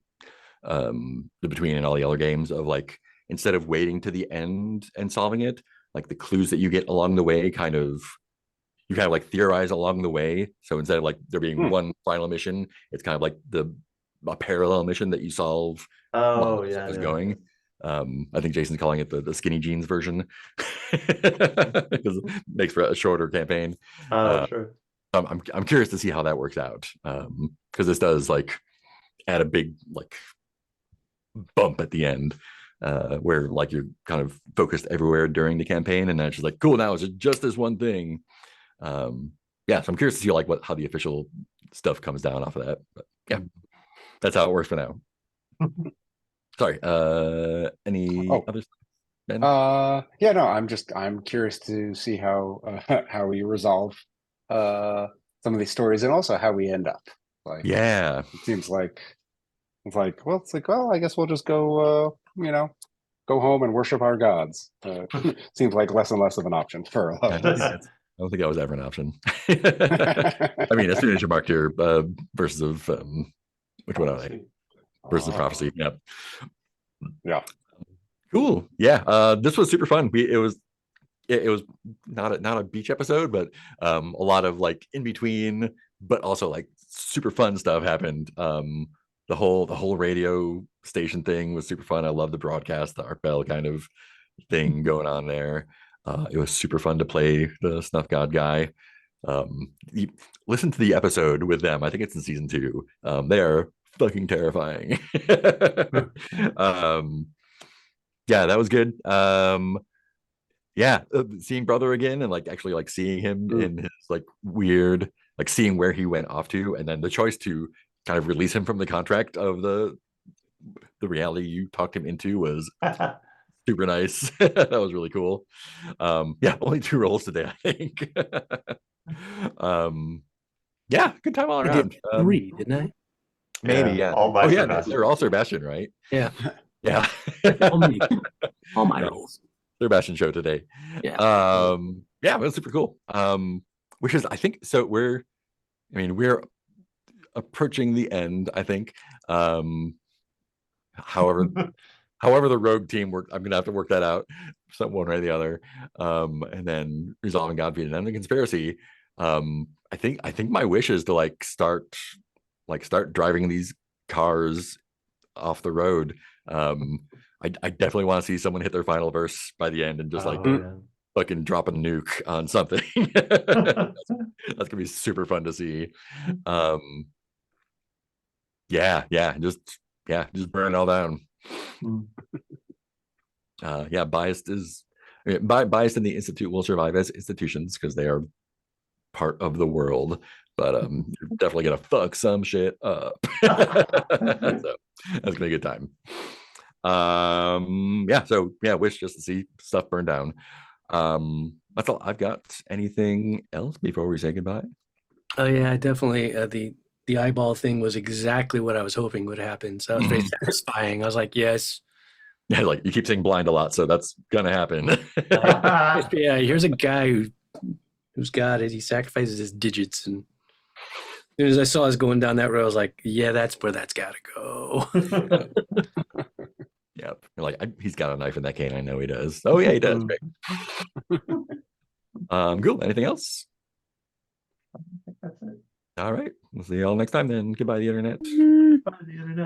Speaker 2: the Between and all the other games, of like instead of waiting to the end and solving it, like the clues that you get along the way you kind of like theorize along the way. So instead of like there being one final mission, it's kind of like a parallel mission that you solve. Going. I think Jason's calling it the skinny jeans version because it makes for a shorter campaign.
Speaker 1: Sure.
Speaker 2: I'm curious to see how that works out, because this does like add a big like bump at the end, where like you're kind of focused everywhere during the campaign, and then it's just like cool, now it's just this one thing. Yeah, so I'm curious to see like how the official stuff comes down off of that. But yeah, that's how it works for now. Sorry, any other stuff, Ben?
Speaker 4: Yeah, no, I'm curious to see how we resolve some of these stories, and also how we end up. Like,
Speaker 2: yeah,
Speaker 4: it seems like well, I guess we'll just go go home and worship our gods. Seems like less and less of an option for a lot of us.
Speaker 2: I don't think that was ever an option. I mean, as soon as you marked your verses of which one are they? Versus Prophecy. Yep.
Speaker 4: Yeah.
Speaker 2: Cool. Yeah. This was super fun. It was not a beach episode, but a lot of like in between, but also like super fun stuff happened. The whole radio station thing was super fun. I love the broadcast, the Art Bell kind of thing going on there. It was super fun to play the Snuff God guy. Listen to the episode with them. I think it's in season 2. They are fucking terrifying. Yeah, that was good. yeah, seeing brother again and like actually like seeing him in his like weird, like seeing where he went off to, and then the choice to kind of release him from the contract of the reality you talked him into was super nice. That was really cool. Yeah, only 2 rolls today, I think. Yeah, good time all
Speaker 3: I
Speaker 2: around.
Speaker 3: did 3, didn't I?
Speaker 2: Maybe,
Speaker 1: Yeah,
Speaker 2: yeah.
Speaker 1: all by
Speaker 2: Oh yeah,
Speaker 1: Sebastian.
Speaker 2: they're all Sebastian, right?
Speaker 3: Yeah.
Speaker 2: Yeah.
Speaker 3: All me. All my
Speaker 2: Yeah.
Speaker 3: rolls.
Speaker 2: Sebastian show today.
Speaker 3: Yeah.
Speaker 2: Yeah, it was super cool. Which is, I think, so we're approaching the end, I think. However, the rogue team work, I'm gonna have to work that out, one way or the other. And then resolving Godfeed and then the conspiracy. I think my wish is to start driving these cars off the road. I definitely want to see someone hit their final verse by the end and just fucking drop a nuke on something. That's gonna be super fun to see. Just burn it all down. Biased is biased in the institute will survive as institutions because they are part of the world, but you're definitely gonna fuck some shit up. So that's gonna be a good time. Wish just to see stuff burn down. That's all I've got. Anything else before we say goodbye?
Speaker 3: Oh yeah, definitely. The eyeball thing was exactly what I was hoping would happen. So that was very satisfying. I was like, yes.
Speaker 2: Yeah, like you keep saying blind a lot, so that's gonna happen.
Speaker 3: Yeah, here's a guy who's got it. He sacrifices his digits, and as soon as I saw us going down that road, I was like, yeah, that's where that's got to go.
Speaker 2: Yep. You're like, he's got a knife in that cane. I know he does. Oh yeah, he does. Great. Cool. Anything else?
Speaker 1: I think that's it.
Speaker 2: All right. We'll see you all next time then. Goodbye, the internet.
Speaker 1: Bye, the internet.